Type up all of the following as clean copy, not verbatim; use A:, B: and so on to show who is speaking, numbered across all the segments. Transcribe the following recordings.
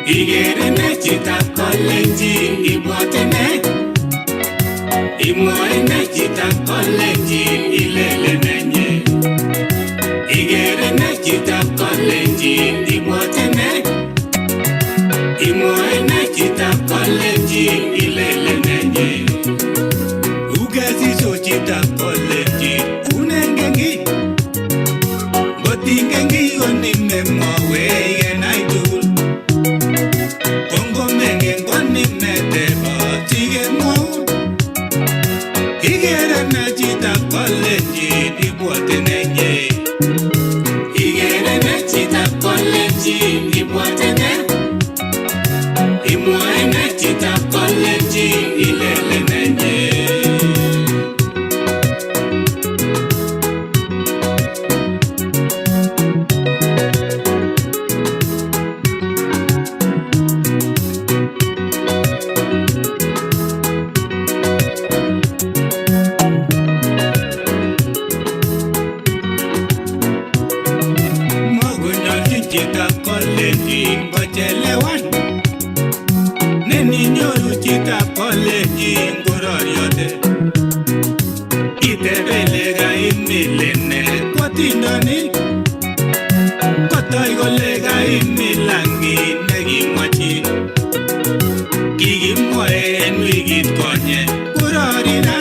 A: Igere ne chitab kalenjin ibwote ne. Imwoe ne chitab kalenjin ilele nenye. Igere ne chitab kalenjin ibwote ne. Imwoe ne chitab kalenjin ilele nenye. Ugezi so chitab kalenjin unengengi. Botingengi onime mwawe igenaidul. Kongo mengen onime teba tige mwaun. Igere ne chitab kalenjin ibwote nenye. Igere ne chitab kalenjin ibwote ne. Imwoe ne chitab kalenjin ilele nenye. Chitab kalenjin kochelewan. Neni nyoru chitab kalenjin kororiote. Itebele kaimilene kwatindoni. Kotoi kole kaimilangi nekimwachi. Kikimwoe en wikit konye kororina.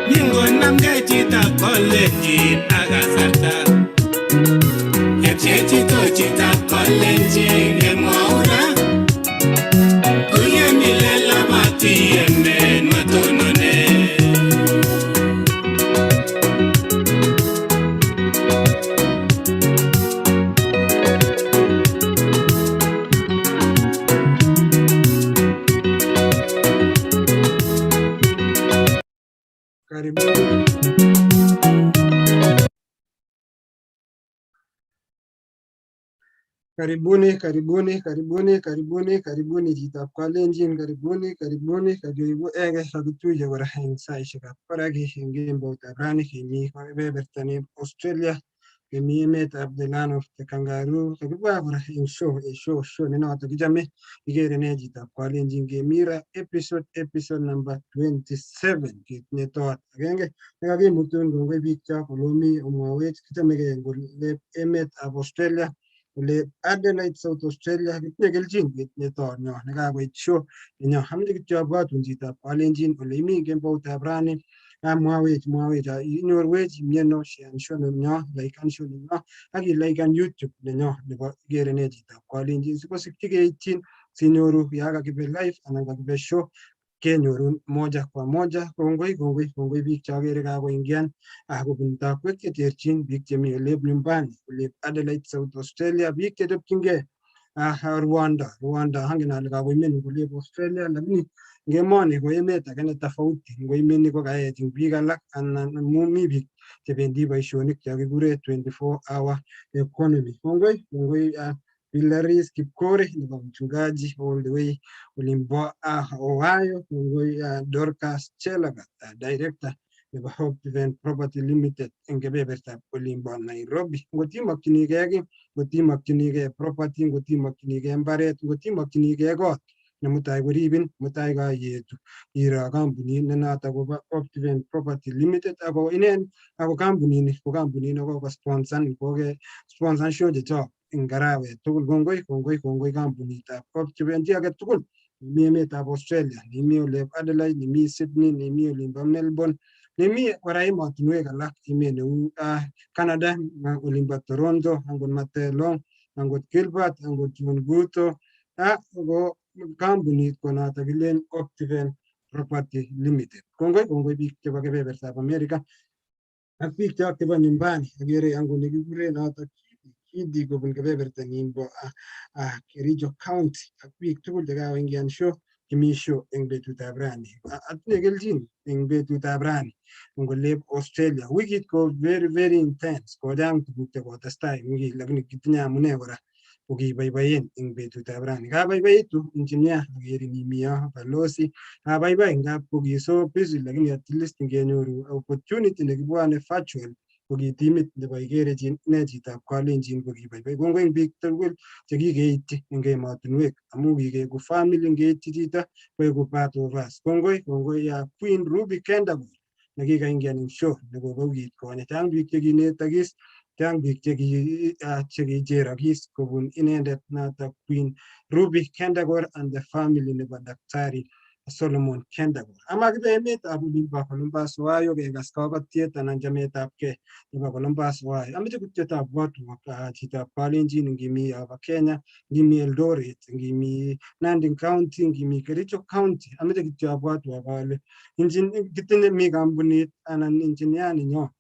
A: Ningonamgei chitab kalenjin ak kasarta. Chechito chitab kalenjin emwaura. Uyeni lela mati yemen matonone.
B: Karibuni chitab kalenjin, karibuni kakituye kora eng saishekab barak eng kemboutab rani kemi kebebertanin Australia, kemi emetab the land of the kangaroo. Kakibwa kora eng show nenoto kichame. Igere ne chitab kalenjin kemira episode number 27 kit netot agenge nekakimutun kongoi biik chok olomi omwawech kichamegei eng emetab Australia ole Adelaide, South Australia, kitinye kelchin kit netot nyo nekakoit show nenyo. Ameche kityo abwatun chitab kalenjin ole imi kemboutab rani. Mwawech inyorwech mieno share show nenyo, like show nenyo ak ilikean YouTube nenyo nebo Igere ne chitab kalenjin sikosikyi keityin sinyoru ya kakibe live anan kakibe show kenyorun moja kwa moja. Kongoi biik chokere kakoingian kobun takwek cheterchin, biik chemi olep nyumbani olep Adelaide, South Australia, biik chechopchingei Rwanda hangen ale kakoimen olep Australia, lakini ngemoni ko emet age ne tofauti. Ngoimeni ko kaech biik alak anan mi biik chebendi boisionik chekikure 24-hour economy. Kongoi Pilaris Kipkore nebo mchungaji all the way olimbo Ohio. Kongoi Dorcas Chelagat, director nebo Hope Event Property Limited eng kebebertab olimbo Nairobi. Ngotimakchinigei property, ngotimakchinigei mbaret, ngotimakchinigei kot nemutai koribin, mutai kayetu iro kampunit nenoto kobo Hope Event Property Limited. Ako inen ako kampunini ko sponsor show chechok eng arawet tugul. Kongoi kampunitab Hope Event age tugul mi emetab Australia, nemi olep Adelaide, nemi Sydney, nemi olimbo Melbourne, nemi kora emotinwek alak emet neu Canada, olimbo Toronto, angot Matelong, angot Gilbert, angot Junguto, ako kampunit konoto kilen Hope Event Property Limited. Kongoi biik chebo kebebertab America ak biik chok chebo nyumbani. Agere angot nekikure noto Kidi kobun kebebertanyin bo Kericho County ak biik tugul chekakoingian show kimi show eng betutab rani. Atinye kelchin eng betutab rani ngolep Australia. Wikit ko very intense, kochang tuguk chekotestai wikit, lakini kitinye amune kora kokiboiboen eng betutab rani. Kabaibaitu engineer agerin imi yo balozi. Abaibai ngap kokiso busy, lakini at least ngenyoru opportunity nekibwane virtual ko ki timit nebo Igere ne chitab kalenjin ko kibaibai. Kongoi eng biik tugul chekikeityi eng emotinwek amu kikeku family ngeityi chito koeku part of us. Kongoi ya Queen Ruby Kendall nekikaingian eng show nekobo wikit konye. Chang biik chekinetokis, chang biik chekicherokis kobun inendet notok Queen Ruby Kendall and the family nebo Daktari Solomon Kendall. Amakibe emetab olimbo Columbus Ohio kekas kakatiet anan chametabgei nebo Columbus Ohio. Ameche kityo abwatwok chitab kalenjin ngimi yobo Kenya, ngimi Eldoret, ngimi Nandi County, ngimi Kericho County. Ameche kityo abwatwok ale kitinye mi kampunit anan engineer nenyo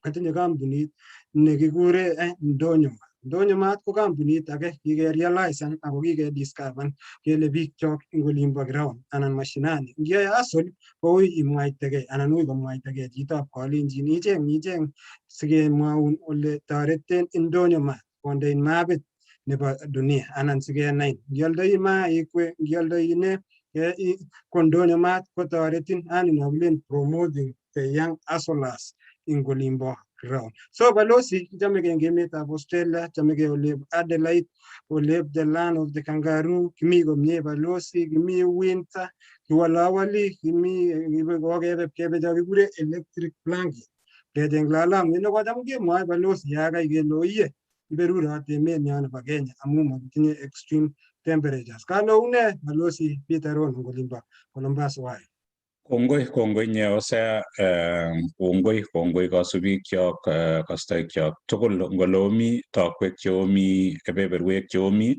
B: katinye kampunit nekikure Ndonyo. Ndonyo Mat ko kampunit age kikerealize ako kikediscover kele biik chok eng olimbo ground anan mashinani ngiyoe hustle ko ui imwaitegei anan ui komwaitegei chitab kalenjin icheng sikemwaun ole toreten Ndonyo Mat kondein mapit nebo dunia anan sikenain ngioldoi maikwe ngioldoi ne ko Ndonyo Mat kotoretin yani nakulen promoting the young hustlers ing olimbo ground. So balozi chamegei eng emetab Australia, chamegei olep Adelaide, olep the land of the kangaroo, kimi komie balozi, kimi winter, kiwalawali, kimi kebe chakikure electric blanket. Kecheng lalang nekocham kemwoe balozi yakai kele oye iberurot emet nyo nebo Kenya amu makitinye extreme temperatures. Kalo une balozi Peter Ron eng olimbo Columbus Ohio.
C: Kongoi nyeose kongoi kasubikyok kastoikyok tugul ngolomi tokwek cheomi kebeberwek cheomi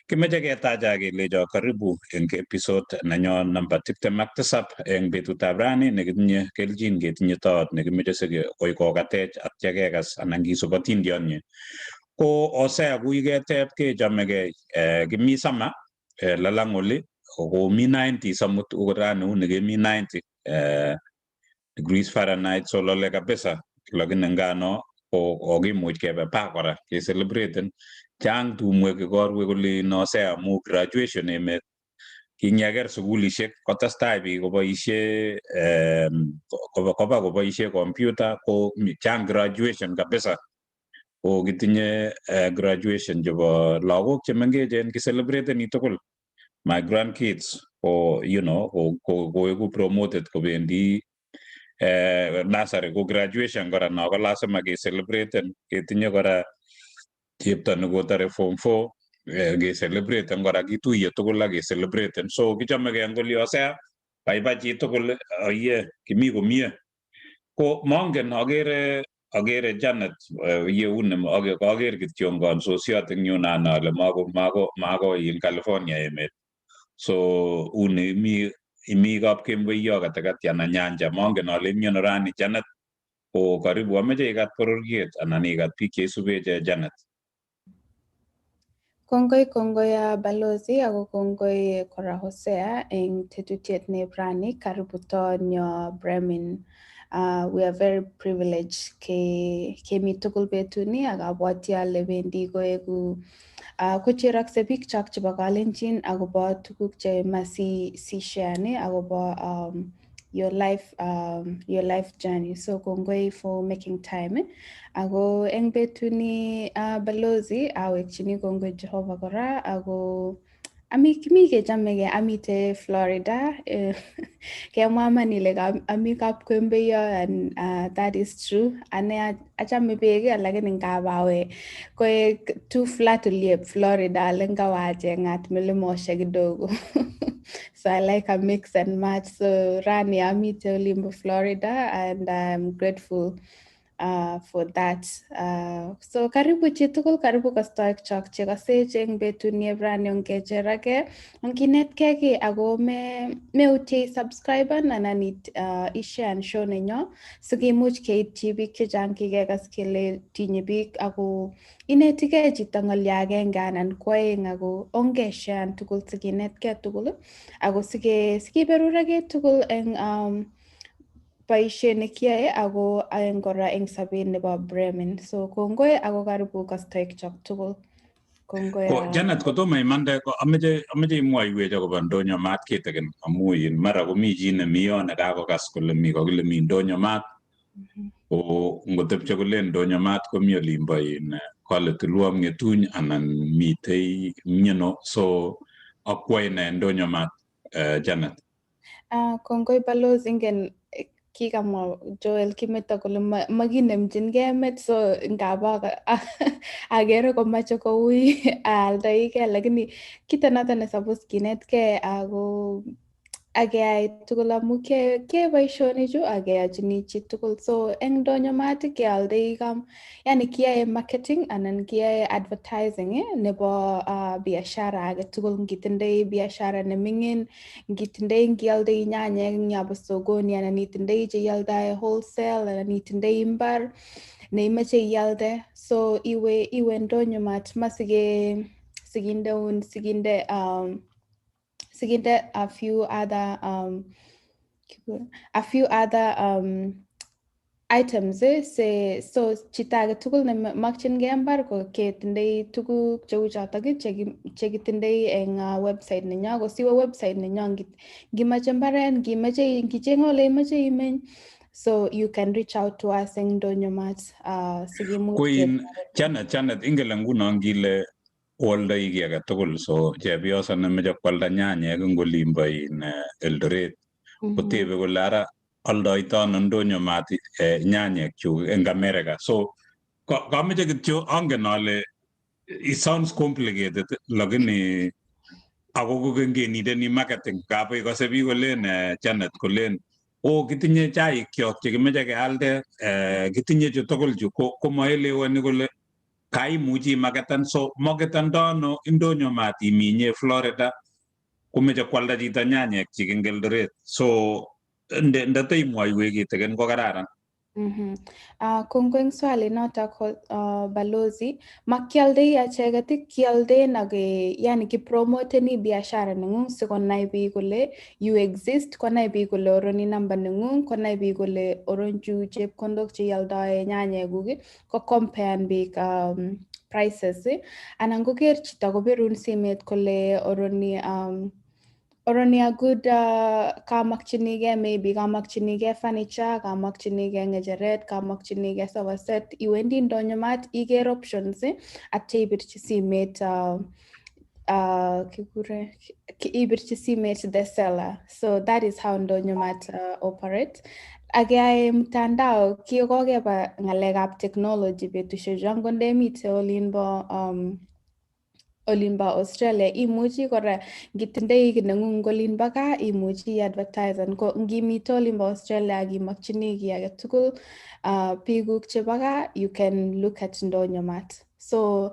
C: kimeche ketacha kelecho karibu eng episode nenyon namba 27 eng betutab rani nekitinye keljin ketinye tot nekimeche sikoi kokatech atya kekas anan kisub atindionyi ko osea kui keteb kechomegei kimi sama lalang oli komi 90 samut urani unekemi 90 degrees Fahrenheit so lole kabisa lakini ngano kokimuch kebe pa kora keselebraten chang tumwek ikorwek oli nosea amu graduation emet kinyaker sukulishek kotestai biik koboisie koba koboisie computer ko chang graduation kabisa ko kitinye graduation chebo lagok chemengechen kiselebrateni tugul my grandkids or ko promoted kobendi nursery ko graduation kora no ko lazima ke celebrate ketinye kora chepto nekotore form 4 ke celebrate kora kituye tugul ak ke celebrate so kichomegei ngoli osea baibai chi tugul oye kimi komie ko mongen agere Janet yeune ager kityo ngon sosiot eng yun ale mako in California emet so uni imi kap kemboiyo katikati ana nyanja mongen ale imiono rani Janet ko karibu ameche ikat pororiet anan ikat biik cheisubech Janet.
D: Kongoi ya balozi ako kongoi kora Hosea eng tetutiet ne brani karibu tonyo Bremen. We are very privileged kemi tugul betuni ak abwati ale bendi koeku kocherokse biik chok chebo kalenjin akobo tuguk che masi share akobo your life journey. So kongoi for making time. Ako eng betuni balozi awekchini kongoi Jehovah kora ako kimi kechamege amite Florida kemwa man ile ami kapkwembeyo and that is true ane achame beek lakini ngabawe koek too flat uliep Florida lengawache ngat milimoshe kidogo so I like a mix and match so rani amite olimbo Florida and I'm grateful for that. So karibu chitugul, karibu kastoik chok chekasech eng betuni ebrani ongecherake onginetkei ki ako meutye subscriben anan ishare show nenyo sikimuch keityi biik chechang kikekas kele tinye biik ako inetikei chito ng'olyo agenge anan ko aeng ako ongeshean tugul sikinetkei tugul ako sikiberurake tugul eng boisiet nekiyoe ako aeng kora eng sobet nebo Bremen. So kongoi ako karibu kastoik chok tugul. Kongoi.
C: Ko Janet kotomo imande ko ameche imwoiwech akobo Ndonyo Mat kitegen amu mara komi chi nemi yo nekakokas kole mi kokile mi Ndonyo Mat. o ngotepche kole ndonyo maat komi olimbo in kole tulwom ng'etuny anan mitei miono so akwai ne ndonyo maat Janet.
D: Kongoi Balozi ingen kikamwa Joel kimeto kole makinemchingei met so ngaba agere komache koui aldaigei lakini kito noto ne suppose kinetkei ako akeyai tugul amu ke boisionichu akeyochini chi tugul so eng ndonyo maat kealdai yani kiyae marketing anan kiyae advertising nebo biashara age tugul ngitindoi biashara neming'in ngitindoi ngialdai nyanyek eng yobo sokoni anan itindoi cheialdae wholesale anan itindoi mbar neimeche ialde so iwe ndonyo maat sikinde a few other items so chito age tugul nemakchingei mbar ko ketindoi tuguk cheu chotok chekitindoi eng website nenyo ko siwe website nenyo ngimache mbaret ngichenge ole imache imeny so you can reach out to us eng ndonyo maat sikimuch
C: Queen Janet ingele nguno ngile oaldai kiy age tugul so chepyoso nemeche kwalda nyanyek eng olimbo in Eldoret kotebe kole ara aldoito ano ndonyo maat nyanyek chuk eng America so kameche kityo angen ale it sounds complicated lakini ako kokengenideni marketing kapoi kose biik kolen Janet kolen kitinye chaik kyok chekimeche kealde kitinye chu tugul chu komaelewani kole kaimuchi marketan so marketando ano ndonyo maat iminye Florida komeche kwalda chito nyanyek chik eng Eldoret so ndateimwoiwech kitikin ko kararan.
D: Kongoi eng swali notok Balozi makialdei acheket kialden ak yani kipromoteni biashara neng'ung sikonai biik kole you exist konai biik kole oroni number neng'ung konai biik kole oron chu chepkondok cheialdae nyanyekuk ko comparean biik prices anan koker chito kobirun simet kole oroni a good kamakchinigei maybe kamakchinigei furniture kamakchinigei ng'echeret kamakchinigei sofa set iwendi ndonyo maat iker options atya ibirchi simet ibirchi simet the seller so that is how ndonyo maat operate akeyae mtandao kokeba ng'alekab technology betushechu angot ndemite olimbo Australia imuchi kora ngitindoi kiy neng'ung olimbo gaa imuchi iadvertisen ko ngimite olimbo Australia akimakchini kiy age tugul biikuk chebo gaa you can look at ndonyo maat so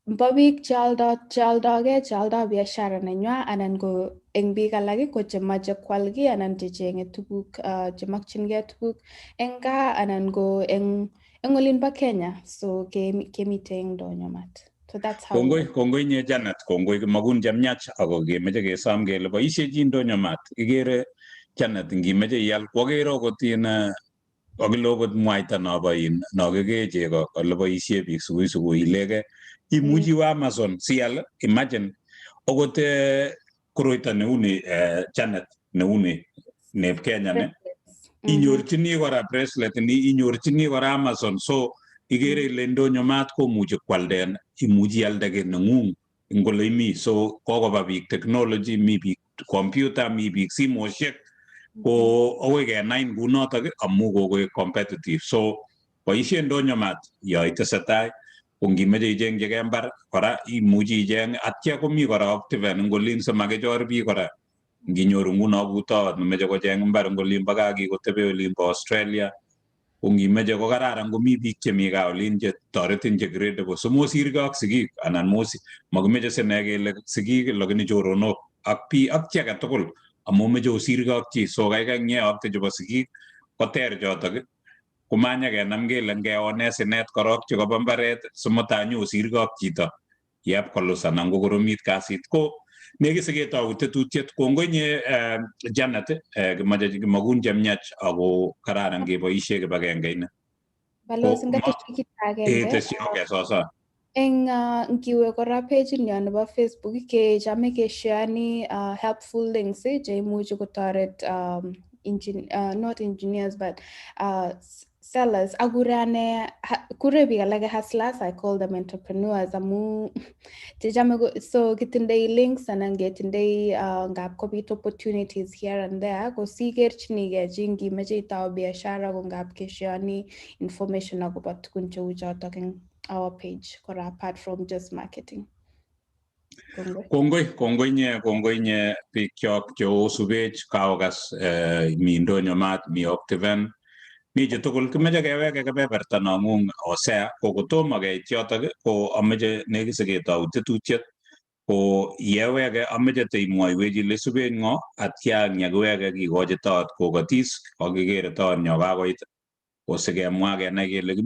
D: mbo biik chealdoi biashara nenywa anan ko eng biik alak ko chemache kwal kiy anan checheng'e tuguk chemakchingei tuguk eng gaa anan ko eng olimbo Kenya so kemite eng ndonyo maat. So that's how
C: Kongoi nye Janet, kongoi magun chemyach ako kemeche kesom kele boisie chi ndonyo maat. Igere Janet ngimeche ial kwagere okot kakile okot mwaita nobo no kikee chego ole boisie biik sikuilege imuchi iwe Amazon sial imagine okot koroito neuni Janet neuni neb Kenya ne inyorchini kora bracelet ni inyorchini kora Amazon so igere ile ndonyo maat komuchi kwalden imuchi ialde kiy neng'ung ing ole imi so kokoba biik technology mi biik computer mi biik simoshek ko akoi kenai ngunotok amu kokoek competitive so boisie ndonyo maat yo itesetai ko ngimeche ichengchigei mbar kora imuchi icheng atya komi kora active eng olin simakichor biik kora nginyoru nguno kutowot nemeche kocheng mbar eng olimbo gaa kikotebe olimbo Australia ko ngimeche ko kararan komi biik chemi gaa olin chetoretin che credible so mosirgei ak sigik anan makimeche sine kele sigik lakini choronok ak chi age tugul amu meche osirgei ak chi so kaikai nyeyokte chebo sigik koter chotok komanyekenam kele ngeone sinet korok chekobo mbaret simutai nyosirgei ak chito yepkolus anan kokoromit kasit ko nekit siketou tetutiet kongoi nye Janet kimache kimakun chemyach ako kararan keboisie kibagenge ini.
D: Balozi ngateshi kit agenge. Eng ngiwe kora page nyo nebo Facebook kechame keshareani helpful links cheimuchi kotoret not engineers but sellers. Agurane kure biga like hustlers. I call them entrepreneurs. Amu so getting the links and then getting the gap copy opportunities here and there. Go see get chinige jingi meje itaw biashara go gap kishani information about kuncho which are talking our page apart from just marketing.
C: Kongoi nye pikyok jo subech kaugas mi ndonyo mat mi optiven mi jetugul kimeje keweke kebeberta nangung osea kokotomo keit yotok ko ameje nekiseketou tetutiet ko yeweke ameje teimwoiwech ile subet ngo atya nyakiweke kikochi taot kokatis kakikere taot nyo kakoit kosikemwa kenai kele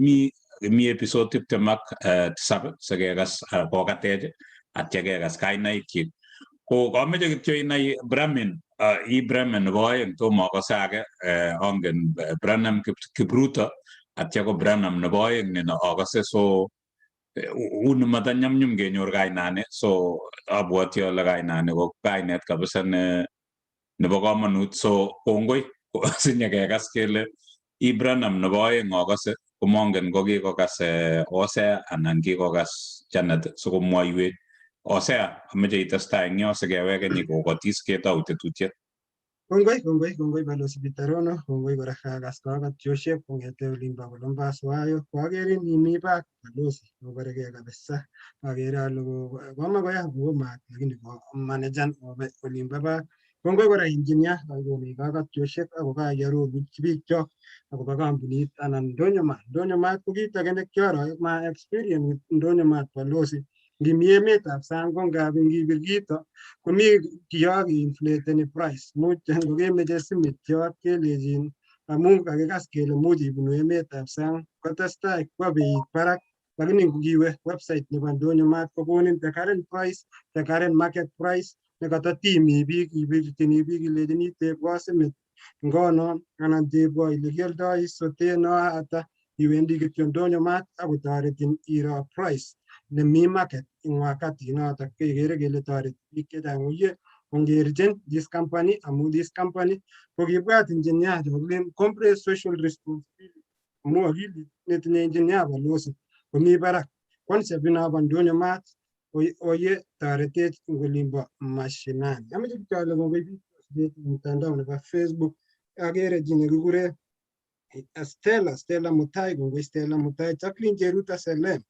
C: kimi episode 27 sikekas kokatech atya kekas kainaikchik ko kameche kityo inai Brahmin Brahmin nebo aeng tomo akose ake angen Branham Kipruto atya ko Branham nebo aeng nino akose so uni matanyamnyum kenyor kainani so abwoti ale kainani ko kainet kabisa nebo kamanut so kongoi sinyekekas kele Branham nebo aeng akose komongen ko kikokas Osea anan kikokas Janet sikomwoiwech Osea ameche itestai eng yo sikeweke nyikokotis ketou tetutiet.
B: Kongoi balozi Bitarono, kongoi kora kakas kakatyoshek kongete olimbo Kolomba Swayo, kwakerin imi bak balozi kobareke kabisa. Akere ale koma koya kuo mat lakini ko manajan olimbo bak. Kongoi kora engineer akoni kakatyoshek ako kakiarorchi biik kyok akobo kampunit anan ndonyo mat. Ndonyo mat ko kit age nekiaro ma experience ndonyo mat balozi. Ngimi emetab sang ko ngap ngibir kito komi kiyaki-inflateni price. Much ngokemeche simit yot kelejin amu kakikas kele much ibunu emetab sang kotestai kwa beit barak lakini ngiwe website nebo ndonyo mat kokonin the current price, the current market price nekata timi biik ibirchini biik ilejini tebwa simit ngono anan tebwa ile kioldoi soteno ata iwendi kityo ndonyo mat akotoretin iro price nemi market ing wakati notok kekere kele toreti biik chechang uye ongerchin this company amu this company kokibwat engineer chokilen compressed social responsibility amu akilit netinye engineer balozi komi barak concept inobo ndonyo mat oye toretech ing olimbo mashinani. Ameche kityo ale kongoi biik mtandao nebo Facebook akere chi nekikure Stella Mutai, kongoi Stella Mutai, Jacqueline Cheruta Selem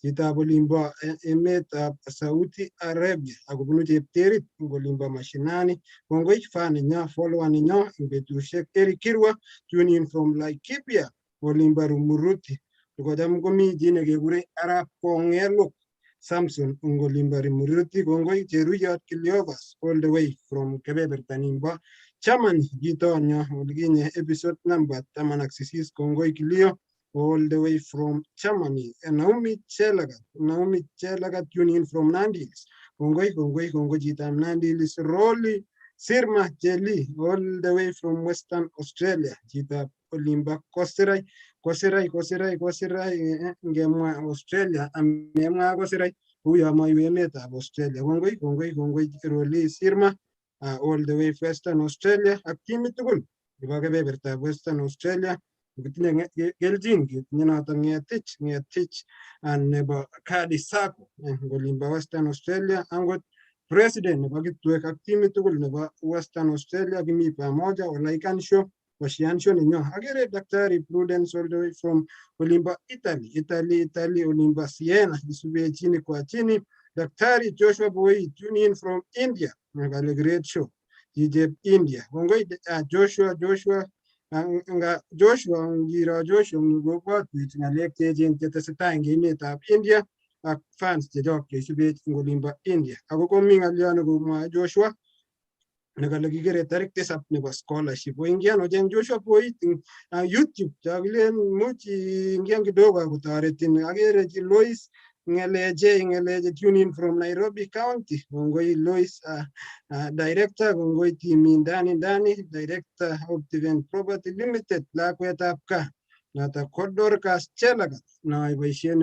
B: chitab olimbo emetab Saudi Arabia akobunu chepterit ing olimbo mashinani. Kongoi fan nenyo follower nenyo ing betusiek Eric Kirwa tune in from Laikipia olimbo Rumuruti. Kocham komi chi nekekure Arap Kongeluk Samson ing olimbo Rumuruti. Kongoi Cheruyot Kiliovas all the way from kebeberta nimbo Germany gitonyo olikinye episode number 18. Kongoi Kilio all the way from Germany. And Naomi Chelagat tune in from Nandi Hills. Kongoi chitab Nandi Hills. Rolly Sirma Jeli all the way from Western Australia. Chitab olimbo Kosirai ngemwa Australia amemwa Kosirai huyo amaiwe emetab Australia. Kongoi Rolly Sirma all the way Western Australia ak timit tugul nebo kebebertab Western Australia kitinye keljin kitinye noto ngetich nebo Kadi Sako olimbo Western Australia angot president nebo kitwek ak timit tugul nebo Western Australia kimi pamoja walaikansho washiansho nenyo. Akere Daktari Prudence all the way from olimbo Italy olimbo Siena isube chini kwa chini. Daktari Joshua Boy tune in from India. Ngale great show. DJ India. Kongoi Joshua ngiro Joshua ngobot wit ngalek chechen chetesetai eng emetab India ak fans chechok cheisubech ing olimbo India. Ako komi ng'alyo komwae Joshua nekale kikere tarik 7 nebo scholarship. Oingian ocheng Joshua Boy ing YouTube chakilen much ingian kidogo akotoretin. Akere chi Lois ngeleje tune in from Nairobi County. Kongoi Lois director, kongoi timi ndani director of Event Property Limited lakwetab ka nata Kodorkas Chelagat na boisiet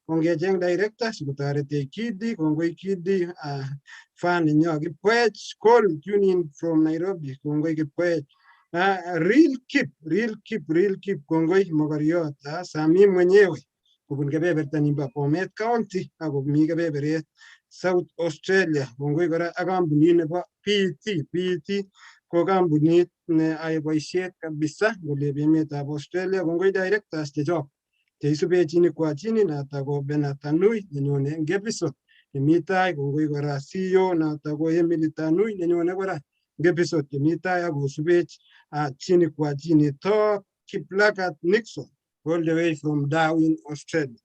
B: ongecheng director sikotorete Kidi. Kongoi Kidi fan nenyo Kipwech call tune in from Nairobi. Kongoi Kipwech real keep kongoi mogoriot Sami mwenyewe kubun kebeberta nimbo Bomet County ako mi kebeberet South Australia kongoi kora ak kampunit nebo PET ko kampunit ne ae boisiet kabisa ngoleb emetab Australia kongoi directors chechok cheisube chini kwa chini noto ko Bernard Tanui nenyone eng episode nemi tai kongoi kora CEO noto ko Emily Tanui nenyone kora eng episode nemi tai akosubech chini kwa chini to Kiplagat Nixon all the way from Darwin, Australia.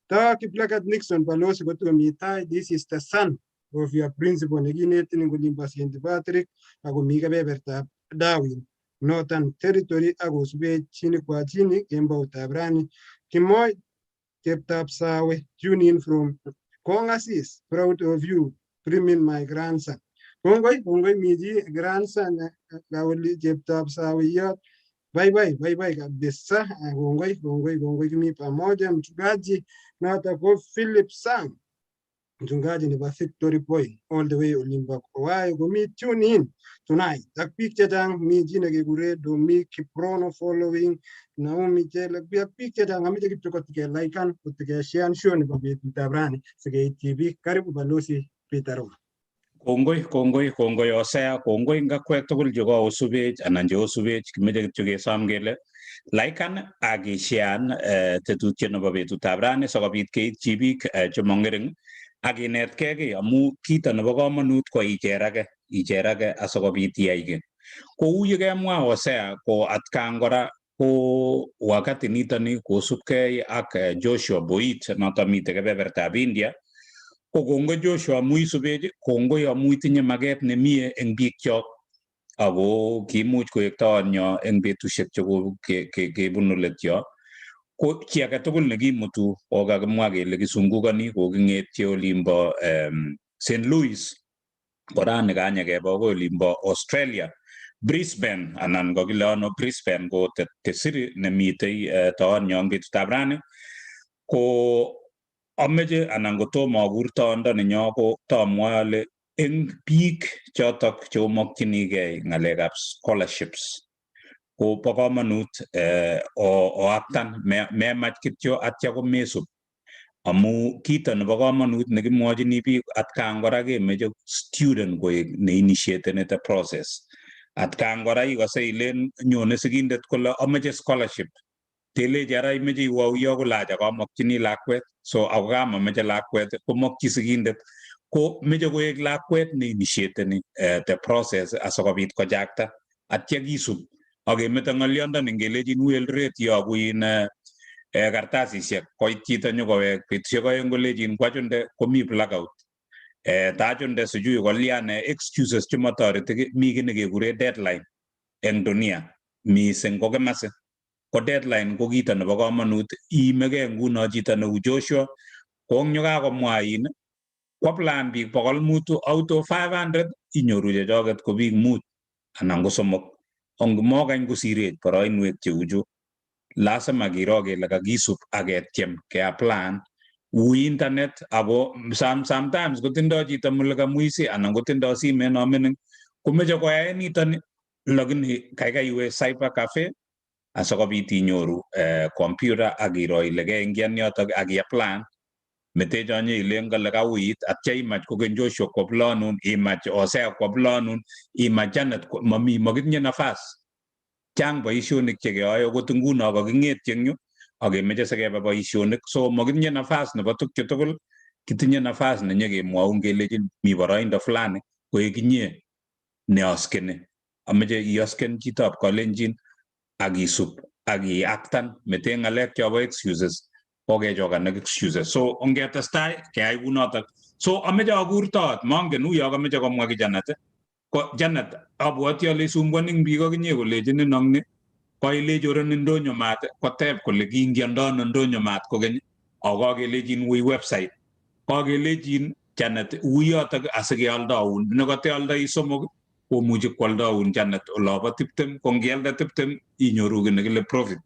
B: To Kiplagat Nixon balozi kotomi tai, this is the son of your principal nekinetin eng olimbo St. Patrick ako mi kebebertab Darwin Northern Territory akosubech chini kwa chini kemboutab rani Kimoy Cheptab Sawe, tune in from Kongasis, proud of you, bringing my grandson. Kongoi miji grandson kauli Cheptab Sawe yot. Bye kabisa. Kongoi kimi pamoja mchungaji na atakuwa Philip Sang. Mchungaji ni wa Victory Point all the way Olimba Kwayo kumi tune in tonight. Tak picture dang mi jina ke gure do mi Kiprono following Naomi Jela pia picture dang amite kipiko tike like an kutike share show ni babi tutabrani sige TV karibu balozi Peter.
C: Kongoi osea kongoi ngakwek tugul joka osubech anan jo osubech kimeje kityo kesom kele laikan agishian tetutiet nebo betutab rani sikobit keityi biik chemongering ak inetkei kiy amu kito nebo komonut ko icherage asikobit iyai kiy. Kou ye kemwa osea ko atkan kora ko wakati nitoni kosubkei ak Joshua Boit noto mitei kebebertab India. Ko kongoi Joshua amu isubech, kongoi amu itinye maget nemie eng biikchok ako kiimuch koek taonyo eng betusiek chekebunu letyo. Ko chi age tugul nekimutu kokakimwa kele kisungukani koking'etye olimbo St. Louis kora nekanye keba akoi olimbo Australia Brisbane anan kokile ano Brisbane ko tesiri nemitei taonyo eng betutab rani ko ameche anan kotomo akur taondo nenyo ko tamwa ale eng biik chotok cheomakchinigei ng'alekab scholarships ko bo komonut oaktan memach kityo atya ko mesub amu kito nebo komonut nekimwochini biik atkan kora kemeche student koek neinitiateni the process. Atkan kora ikose ilen nyone sigindet kole ameche scholarship telechi ara imeche iwe uyo kole acha kamakchini lakwet so ako kamameche lakwet komokchi sigindet ko meche koek lakwet neinitiateni the process asikobit kojakta atya kisub akemeto ng'olyondoni ngelechin welret yoku kartasisiek koit chito nyokowek betusiek oeng kolechin kwachunde komi blackout tachunde sijui kolyan excuses chematoreti mi kiy nekekure deadline eng dunia mising ko kimasi ko deadline ko kito nebo komonut iimegei nguno chito neu Joshua ko eng kakomwa kwa plan biik 500 out of 500 inyoru chechoket ko biik 5 anan ko 3 ongimokany kosirech boroinwek cheuchu lazima kiro kele kakisub aketyem keaplan ui internet ako sometimes kotindoi chito mulikamuisi anan kotindoi simet no mining komeche koyae nitoni lakini kaikai iwe cyber cafe asikobit inyoru computer akiro ile keingian yotok akiaplan metechonye ilen kole kauit atya imach kokeny Joshua kwa planun imach osea kwa planun imach Janet makitinye nafas chang boisionik chekeyoe akot nguno kaking'etye eng yu akemeche sikeba boisionik so makitinye nafas nebo tukche tugul kitinye nafas nenyekemwoun kelechin mi boroindo fulani koek inye neoskeni ameche iosken chitab kalenjin akisub akiaktan mete ng'alek chobo excuses kokechokan ak excuses so ongetestai keyai kunotok so ameche akur toot mongen uyo kameche komwa ki Janet ko Janet abwoti ale isumbuaning biik akinye kolechin inongni koilechi oren ndonyo maat koteb kole kiingiandono ndonyo maat kokeny ako kakelechin ui website kakelechin Janet ui yotok asikealdaun nekotealdoi 3 komuchi kwaldaun Janet olobo 20 ko ngialde 20 inyoru ki nekile profit.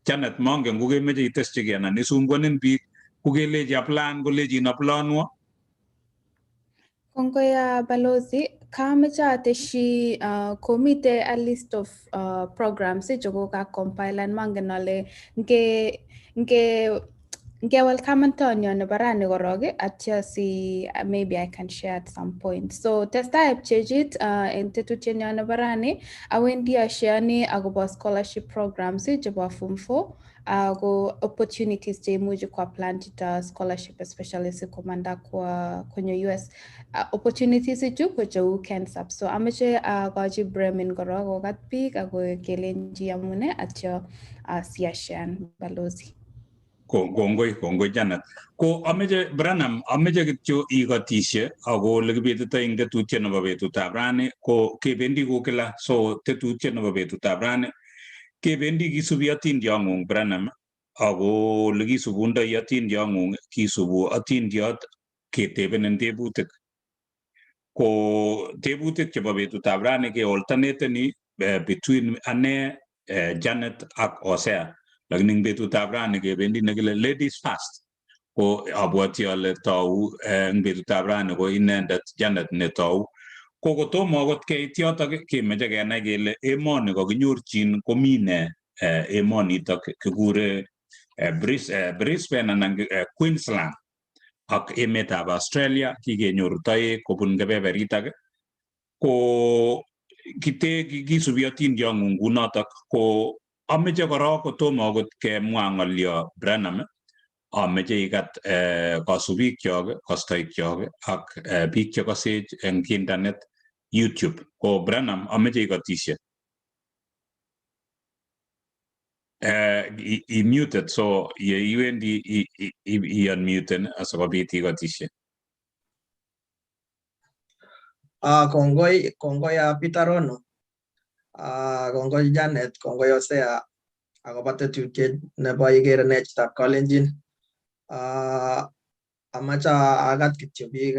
C: Janet mongen kokemeche iteschigei anan isumbuanin biik kokelechi aplan kolechin aplanwo.
D: Kongoi balozi Kamecha ateshi komite a list of programs chokoka compile and mangenale nke welcome Antonio nebarani koroge atya si maybe I can share at some point. So testa epchejit en tetutyenyo nebarani awendi asheani agobo scholarship programs chebo form 4 go opportunities che imuchi kwa plan chita scholarship especially si komanda kwa kwenye US opportunities ichu ko cheu kensap. So ameche gochi Bremen korok kokat biik ako kelenji amune atyo siashean balozi.
C: Kongoi Janet. Ko ameche Branham ameche kityo ikotishe ako ole kibetito ing tetutiet nebo betutab rani ko kebendi ko kila so tetutiet nebo betutab rani kebendi kisubi atindiong'ung Branham ako ole kisubundoi atindiong'ung kisubu atindiot ketebenin tebutik. Ko tebutik chebo betutab rani ke alternateni between ane Janet ak Osea. Lakini betutab rani kebendi nekile ladies first. Ko abwati ale tau eng betutab rani ko inendet Janet ne tau. Ko kotomo akot keit yotok kemeche kenai kele emoni kakinyorchin komine emonitok kikure Brisbane anan Queensland ak emetab Australia kikenyoru toek kobun kebeberitak ko kisubi atindiong'ung kunotok ko ameche korok kotomo akot kemwa ng'olyo Branham ameche ikat kasubikyok kastoikyok ak biik chekosech eng internet YouTube ko Branham ameche ikotishe muted so ye iwendi unmuten asikobit ikotishe.
E: Kongoi Peter Rono, kongoi Janet, kongoi Osea akobo tetutiet nebo Igere ne chitab kalenjin. Amache agat kityo biik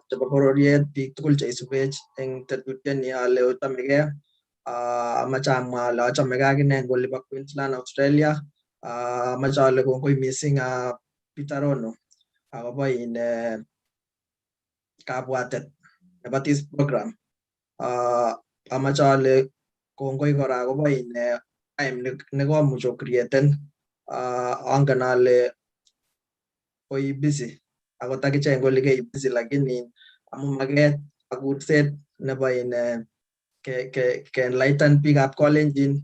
E: chebo bororiet, biik tugul cheisubech eng tetutiet ale ochamegei. Amache amwa ale achamegei akine eng olibo Queensland Australia. Amache ale kongoi mising Peter Rono akobo kabwatet nebo this program. Amache ale kongoi kora akobo time nekomuch ocreaten. Angen ale koi busy akot akichek eng oli kei busy lakini amu maket ak kurset nebo ke-enlighten biikab kalenjin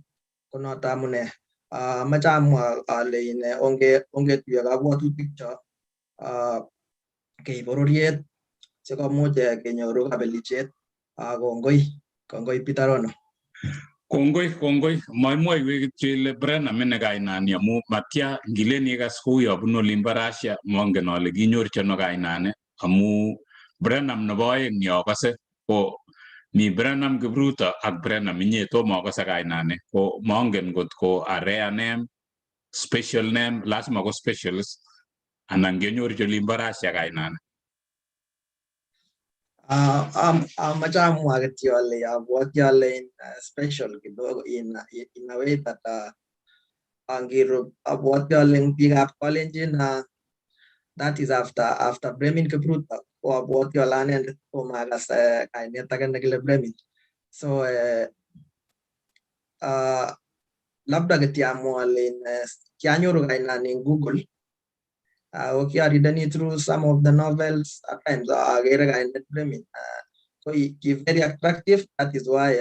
E: konoto amune. Amache amwa ale ongetuiyo kabwatutikcho kei bororiet sikomuch kenyoru kabelisiet. Kongoi Peter Rono.
C: Kongoi maimwoiwech kityo ile Branham ine kainani amu matya ngilen ikas kouyo bunu olimbo Russia mongen ale kinyorchi ano kainani amu Branham nebo oeng ni akase ko mi Branham Kipruto ak Branham inye tomo akase kainani ko mongen kot ko a rare name, special name, lazima ko specialist anan kenyorchi olimbo Russia kainani.
E: Amache amwa kityo ale abwoti ale special kidogo in a way that angiru abwoti ale eng biikab kalenjin that is after Bremen Kipruto ko abwoti ale anendet komakas kainet age nekile Bremen. So labda kityo amwa ale kianyoru kainani eng Google. Reading through some of the novels at times agere kainet Bremen. So he very attractive. That is why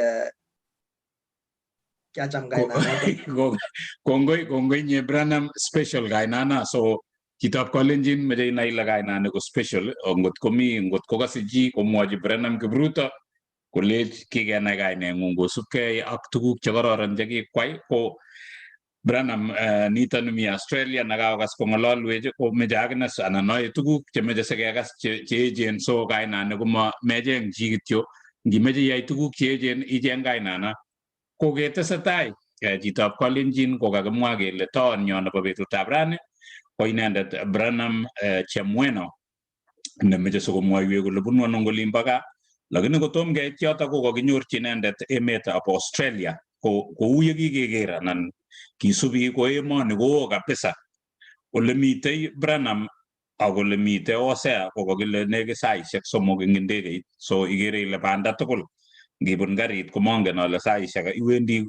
E: kiacham kainanoto.
C: Kongoi nye Branham special kainana so kitab kalenjin meche inai ile kainani ko special ngot kokase chi komwochi Branham Kipruto kolech kikenai kaineng'ung kosubkei ak tuguk chekororon chekikwai ko Branham nito mi Australia nakakokas kong'ololwech ko meche akine anan noe tuguk chemeche sikekas cheechen so kainani ko mecheng chi kityo ngimeche iyai tuguk cheechen icheng kainana ko ketesetai chitab kalenjin ko kakimwa kele toonyo nebo betutab rani ko inendet Branham Chemweno nemeche sikomwoiwech kole bunu ano olimbo gaa lakini kotom keit yoto ko kakinyorchi inendet emetab Australia kou ye kikeker anan kisubi ko emoni koo kabisa ole mitei Branham akole mite osea ko kakile nekit saisiek 3 eng ndegeit. So igere ile banda tugul ngibun garit komongen ale saisiek iwendi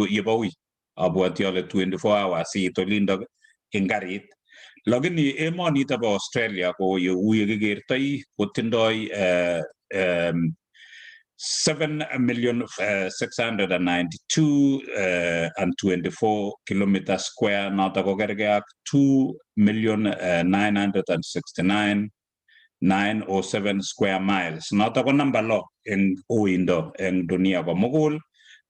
C: yebo ui. Abwati ale 24 hours iit olindok eng garit. Lakini emonito bo Australia ko uu yekikertoi kotindoi 7,692,and 24 kilometer square, noto ko kerge ak 2,969,907 square miles. Noto ko namba lo eng uindo eng dunia komugul.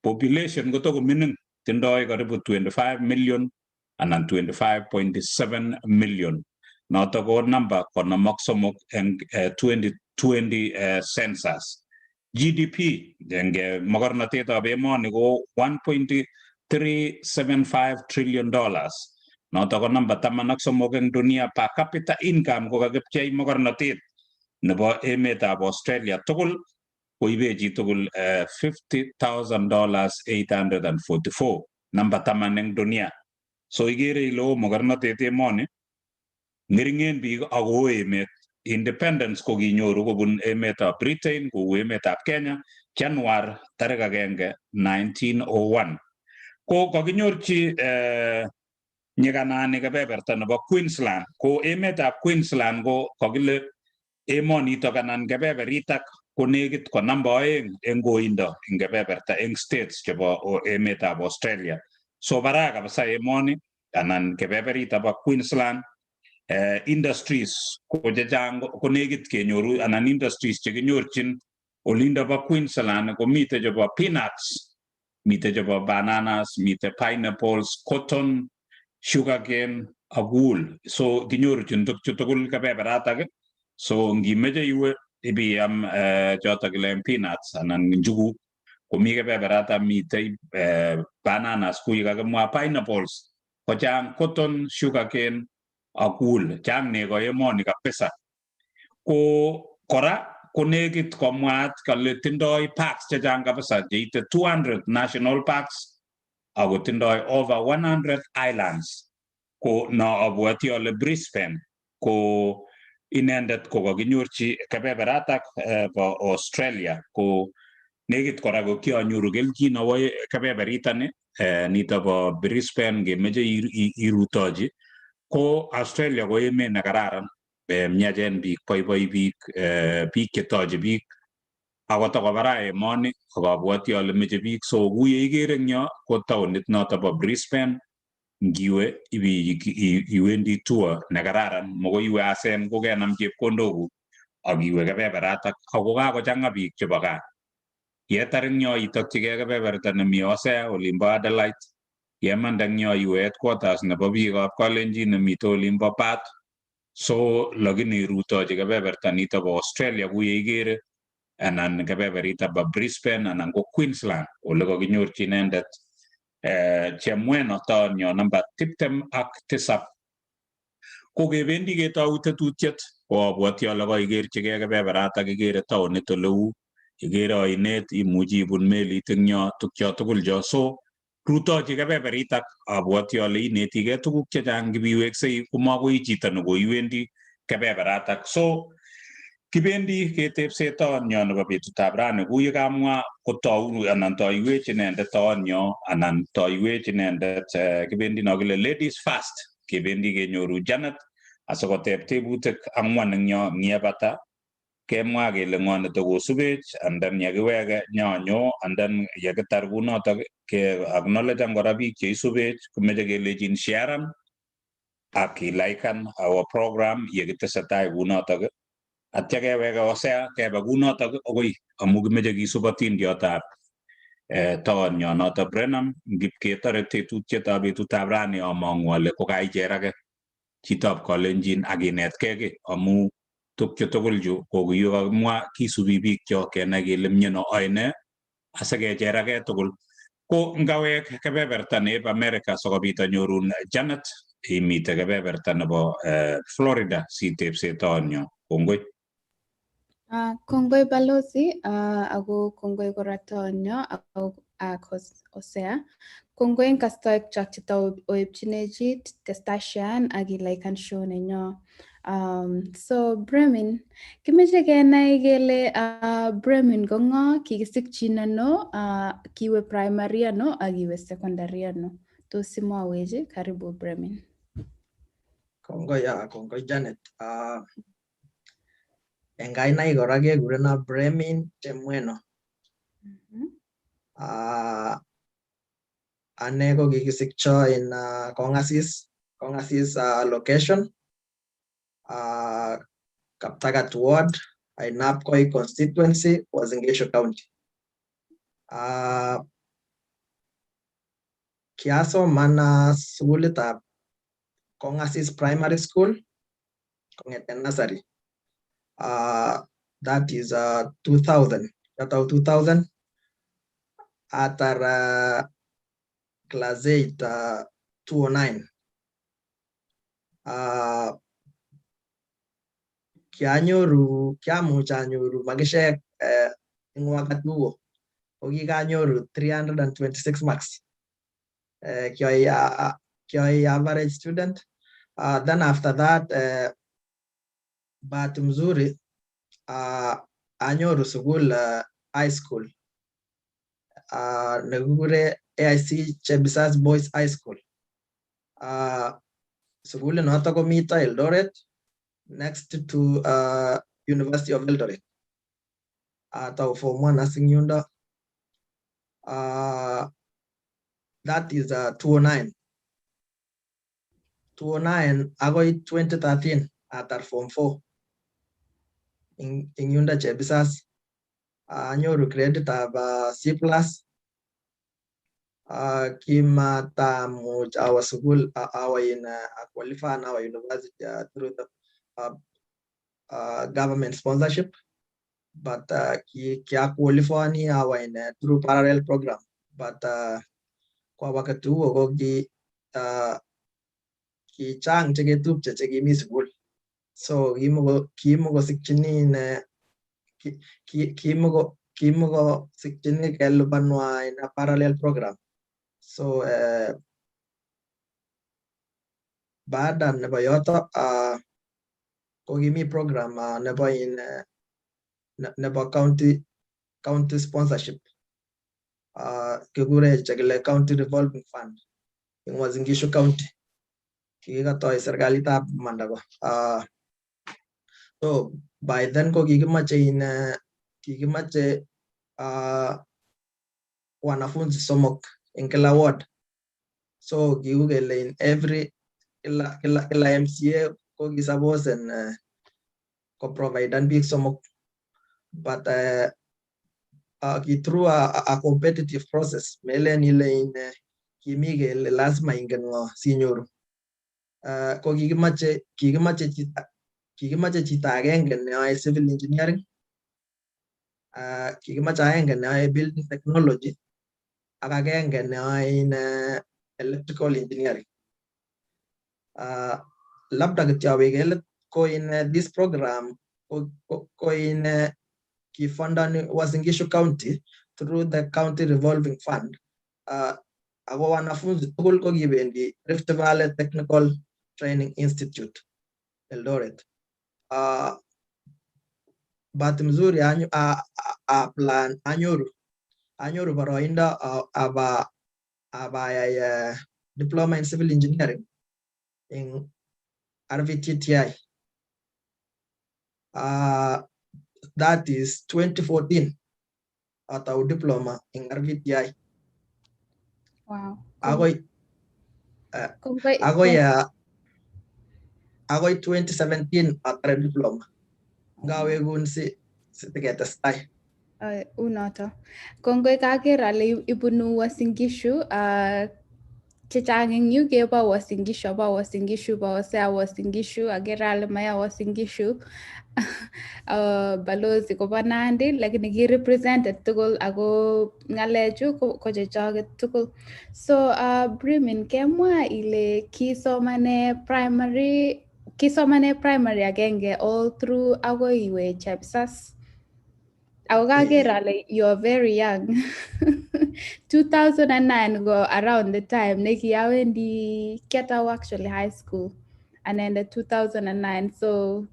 C: Population koto ko mining, tindoi karibu 25 million anan 25.7 million. Noto ko namba konomok somok eng 2020 census. GDP eng mogornotetab emoni ko $1.375 trillion. Noto ko namba 13 eng dunia. Per capita income ko kakipchei mogornotet nebo emetab Australia tugul koibe chi tugul $50,844, namba 10 eng dunia. So igere ile oo mogornotet emoni, ngeringen biik ako emet. Independence ko kinyoru kobun emetab Britain kou emetab Kenya January 1, 1901. Ko kakinyorchi nyikanani kebeberta nebo Queensland. Ko emetab Queensland ko kakile emonitok anan kebeberitak ko nekit ko namba 2 eng koindo eng kebeberta eng states chebo emetab Australia. So barak kabisa emoni anan kebeberitak bo Queensland. Industries ko chechang ko nekit kenyoru anan industries chekinyorchin olindo bo Queensland ko mite chebo peanuts, mite chebo bananas, mite pineapples, cotton, sugarcane ak wool. So kinyorchin tugul kebeberatak. So ngimeche iwe ibiyam chotok kile peanuts anan njuguk komi kebeberata mite bananas kuye kakimwa, pineapples kochang, cotton, sugarcane ak wool. Chang nego emoni kabisa. Ko kora ko nekit komwaat kole tindoi parks chechang kabisa cheite 200 national parks ako tindoi over 100 islands. Ko no abwati ale Brisbane ko inendet ko kakinyorchi kebeberatak bo Australia. Ko nekit kora ko kianyoru kelchin awo kebeberitani nito bo Brisbane ngemeche irutochi. Ko Australia ko emet ne kararan, miachen biik, boiboi biik, biik chetoche biik, ako tokobara emoni akabwati ale meche biik. So kuye ikere eng yo ko taonit noto bo Brisbane, ngiwe iwendi tour ne kararan, mokoi iwe asen kokenam chepkondokuk akiwe kebeberatak ako kakochanga biik chebo gaa. Yetar eng yo itokchigei kebeberta nemi Osea olimbo Adelaide, yemande eng yo iwe headquarters nebo biikab kalenjin nemite olimbo Perth. So lakini rutochi kebeberta nito bo Australia kuye ikere anan kebeberita bo Brisbane anan ko Queensland ole kakinyorchi inendet chemweno taonyo namba 27. Ko kebendi ketou tetutiet ko abwati ale kaikerchigei kebeberatak, ikere taonit ole uu, ikere oinet, imuchi ibun melit eng yo, tukcho tugul cho. So rutochi kebeberitak abwati ale inetigei tuguk chechang kibiweksei komakoi chito nekoiwendi kebeberatak. So kibendi ketepse taonyo nebo betutab rani kou ye kamwa kotou anan toiwech inendet taonyo anan toiwech inendet kibendi no kile ladies first. Kebendi kenyoru Janet asikoteb tebutik 4 eng yo, ngiyebata kemwa kele ng'o netokosubech, and then yekiweke nyonyo, and then yekitar kunotok ke acknowledge kora biik cheisubech, komeche kelejin sharean ak ilaikan our program yekitesetai kunotok. Atya keweke Osea kebe kunotok akoi amu kimeche kisub atindiotab taonyo noto Brenham. Ngipketore tetutietab betutab rani amang'u ale kokaicherake chitab kalenjin akinetkei ki amu tukche tugul chu ko kuyo kakimwa kisubi biikcho kenai kele mieno oine asikecherake tugul. Ko ngawek kebeberta neb America sikobit anyorun Janet, imite kebeberta nebo Florida sitebse taonyo. Kongoi.
D: Kongoi balozi ako kongoi kora taonyo ak Osea. Kongoi eng kastoik chok cheta oepchinechi testasyan ak ilaikan show nenyo. So Bremen, kimeche kenai kele Bremen ko ng'o, kikisikchin ano, kiwe primary ano, ak kiwe secondary ano. Tos imwawech, karibu Bremen.
E: Kongoi Janet. En kainaik kora kekurena Bremen Chemweno. Ane ko kikisikcho in Kongasis location, Kaptagat Ward, Ainapkoi constituency, Uasin Gishu County. Kiasoman sukulitab Kongasis Primary School, kong'eten nursery. That is 2000. Katau 2000. Atar class 8 209. Kiamuch anyoru makishek eng wakati huo. Kokikanyoru 326 marks. Kioi average student. Then after that, bahati mzuri, anyoru sukul high school. Nekikure AIC Chebisas Boys High School. Sukul noto komito Eldoret, next to University of Eldoret. Tau form 1 asing yundo. That is 209. 209 agoi 2013 atar form 4. In yundo Chebisas. Anyoru credit of C+. Kimatamuch our school, qualify our university through the government sponsorship, but kia qualify ni our in through parallel program. But kwa wakati huo ko ki chang cheke tupche cheke mi school, so kimuko sikchini kimuko sikchini kelubanwa in a parallel program. So baada nebo yoto ko kimi program nebo in nebo county sponsorship, kikure chekile county revolving fund in Uasin Gishu County, kikatoi serikalitab Mandago. So by then ko kikimache wanafunzi somok in kila ward. So kiukele in every kila MCA ko kisapos and ko provide and big somok, but through a competitive process melen ile in kimi kele lazima ingen ngo sinyoru. Ko kikimache chito agenge neyoe civil engineering, kikimache agenge neyoe building technology, ak agenge neyoe in electrical engineering. Labda kityo wekele ko in this program ko in kifundani Uasin Gishu County through the county revolving fund. Ako wanafunzi tugul ko kibendi Rift Valley Technical Training Institute Eldoret. Bahati mzuri plan anyoru boroindo abaya diploma in civil engineering in RVTTI. That is 2014 atau diploma in RVTI.
D: Wow.
E: Agoi 2017 atare diploma. Gawe gun si tiketestai.
D: Unoto. Kongoi kaker ale ibunu Uasin Gishu, chechang eng yu keba Uasin Gishu, ba Uasin Gishu, ba osea Uasin Gishu, agere ale maya Uasin Gishu. Balozi koba Nandi, lakini ki represented tugul ako ngalechu ko chechoget tugul. So Bremen, kemwa ile kisomane primary agenge all through agoi iwe Chepsas. Ako kaker ale you're very young. 2009 go around the time nekiawendi Kitale actually high school. and then the 2009. So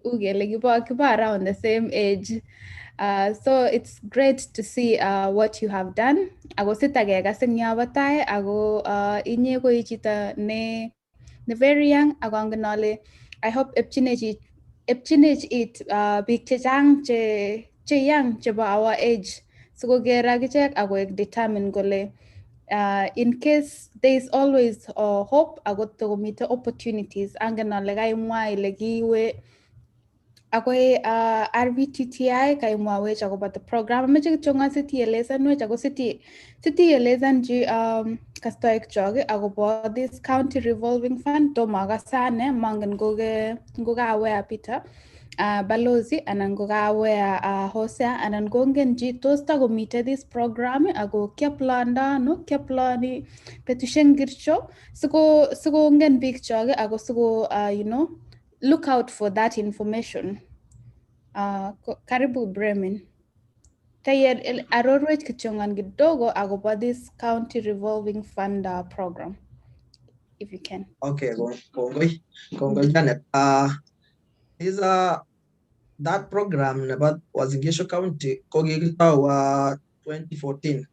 D: kiba around the same age. So it's great to see what you have done. Ako sitage kasing yabatay, ako inye ko ichita ne very young, ako ang ganole. I hope epchinage it big chang che young che ba our age. So go gera gichek ako determine gole. In case there is always hope, I got to meet opportunities. Angana lega imwa ilegiwe akwai RVTTI kay mwawe chako about the program meche chonga city elesan we chako city elesan ji kastoik choge agobo this county revolving fund to maga sane mangan goga aware Peter balozi anan goga aware Hosea anan gongen ji tosta go meet this program ago keplanda no keplani petition gircho sugo ngen big choge ago sugo you know look out for that information. Karibu Bremen. Tayed arorwech kichongan kidogo about this county revolving fund program, if you can.
E: Okay, kongoi Janet. Is that program about was in Gesho County, Kogigita 2014.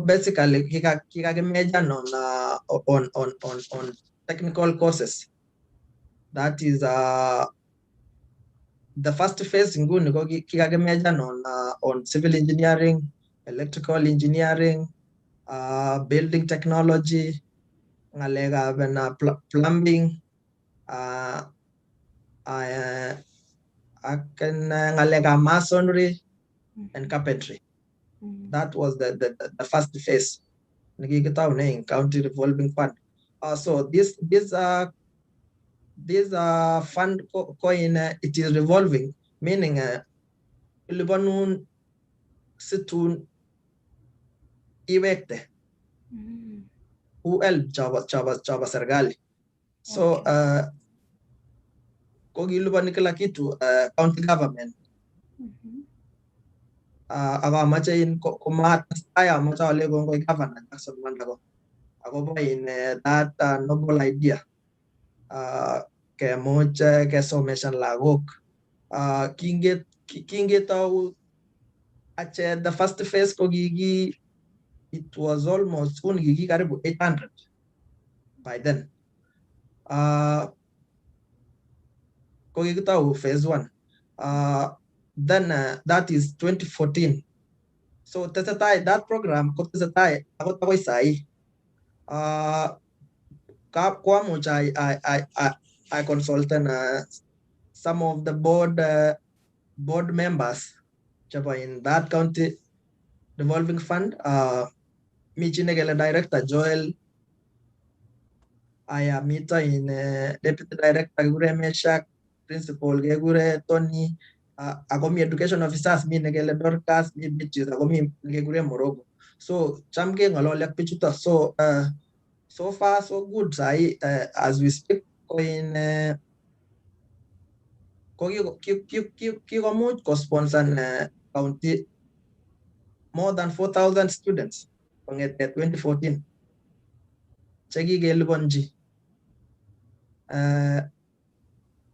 E: Basically kika major on technical courses. That is the first phase in Gun kika major on civil engineering, electrical engineering, building technology, plumbing, masonry and carpentry. That was the first phase. County revolving fund. So this fund coin it is revolving, meaning Libanun situn iwekte who help chaba sergali. So kogi Libanikala kitu county government. Aga macha in kumat aya macha wale gongo governor Jackson Mandago. Ago in that noble idea. Ke mocha ke someshan lagok. Kinget au ache the first phase kogigi it was almost gigi karibu 800 by then. Kogigi tau phase 1. Then that is 2014. So that program I consulted some of the board members in that county revolving fund. Michinegele director Joel. I am in deputy director Gure Meshak, principal Gegure Tony. Agomi education officers mi negele Dorcas mi bitches agomi Gegure Morogo. So chamke ngalolek pichuta. So so far so good. As we speak in Kiko sponsor county more than 4,000 students from 2014. Chegi gelbonji.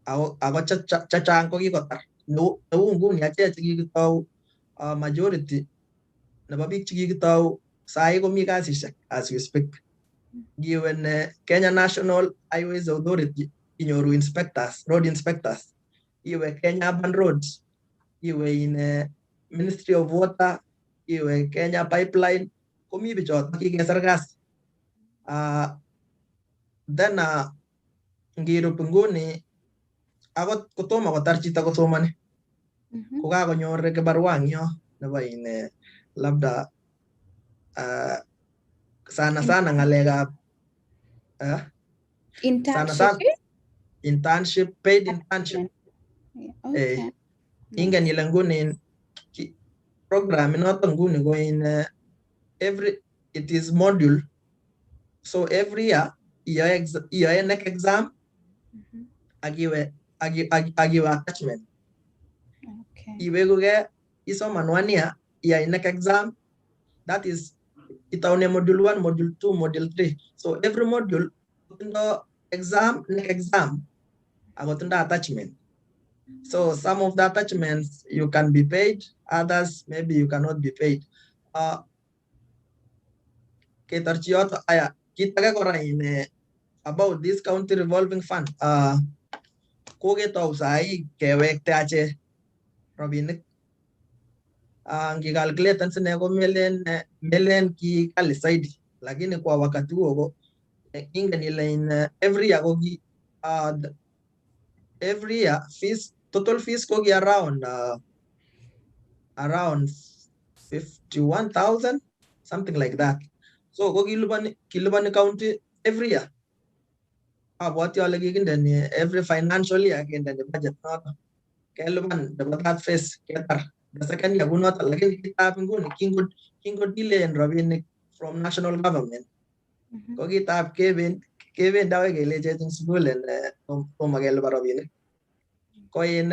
E: Ago chachang ko kikotar. No nguni ache chigi tau majority na babik chigi tau sai ko mi kasishek as we speak. Given Kenya National Highways Authority inyoru inspectors, road inspectors. Iwe Kenya Urban Roads, iwe in Ministry of Water, iwe Kenya Pipeline, kumi bichot kigesargas. Then ngiru punguni agot kutoma ko tarchita ko somani. Kuka ko nyore ke barwang yo naba in labda sana ngalega internship, paid internship.
D: Okay.
E: Inga nilanguni program not nguni go in it is module. So every year next exam agiwe attachment.
D: Okay.
E: Iwe go get iso manwania next exam. That is itaune module 1, module 2, module 3. So every module kotindo exam, next exam, akotindo attachment. So some of the attachments you can be paid, others maybe you cannot be paid. Ketarchiot aya kitake kora in about this county revolving fund. Kogetau sai kewekte ache robinik. Ngikalculate sine ko melen ki kali saidi, lakini kwa wakati huo ingen ile in every year kogi every year fees, total fees kogi around 51,000, something like that. So kogi kilubani county every year. What you are like every financial year again the budget not keluban the phase ketar. The second year will not like kingo delay and rabinik from national government. Kogi tap Kevin daw ke in school and magel rabinik. Ko in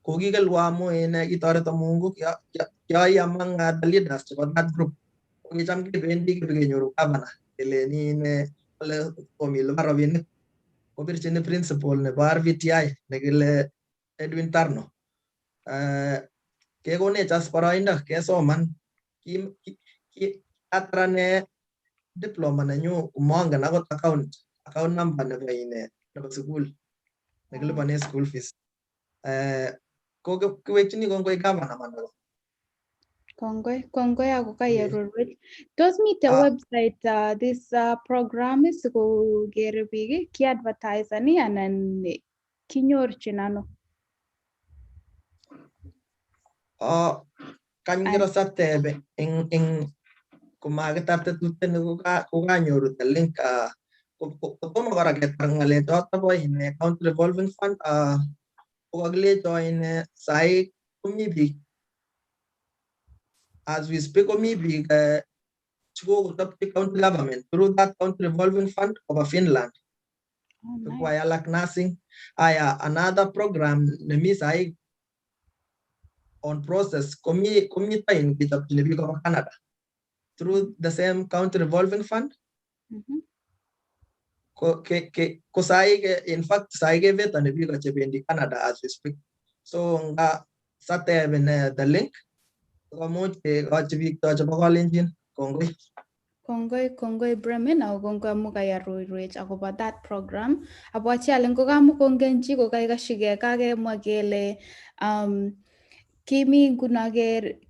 E: kogi kalwamo in itoreta mungu kaya among the leaders of that group. Kogi cham ke bendi ke nyoru governor ele ni ne ole komil rabinik. Obirchini principal ne RVTI negile Edwin Tarno. Kegone chas parainda kesoman ki atrane diploma na nyu umanga na account number na baine na school negile bane school fees. Ko kwechini kongoi governor manago.
D: Kongoi ako kayarorwech. Tos mite website this program is ko gere bigi ki advertise ani anan kinyorchin ano?
E: Kangira sa tebe in kumagitab tetuten ko kanyoru the link komo kora ketar ngale choto bo in account revolving fund ko kagle join sai kumi big as we speak kumi big to the county government through that county revolving fund of Finland. Nice. Like nursing another program nemi sai on process kumi in of Canada through the same county revolving fund. Ko sai in fact sai ke veta ne biga chebendi Canada as we speak. So nga sate the link ko mo ke ga chibik to chabo kalenjin
D: kongoi Bremen au kongoi amuka ya roirwech akobo that program abwachi ale ngokamukongenchi kokaikashige kakemwa kele kimi nguno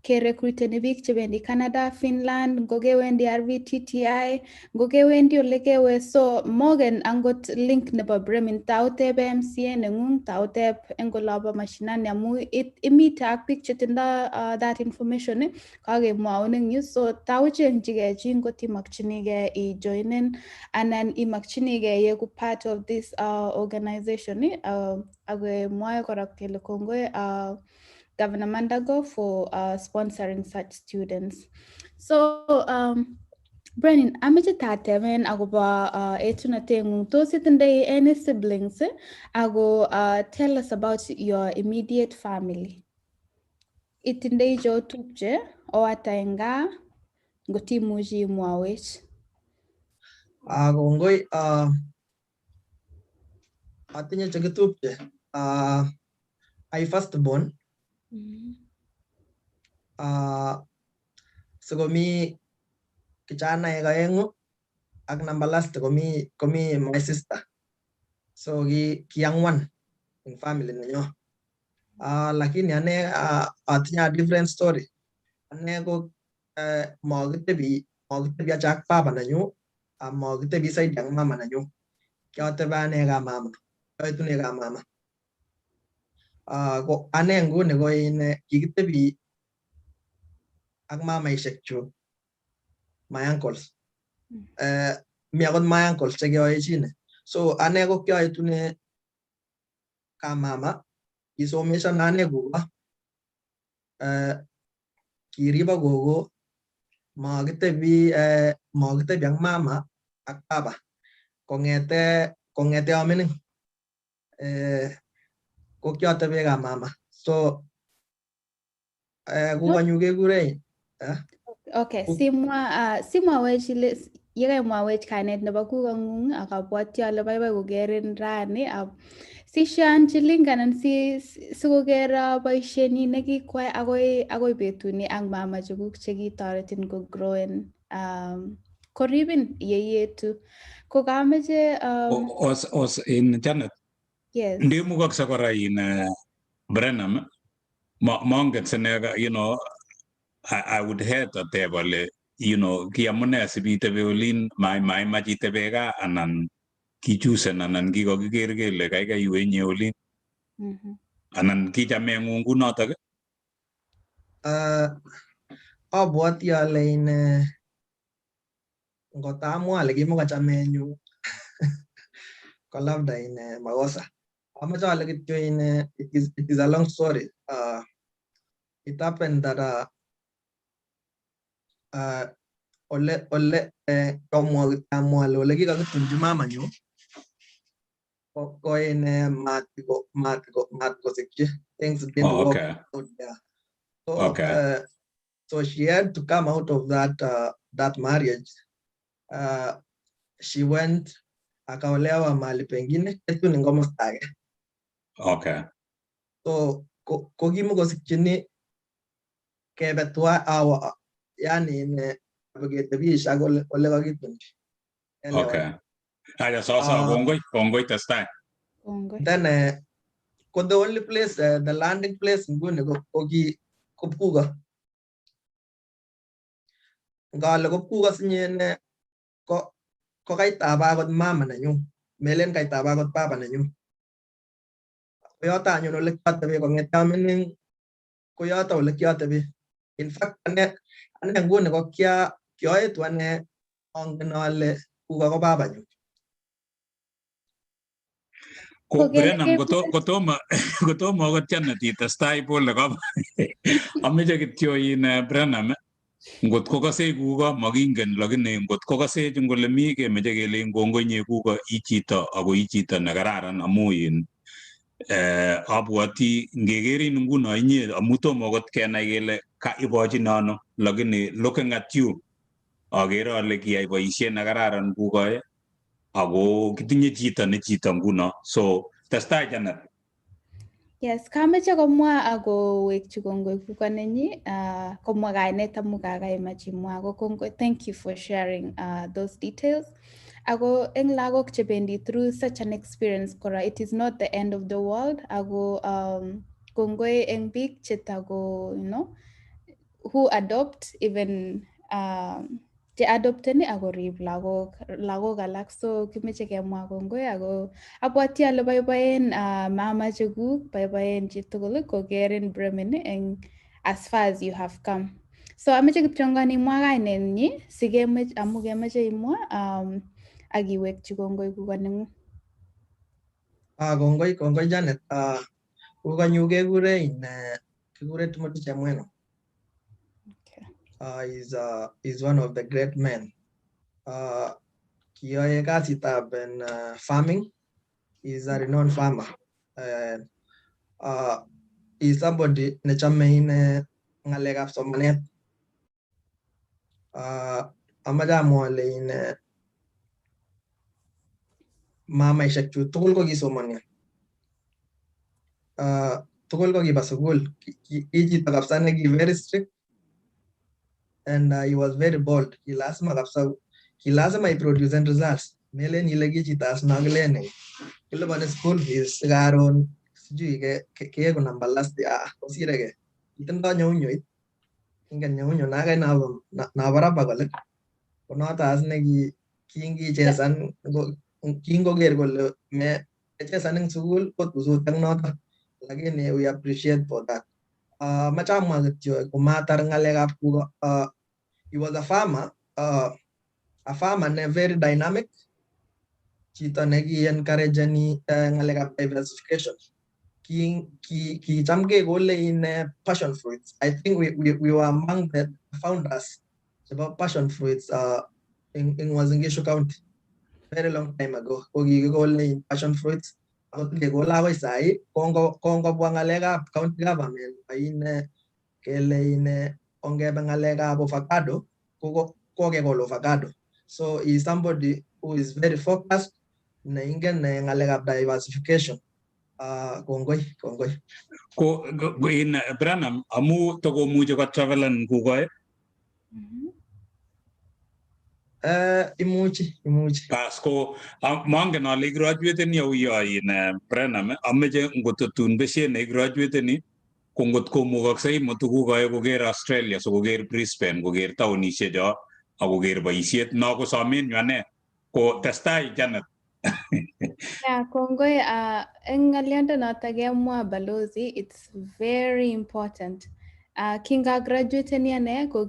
D: kerecruiteni biik chebendi Canada, Finland, ngokewendi RVTTI, ngokewendi ole kewe, so mogen angot link nebo Bremen tauteb MCA nengung, tauteb eng olobo mashinani amu imite ak biik chetindo that information kakemwaun eng yu, so tauchenjigei chi ngot imakchinigei ijoinen anan imakchinigei yeku part of this organization akemwae kora kele kongoi Governor Mandago for sponsoring such students. So, Brennan, amache tatemen agobo etunatengung. Tos itindoi any siblings? Ago tell us about your immediate family. Itindoi jo tupche o ataenga ngotimuchi imwawech.
E: Kongoi atinye chekitupche I first born. So komi kijana ekaengu ak number last komi my sister. So ki angwan in family nenyo. Lakini ane atinye a different story. Ane ko magitebi achak papa nenyu, magitebi side ang mama nenyu. Kyote ba ane ka mama. Kyote ne ka mama. Ko ane nguni ko in kikitebi ak mamaishek chuk, my uncles. Mi akot my uncles chekiyoechine. So ane ko kyoetune ka mama, kisomesha na ane kuko. Kiriba gogo, magitebi ak mama ak papa. Kongete amining. Ko kyotebi ka mama. So kukanyu kekure
D: Okay, simwawech ile yekaimwawech kainet nebo kukang'ung ak abwoti ale baibai kokerin rani sishanchi link anan sikoker boisienyi nekikwai agoi betuni ak mama chekuk chekitoretin ko growen koribin yeietu ko kameche
C: in Janet
D: yes
C: ndimukokse kora in Brenham monget sine you know I would hate ateb ale ki amune sibitebe olin maimach itebe gaa anan kichusen anan kikokiker kele kaikai iwe inye olin anan kichameng'ung kunotok.
E: Abwoti ale ngotamwa ale kimukachamenyu ko labda makosa. Amache ale kityo it is a long story. It happened that kamwa ole kikakitumchi mamanyu ko mat kosikchi. Things didn't work out there. So so she had to come out of that marriage. She went akaolewa mahali pengine etu ni komosta age.
C: Okay.
E: So ko kimukosikchini kebe twa yani ketebishe ak ole kakitumchi.
C: Okay. Aya sasa kongoi testai.
E: Then ko the only place the landing place nguni ko Puga. Ngale ko Puga sinye ko kaitaba akot mama nenyu. Melen kaitaba akot baba nenyu. Koyoto anyun ole kiatebe kong'ete mining koyoto ole kiatebe. In fact ane nguni ko kioetu ane angen ale Puga ko babanyu.
C: Ko Brenham kotomo akot Janet itestai pole kaba. Ameche kityo in Brenham ngot kokase kuko makingen lakini ngot kokase ngole mi kemeche kele kongoi nye kuko ichito ako ichito nekararan amu abwoti ngekerin nguno inye amu tomo akot kenai kele ibochi nono lakini looking at you akere ale kiyai boisiet nekararan kukoe ako kitinye chito ne chito nguno so testai Janet.
D: Yes, kameche komwa ako wekchi kongoi kuko nenyi komwa kainet amu kakaimach imwa ako kongoi. Thank you for sharing those details. Ako eng lagok chebendi through such an experience kora it is not the end of the world ako kongoi eng biik chetako who adopt even che adopteni ako rib lagok alak so kimeche kemwa kongoi ako abwati ale boiboen mama chekuk boiboen chitugul kokerin Bremen eng as far as you have come. So ameche kityongan imwa kainenyi sikemech amu kemeche imwa akiwekchi kongoi kuko nengung.
E: Kongoi Janet. Kukanyu kekure Timothy Chemweno. Is one of the great men. Kiyoe kasitab farming. Is a renowned farmer. Is somebody nechame ngalekab somanet. Amache amwa ale mamaishek chu tugul ko kisomonio. Tugul ko kiba sukul. Chito kabisa ne ki very strict and he was very bold. Lazima iproduce results. Melen ile ki chito asnaglene. Kilibane school fees karon sijui ke number last kosireke. Itendo nyonyo ingen nyonyo nakai na baraba kole. Konoto as ne kingichesan kingoker kole me chesan eng sukul ko tusut ang noto. Lakini we appreciate for that. Machamwa kityo kumatar ngalekab kuko. He was a farmer ne very dynamic. Chito ne ki encourage ni ngalekab diversification. Ki chamke kole in passion fruits. I think we were among the founders about passion fruits in Uasin Gishu County very long time ago. Kogi kole in passion fruits. Ke kola ko sai kongo bwa ngalekab county government in kele ongebe ngalekab avocado kokekol avocado. So he's somebody who is very focused na ingen ngalekab diversification. Kongoi.
C: Ko in Branham amu tokomuche ko travelan kukoe.
E: Imuchi.
C: Pas ko mangen ale graduate ni uyo in Branham ameche ngototun beshe ne graduate ni ko ngot komukoksei matukukoe koker Australia so koker Brisbane koker taonishek cho ak koker boisiet no ko somen ane ko testai Janet.
D: Yeah, kongoi eng ng'aliondo noto kemwa balozi, it's very important. Kinga graduate ni ane ko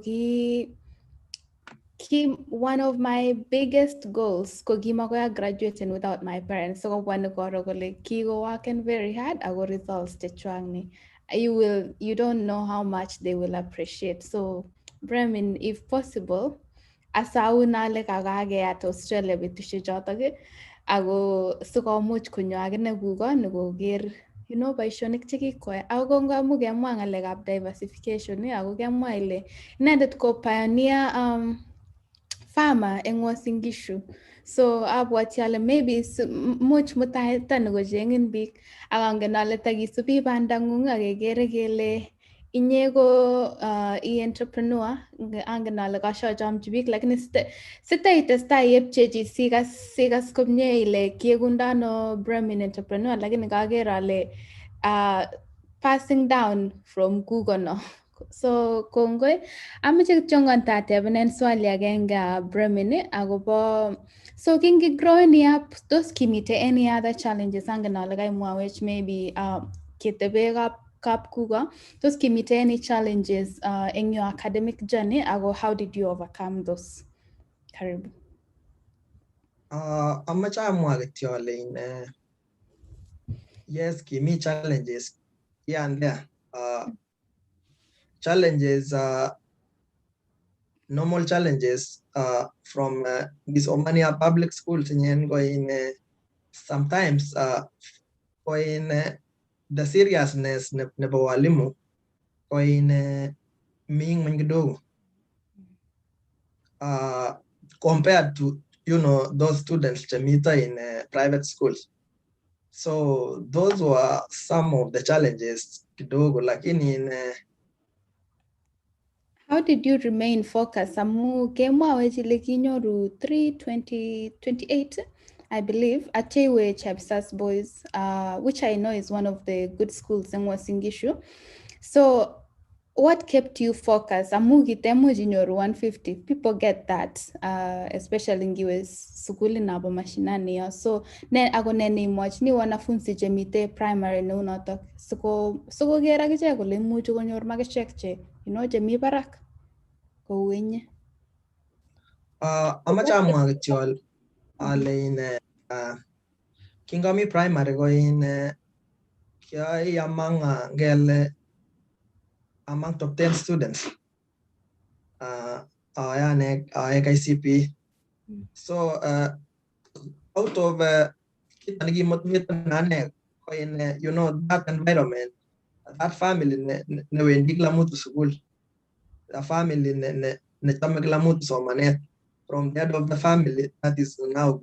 D: one of my biggest goals ko kimakoya graduating without my parents. So when koro kole kigo working very hard ako results chechwang ni. You don't know how much they will appreciate. So Bremen, if possible, asauna le kagage at Australia betushe chotok ako sikomuch konyo akine kuko nekoker boishonik chekikoyai ako ngamu kemwa ngalekab diversification ako kemwa ile inendet ko pioneer farmer eng Uasin Gishu. So abwati ale maybe much mutai kochengin biik akangen ale takisubi bandang'ung akekere kele inye ko entrepreneur angen ale kashachomchi biik lakini sitaitestai yepchechi sikas komye ile kiekundano Bremen entrepreneur lakini kaker ale passing down from kukono. So kongoi amache kityo ngatatebenen swali agenge Bremen akobo so kingi growing up tos kimite any other challenges angen ale kaimwawech maybe ketebe kap kuko tos kimite any challenges in your academic journey ako how did you overcome those? Karibu.
E: Amache amwa kityo ale yes kimi challenges here and there. Challenges normal challenges from these Omania public schools in sometimes in the seriousness nebo walimu in ming kidogo compared to those students chamita in private schools. So those were some of the challenges kidogo lakini in
D: how did you remain focused? Amu kemwawe chile kinyoru 2028 I believe at Chewe Chepsas Boys, which I know is one of the good schools in Uasin Gishu. So what kept you focused? Amu kitemu jinyoru 150. People get that, especially in US sukuli na abo mashinani ya. So ako nene imwach ni wanafunzi jemite primary na unatok. Suko gera kiche kule muchu konyor makishek che jemi barak ko wenye.
E: Amache amwa kityo ale in kingami primary ko in kiai among ngele among top 10 students KCP. So out of in that environment, that family ne wendi kila mtu school, the family ne chame kila mtu somanet, from the head of the family that is now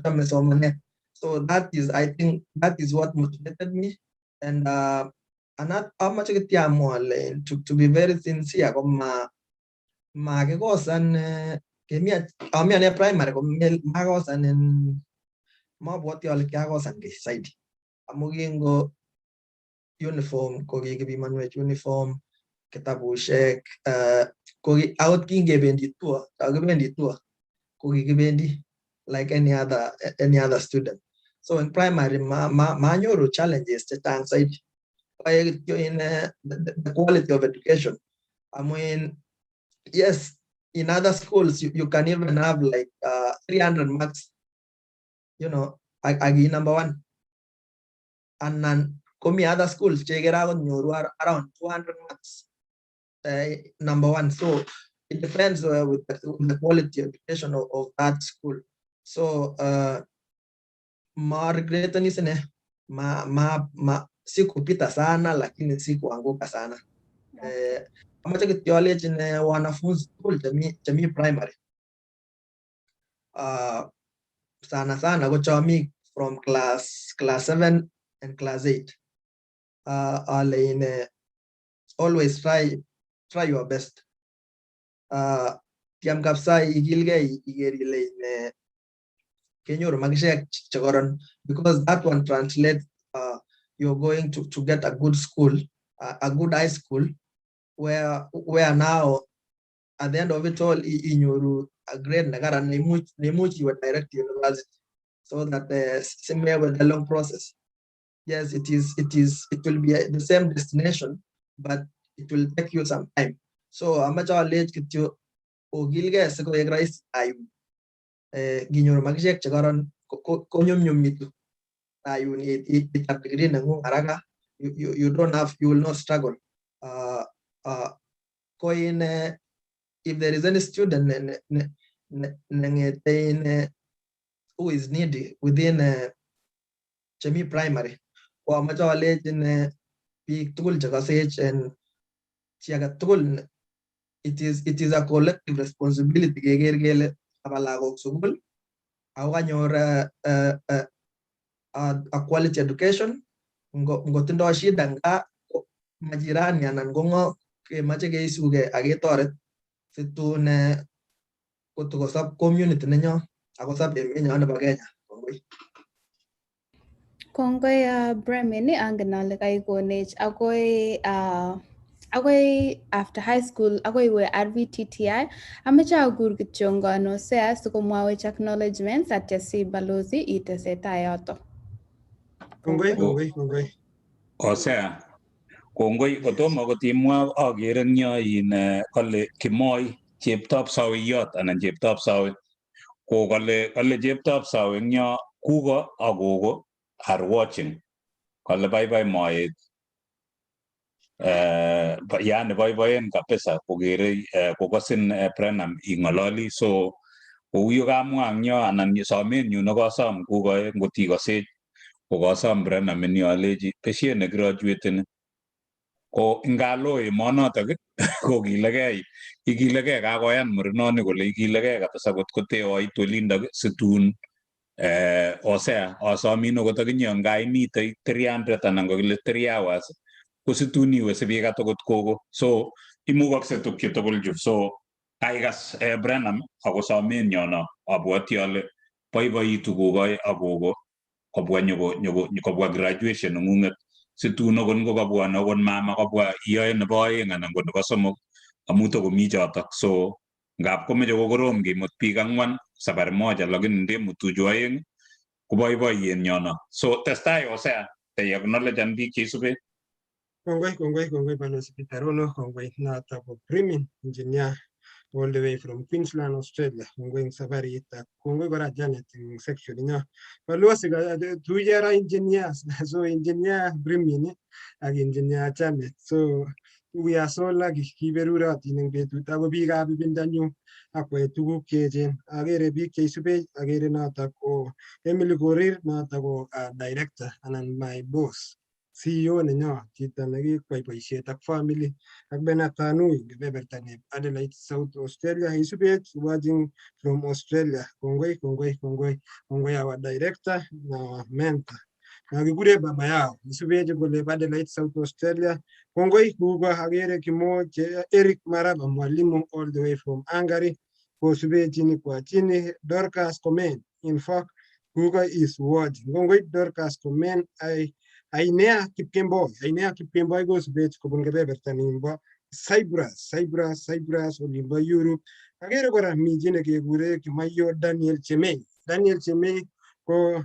E: chame somanet. So that is, I think that is what motivated me. And amache kitiamwa to be very sincere koma makikosan kemi ane primary makosan en mabwoti ale kiakosan ki saidi amu kingo uniform ko kikipimanwech uniform kitabushek out kingebendi tour ko kikibendi like any other student. So in primary manyoru challenges chetang saidi in the quality of education. I mean, yes, in other schools you can even have like 300 marks, agi number one, and then come other schools check it out around 200 marks, number one. So it depends with the quality of education of that school. So ma regret ni sene ma sikupita sana lakini sikuanguka sana. amache kityo alechin wanafunzi tugul chemi primary sana sana ko chomi from class 7 and class 8 ale always try your best. Tiam kapsa igilgei iger ile kenyoru makishek chekoron, because that one translates you're going to get a good school, a good high school where now at the end of it all inyoru a grade nagaran nemuch you direct to university, so that similar with the long process. Yes, it will be the same destination, but it will take you some time. So amacha late kityo ogilge siko egrais ayu ginyoru makishek chekoron ko nyumnyumitu ayun ichap degree nengung haraka. You will not struggle. If there is any student who is needy within Chemi primary, or amacha alejin big tugul chekasech and chiaga tugul, it is a collective responsibility keger kele abalagok sugul akanyor a quality education. Ngotindo shida nga majirani anan kongo kemache keisuge aketoret situn kotokosop community nenyo akosop emenyo nebo Kenya.
D: Kongoi Bremen angen ale kaikonech akoi after high school akoi iwe RVTTI ameche akur kityongon Hosea sikomwawech acknowledgements atya si balozi itesetai yoto.
B: Kongoi.
C: Hosea, kongoi kotomo kotimwa agere eng yo in kole Kimoi cheptop sawiyot anan cheptop sawi ko kole cheptop sawi eng yo kuko agogo are watching kole bye moet yani boiboen kabisa kokere kokosin Brenham ingololi. So kouyo kamwa eng yo anan somet nyu nekosom kuko ngotikosech kokosom Brenham ni aleji beshe ne graduate ko ngalo emonotok kokilegei kakoyan murenoni kole ikilegei kabisa kot koteoit olindok situn Hosea asomin okot akinye ngaimite 300 anan kokile 3 hours ko situn iwe sibikat okot koko, so imukakse tukche tugul chu. So kaikas Brenham ako somen nyono abwoti ale boiboitu kokoi agogo kobwa graduation ng'ung'et situn okot ngokabwone okot mama kobwa iyoe nebo oeng anan ko nebo somok amu tokomi chotok. So ngap komeche kokorom kimut biik 4 safari moja, lakini ndemutu chu oeng ko boiboiyet nyono. So testai Hosea acknowledge biik cheisube.
B: Kongoi balozi Pitarono, kongoi noto ko Bremen engineer all the way from Queensland Australia. Kongoi safari ita. Kongoi kora Janet in section nyo. Balozi tuyera engineers, so engineer Bremen ak engineer Janet. So we are so lucky kiberurotin eng betut ako biikab ibindanyu akwai tuguk cheechen. Agere biik cheisube, agere noto ko Emily Korir, noto ko director anan my boss. CEO nenyo, chito nekikwai boisiet ak family ak Benatanui kebeberta ne Adelaide South Australia isubet watching from Australia. Kongoi our director na our mentor nakikure baba yao isubeje kole Adelaide South Australia. Kongoi kuko agere kimoja Eric Maraba mwalimu all the way from Hungary kosube chini kwa chini. Dorcas Komen, in fact kuko is watching. Kongoi Dorcas Komen. Ainea Kipkemboi goes bet kobun kebeberta nimbo Cyprus olimbo Europe. Agere kora mi jine kekure Kimayo Daniel Chemei ko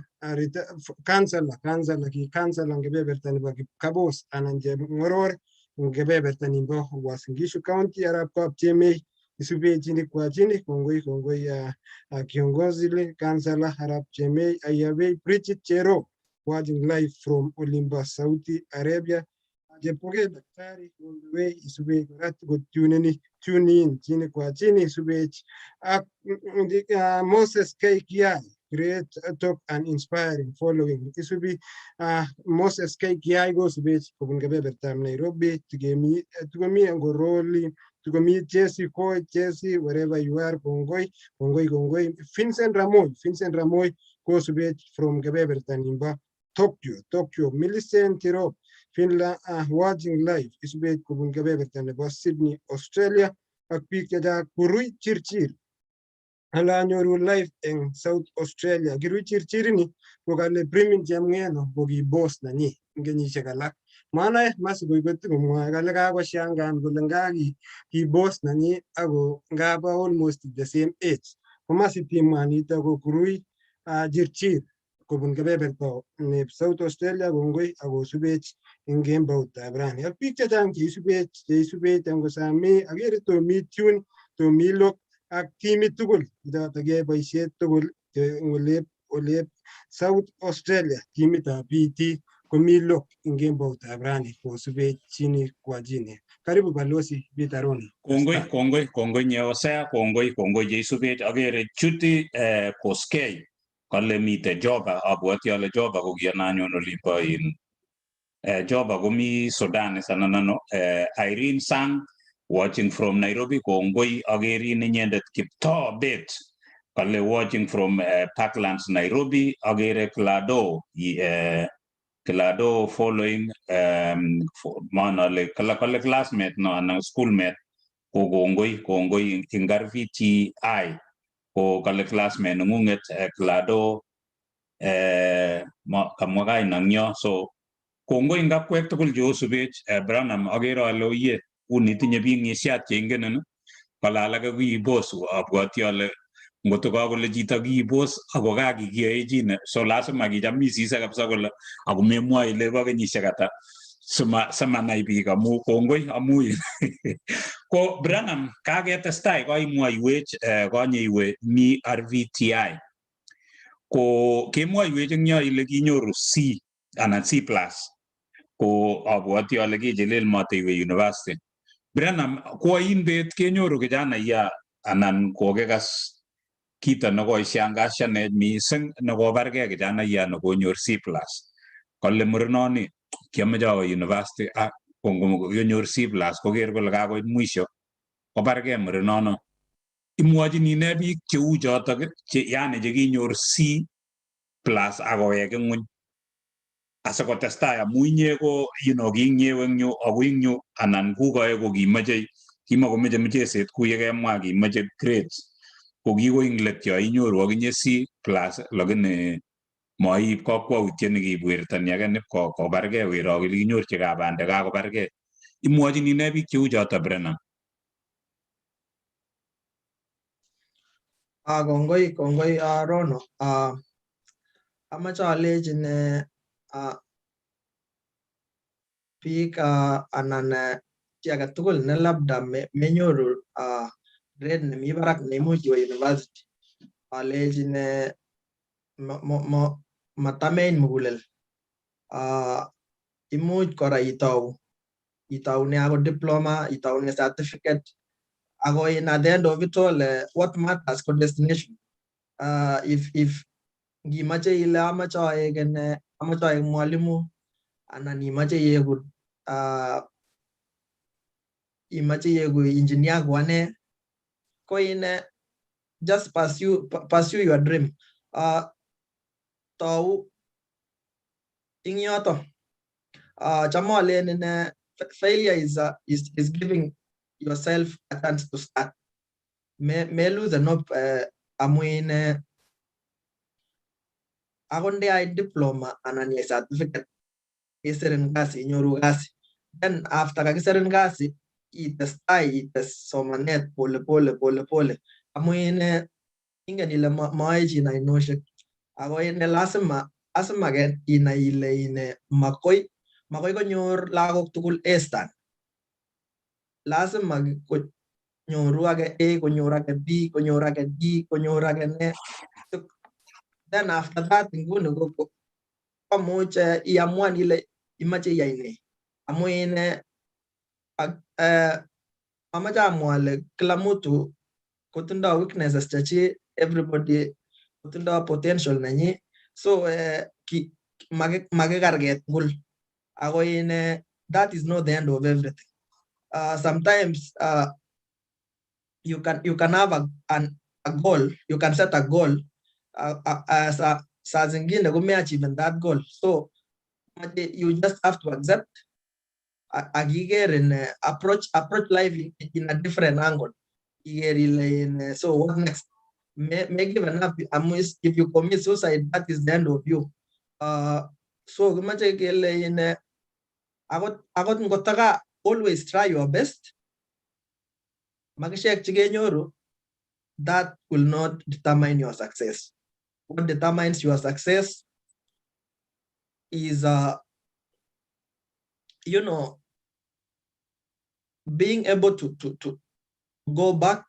B: kansala kebeberta nibo Kibkabos anan Ngoror kebeberta nimbo Uasin Gishu County. Arap Kap Chemei isube chini kwa chini. Kongoi ya kiongozi le kansala Arap Chemei. Ayabe Bridget Chero watching live from Olimba, Saudi Arabia. Jepoke daktari on the way isube korat go tune in chini kwa chini isube Moses K. Kiai great talk and inspiring following. This will be most escape Kiai to be Kubungabe Nairobi to give me and go rolling to go meet Jesse, Koi, Jesse, wherever you are, Gongoi. Vincent Ramoy goes to be from Gabebertanimba, Tokyo, Millicent Tiro, Finland, watching live, is be Kubungabebertan, Sydney, Australia, Akpika Kurui Chirchir. Ala nyoru live in South Australia. Giru chirchiri ni wakale primin chemweno bogi boss na ni ngenyi chakala. Mana mas goigotu kumwa kale kwa shanga ngulangagi ki boss na ni ago ngaba almost the same age. Kumasi timani ta ko kurui jirchir ko bungabe to ne South Australia gongoi ago subech ingem bauta brani. A picture tang ki subech tango sami agere to meet tune to milok Akimi tugul da tage boisiet tugul olep South Australia kimi ta PT komilo ingembo ta brani ko sube chini kwa jini karibu balozi bitaroni
C: kongoi nyeosea kongoi jeisubet agere chuti koskei kale mite joba abwati ale joba ko giananyo no lipa in joba komi Sudan sananano Irene Sang watching from Nairobi kongoi ageri ninyendet Kipto bet kale watching from Parklands Nairobi agere Klado following mana le kala classmate no ana schoolmate ko kongoi ingarviti ai ko kala classmate ngunget Klado kamwagai nangyo so kongoi ngakwek tugul josubech branam agero aloye unitinye biik ngisiat chengenen kalala ka gi boss abwati ale ngoto ka kole chito ki boss ako kakikiyoe chine so lazima kichamisisa kabisa kole ako memwoi ile bo kenyisiek ata sama nai biik amu kongoi amu ko branam kaketestai koimwoiwech konyeiwe mi RVTI ko kemwoiwech eng yo ile kinyoru C anan C+ ko abwati ale kijelel mateiwe university Branham ko inbet kenyoru kijana ya anan kokekas kita nekoishangashanet mising nekobargei kijana ya nekonyor C+ kole murenoni kiameche awe university konyor C+ koker kole kakoit mwisho kobargei murenono imwachini ne biik cheu chotok yani chekinyor C+ akowek ng'weny asakotestai amu inye ko kinyewe eng yu ako ing yu anan kukoe ko kimakomeche mcheset ku yekemwa kimeche grades ko kiko ing let yo inyoru akinye C+ lakini maib kakwautiet nekibwertani ake nip kobargei wero kile kinyorchi kabande kakobargei imwochini ne biik cheu choto Brennan
E: kongoi Rono amache alechin biik anan chi age tugul ne labda menyoru grade nemi barak neimuch iwe university alechin matamein mugulel imuch kora itaune ako diploma itaune certificate ako in at the end of it all what matters ko destination if ngimache ile amache aek mwalimu anan imache iegu engineer kwane ko in just pursue your dream tau ing yoto chamalen in failure is giving yourself a chance to start me lose an up amu in akonde ai diploma anan ye certificate kiseren kasi inyoru kasi then after kakiseren kasi itestai somanet pole amu in ingen ile maae chi nainoshek ako in lazima ke inai ile in makoi konyor lagok tugul A-star lazima konyoru ake A konyor ake B konyor ake D konyor ake ne then after that nguni komuche iamuan ile imache iyai ne amu in amache amwa ale kila mtu kotindoi weaknesses chechi everybody kotindo potential nenyi. So makikarget tugul. Ako that is not the end of everything. Sometimes you can have a goal, you can set a goal as saa zingine kumeachieve that goal. So you just have to accept Igere and approach life in a different angle. So what next? May give enough. If you commit suicide, that is the end of you. So agot ngotaka always try your best. Makishek chigenyoru, that will not determine your success. What determines your success is being able to go back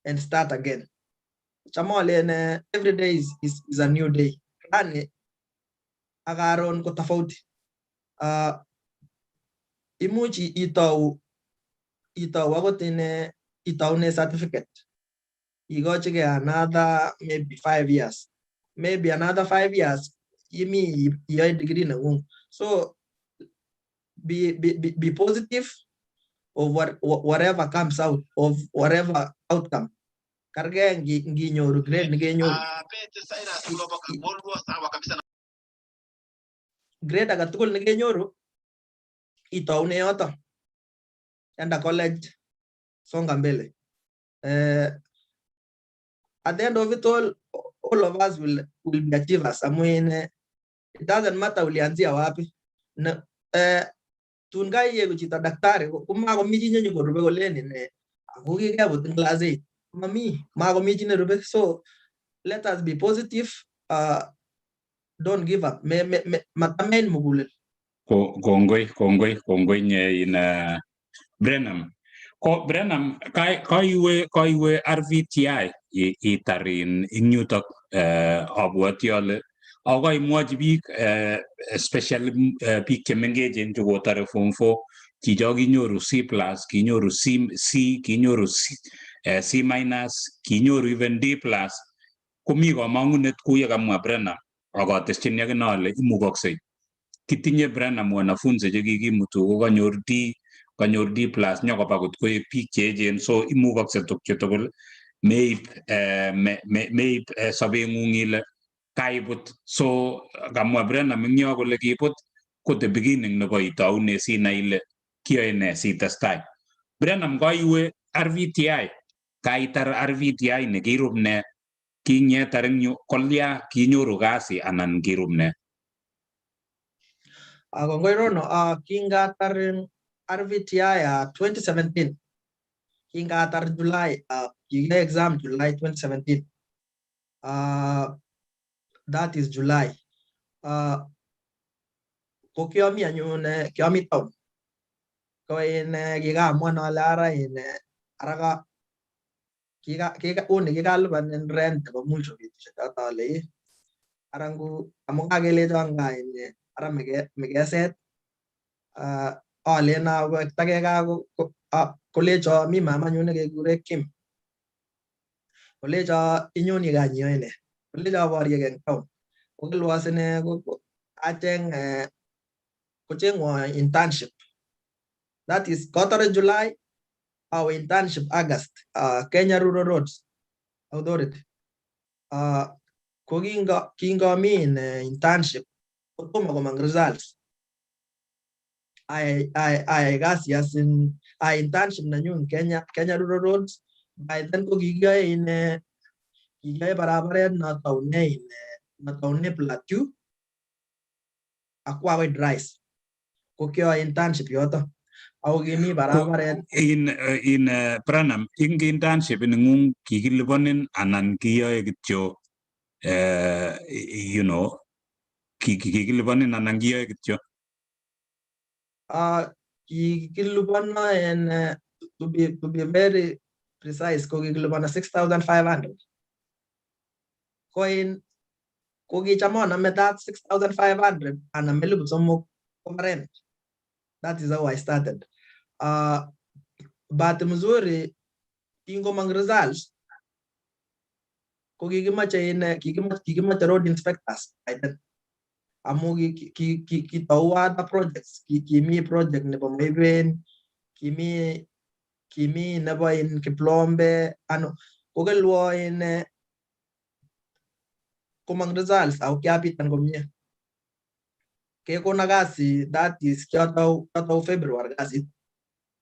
E: and start again. Chamole every day is a new day. Rani agaron ko tofauti. Imuchi itau agot itau certificate. You go to get another maybe 5 years. Maybe another 5 years, your degree na wong. So be positive of whatever comes out of whatever outcome. Karga ngi nyoru grade ngi nyoru. Grade agatukul ngi nyoru itaune yoto. Enda college songa mbele. At the end of it all of us will be achievers. I mean, it doesn't matter ulianzia wapi. Tungai ye kuchita daktari kuma ko miji nyenye ko rube ko leni ne agugi ga butin class 8 mami ma ko miji ne rube. So let us be positive, don't give up. Matamen mugule
C: kongoi nye ina Brenham ko Brenham kai RVTI itarin inyutok abwatiole ako imwochi biik especially biik chemengechen chekotore form 4 chicho kinyoru C+, kinyoru C, kinyoru C-, kinyoru even D+, komi kamang'unet kuye kamwa Brenham akatesyin akine ale imukoksei. Kitinye Brenham wanafunzi chekikimutu ko kanyor D+ nyokoba kot koek biik cheechen, so imukoksei tukche tugul meib sobeng'ung ile kaibut. So kamwa Brenham ing yo kole kibut ko the beginning nebo itaune sinai ile kiyoe ne sitestai. Brenham kaiwe RVTI, kaitar RVTI ne kirub ne kinyetar ing yu kolya kinyoru kasi anan kirub ne?
E: Kongoi rono kingatar RVTI 2017. Kingatar July, kiga exam July 2017. That is July. Ko kiomi anyun kiomi town. Ko kiga mwana lara araka kiga rent ko mulcho bitu tatale arangu amunga gele janga ara megeset ale na tage ga kolecho mi mama nyune kekure Kim. Kolecho inyoni ganyo ine. Kolecho bari gen town. Kokilwasene ko acheng internship. That is quarter July, our internship August, Kenya Rural Roads Authority. Kinga mi in internship, kutuma ko mang results. I gas yes in internship na in Kenya Rural Roads. By then ko giga in barabara na taune Plateau. Aqua with rice. Kokyo internship yoto. Au gimi barabara
C: in Brenham ing internship ngung kikiliponin anan kiyoe kityo kikiliponin anan kiyoe kityo?
E: Kikilipana and to be very precise kikilipana 6,500. Coin Chamona met that 6,500 and a melibu some rent. That is how I started. But Missouri, Ingo mang results. ko kikimache road inspectors amu kitau other projects, kimi project nebo Maiben, kimi nebo in Kiplombe, ano kokelwo in komang results au kiapitan komie. Kekona kasi that is kiatau February kasi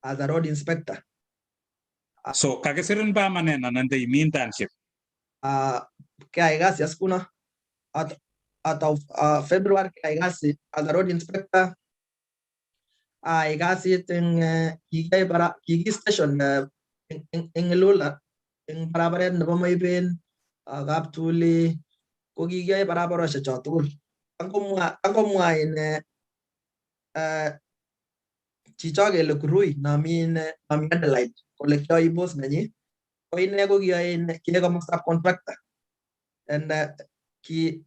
E: as a road inspector.
C: So kakisirin permanent anan the internship?
E: Kaya kasi askuna atau February kaya kasi as a road inspector. Kasi ting kigi station in Lula in parabaret nebo Maiben Kaptuli ko kigiyai barabarosiek cho tugul. Angomwa in chicho kele Kurui nami Adelaide kole kiyoe boss nenyi ko ine ko kiyoe komostab contractor and he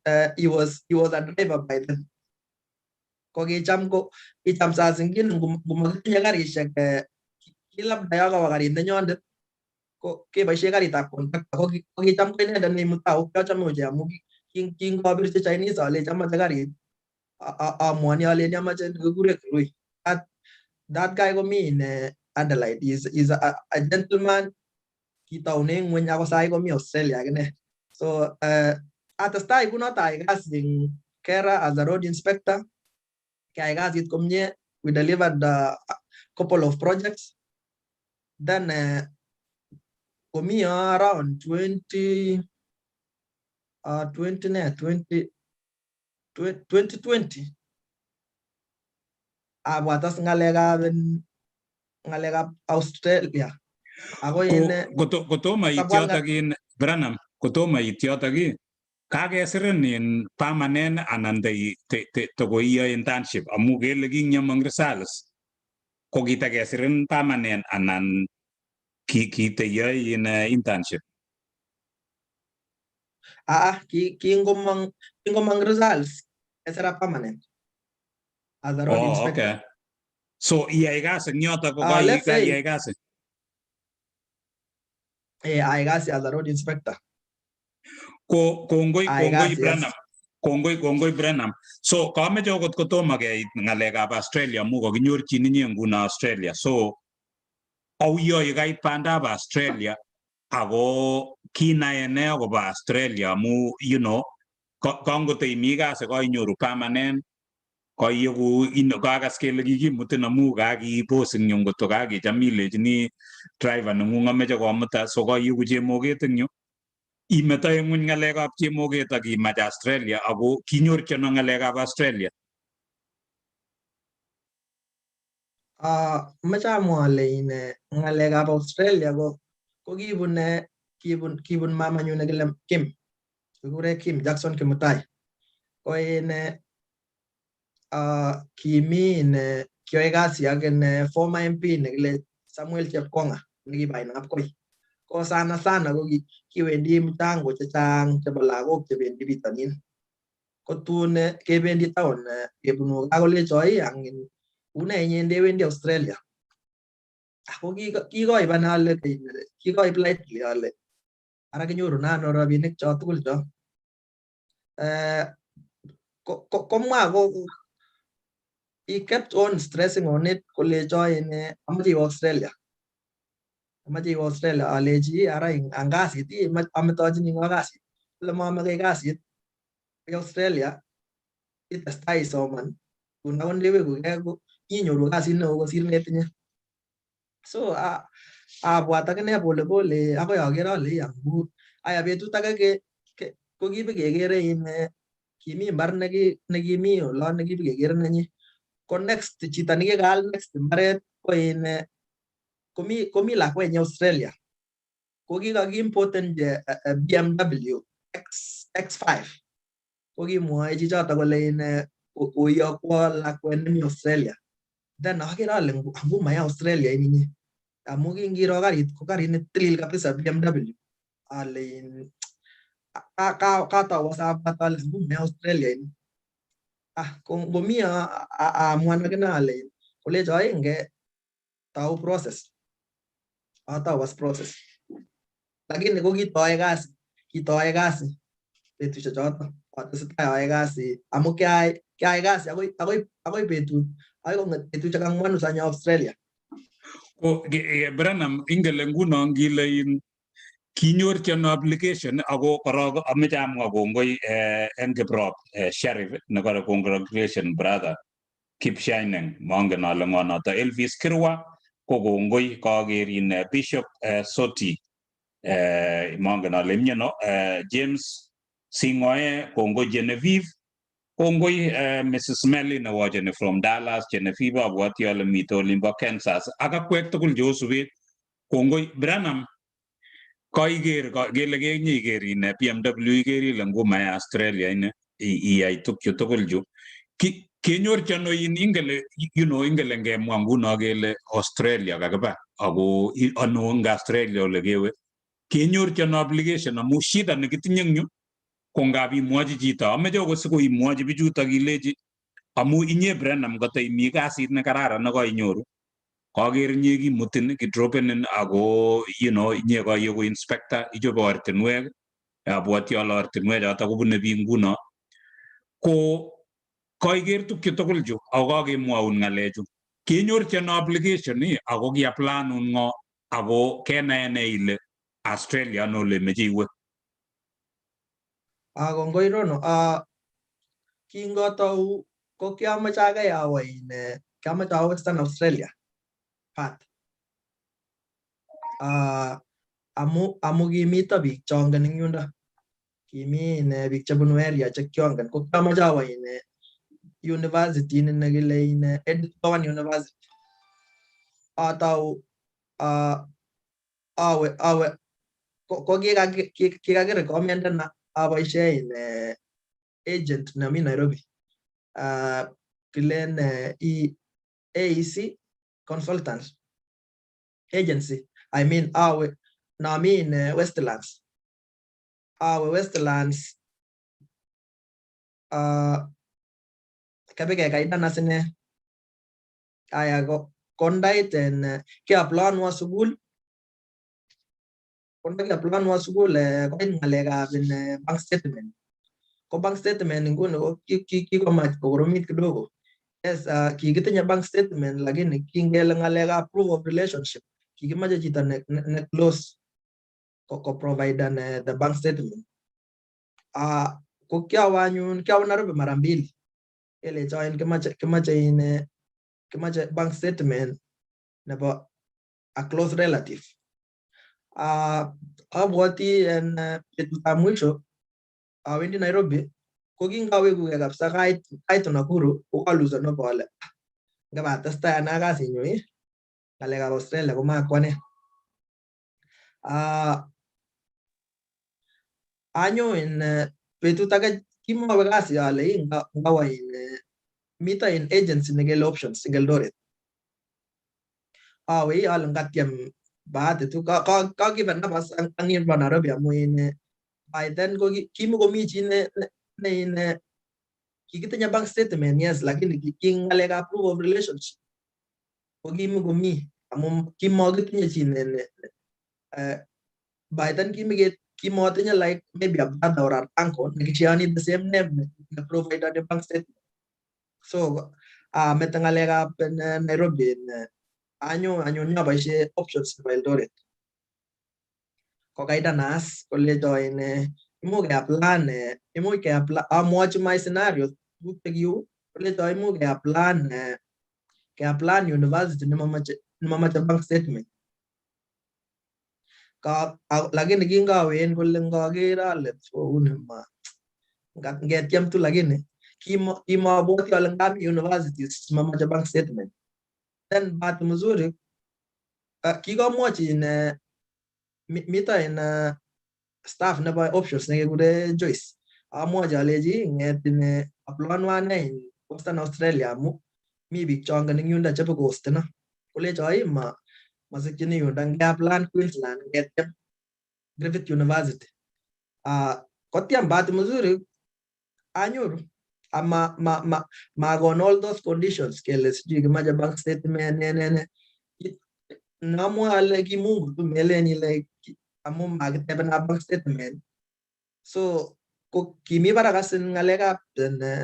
E: was a driver by then. Ko kicham saa zingine ngumakitinye karisiek kilabda yo kawa karit nenyondet ko keboisie karitab contractor ko kicham ko inendet neimutau kiachame ochei amu kingobirchi Chinese alechi amache karit amwoni aleni amache nekikure Kirui. That guy komi in Adelaide is a gentleman. Kitaune ngweny ako sai komi Australia akine. So atestai kunotai kasi Kera as a road inspector. Kaya kasit komie, we delivered a couple of projects. Then komi around 2020 abwatas ngalekab Australia. Ako
C: Kotoma ityotakin Branham, kotoma ityotakin kakesirin in permanent anan tokoiyo internship amu kele kingyomong results ko kitakesirin permanent anan kiteyoe in internship.
E: Kingomong results esera permanent as a road inspector.
C: Okay. So iyai kasi nyoto ko iyai kasi.
E: Ai kasi as a road inspector.
C: Kongoi Branham. Kongoi Branham. So kameche okot kotomo keit ngalekab Australia mu kakinyorchin inye nguno Australia. So auyo kait bandab Australia ako kinae ne akobo Australia mu you know kangoteimi kasi kainyoru permanent kaiyeku kakas kele kikimutin amu kakibos ing yu ngoto kakicham ilechini driver nengung ameche komuta so kaiyeku chemoget ing yu imetoe ngweny ngalekab chemoget ak imach Australia ako kinyorchi ano ngalekab Australia.
E: Mache amwa ale ngalekab Australia ko kibun mamanyu nekile Kim, kikure Kim Jackson Kimutai. Ko kimi kiyoe kasi ak former MP nekile Samuel Chepkonga nekiba Inapkoi. Ko sana ko kiwendi michango chechang chebo lagok chebendi bitonin. Ko tun kebendi town kebunu kakolecho angin une ndewendi Australia. Ako kikoiban ale kikoib lightly ale ara kinyoru nano rabinik cho tugul cho. He kept on stressing on it kolecho amache Australia. Amache Australia alechi ara ang kasit ametochini ngo kasit. Ole mamake kasit Australia itestai soman kuna kondeweku inyoru kasit neo kosir netinye. So abwat akine pole akoi aker ale amu aya betut age ko kibikekere kimi mbar nekimi olon nekibikekere nenyi. Ko next chito nekikaal next mbaret ko komi lakwenyi Australia. Ko kikakiimporten BMW X5. Ko kimwoe chichoto kole oyokwo lakwet nemi Australia. Then akere ale amu maya Australia ini amu kingiro karit ko karit netilil kabisa BMW. Ale katau wasabwat ale amu maya Australia ini. Komi amwan akine ale kolecho inge tau process. Atau was process. Lakini ko kitoe kasi kitoe kasi betusiek choton atesetai ayoe kasi amu kiayai kasi akoi betut akoi kong'et betusiek ang'wanu sanyo Australia.
C: Ko Branham ingele nguno ngile kinyorchi ano application ako korok ameche amwa kongoi en Kiprop Sheriff nekore congratulation brother Kipshainen mongen ale ng'o noto Elvis Kirwa ko kongoi kakerin Bishop Soti mongen ale imyeno James Singoe kongoi Genevieve kongoi Mrs. Melly newacheni from Dallas Genevieve abwati ale mito olimbo Kansas ak akwek tugul cheosubet kongoi Branham kaiker kele kenyiker ine BMW iker ile nguma ya Australia ine iyai tukchu tugul chu kenyorchi ano ingele ingele ngemwa nguno kele Australia kakiba ako ano eng Australia ole kewe kenyorchi ano application amu shida nekitinye eng yu ko ngab imwochi chito ameche ko siko imwochi bichuto kilechi amu inye Branham koto imi kasit nekararan nekainyoru kaker inye kimutin kidropenin ako inye kaieku inspector ichobe ortinwek abwoti ale ortinwek choto kobune biik nguno ko kaiker tukchu tugul chu ako kakemwaun ng'alechu kenyorchi ano application ako kiaplanun ng'o ako kenai ene ile Australia ano ole meche iwe.
E: Kongoi Rono, kingotou ko kiamache ake awe kiamache awe Western Australia path. Amu kimito biik chongen eng yundo, kimi biik chebunu area chekyongen ko kiamache awe university nekile Edith Cowan University. Atau awe ko kikakirekomendana aboishe agent nemi Nairobi kilen AEC consultant agency. I mean awe nami Westlands kabike kaidana sine aya kondait en kiaplanwa sukul koit ng'alekab bank statement. Ko bank statement nguni ko kikomach kokoromit kidogo. Yes, kikitinye bank statement lakini kingele ng'alekab proof of relationship kikimache chito ne close ko provide the bank statement. Ko kiawe anyun kiawe Nairobi mara mbili kelecho kimache bank statement nebo a close relative. Abwati en betutab mwisho awendi Nairobi ko kingawekugei kabisa kait Nakuru ko kaluson kole ngabatestai ana kasinyu ng'alekab Australia komakwane. Anyo en betut age kimawe kasi ale ngawa mito in agency nekele options eng Eldoret. Awe ale ngatiem bahati tu kakibe nafas ang yun Nairobi amu by then ko kimukomi chi ne kikitinye bank statement yes lakini ng'alekab proof of relationship ko kimukomi amu kimakitinye chi by then kimatinye like maybe a brother or an uncle nekishani the same name ne provider the bank statement. So mete ng'alekab Nairobi anyun nyaboishe options nebo Eldoret. Ko kaida nas kolecho imuch keaplan amwochi my scenario tuguk chekiu kolecho imuch keaplan university nemamache bank statement. Lakini kingawen kole ngaker ale ngetiem tu lakini kimabwoti ale ngami universities mamache bank statement. Then bahati mzuri kikamwochi mito staff nebo options nekekure Joyce. Amwochi alechi ng'et aplanwan in Western Australia amu mi biik chongen eng yundo chebo kosteno. Kolecho masikchini yundo ngeaplan Queensland ngetiem Griffith University. Kotiam bahati mzuri anyoru makon all those conditions kele sijui kimache bank statement namwa ale ki Mungu tu meleni like amu makitebena bank statement So ko kimi barakas ngalekab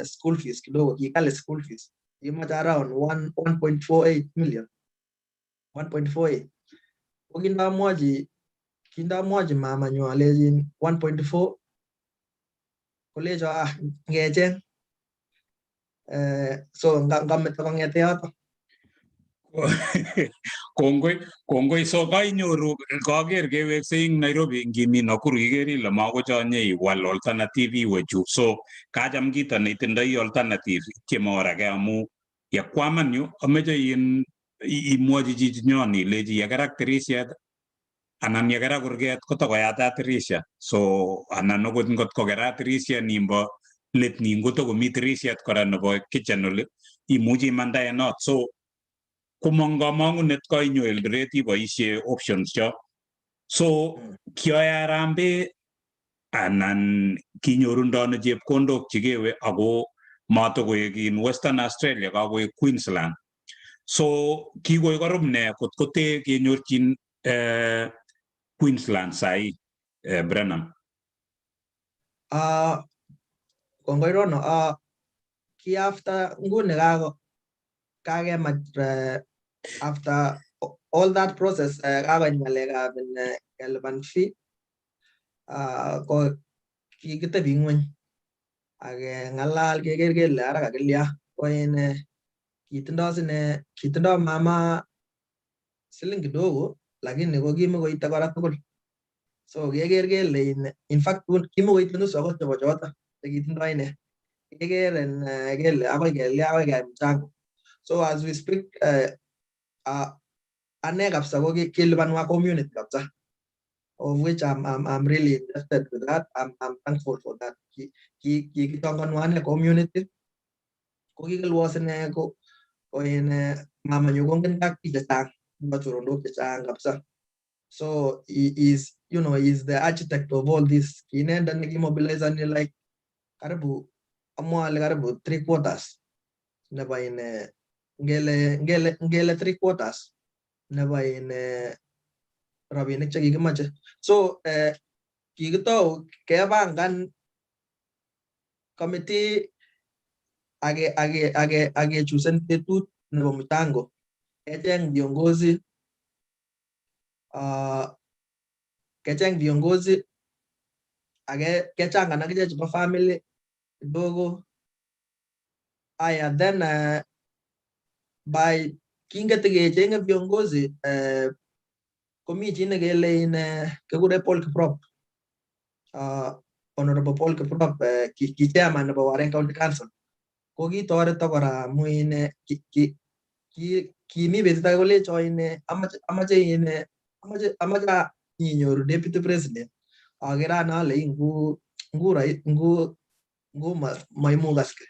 E: school fees kidogo, kikale school fees. Kimache around 1.48 million. 1.48. Ko kindamwachi mamanyu alejin 1.4 kolecho ngecheng. So ngameto kongete yoto.
C: Kongoi so kainyoru kager keweksei ing Nairobi ngimi Nakuru ikere ile makochonye iwal alternative iwechu, so kacham kito neitindoi alternative tiemorake amu yakwaman yu ameche imwochi chichinyon ilechi yekerak tirishet anan yekerak kurget kotokoyata tirishet, so anan okot ngot kokerat tirishet nimbo let nin kotokomi tirishet kora nebo kitchen oli imuchi imandae not, so kumong kamangunet kainyo Eldoret iboisie options cho. So kioe arambe anan kinyorundano chepkondok chikewe ako matokoek in Western Australia kakoek Queensland. So kikoek korom ne kot kote kenyorchin Queensland sai Brenham.
E: Kongoi Rono, ki after nguni kakemach after all that process kakoit ngalekab kelipan fee ko kikitebi ngweny akengalal keker kele ara kakilya ko kitindoi mama siling kidogo lakini ko kimukoite kora tugul, so keker kele in fact kimukoite nusu akot chebo choto chekitindoi ine, kekeren kele akoi kelya akoi keyai mchango. So as we speak ane kabisa ko kilipanwa community kabisa, of which I'm really interested with that. I'm thankful for that. Kikitongonwa ane community ko kikilwas ine ko mamanyu kongen kak biik chechang nebo chorondok chechang kabisa, so he is the architect of all this. Kinendet nekimobilizani like karibu amwa ale karibu 3/4 nebo ngele 3/4 nebo rabinik chekikimache. So kikitou kepangan committee age chusen betut nebo mchango, kecheng viongozi age kechangan akiche chebo family kidogo. Aya then by kingete kechenge viongozi komi chi nekele kekure Paul Kiprop, Honorable Paul Kiprop, ki chairman nebo Waren County Council, ko kitoreto kora amu kimi betut age kolecho amache inyoru deputy president, akeran ale ngu maimukaske,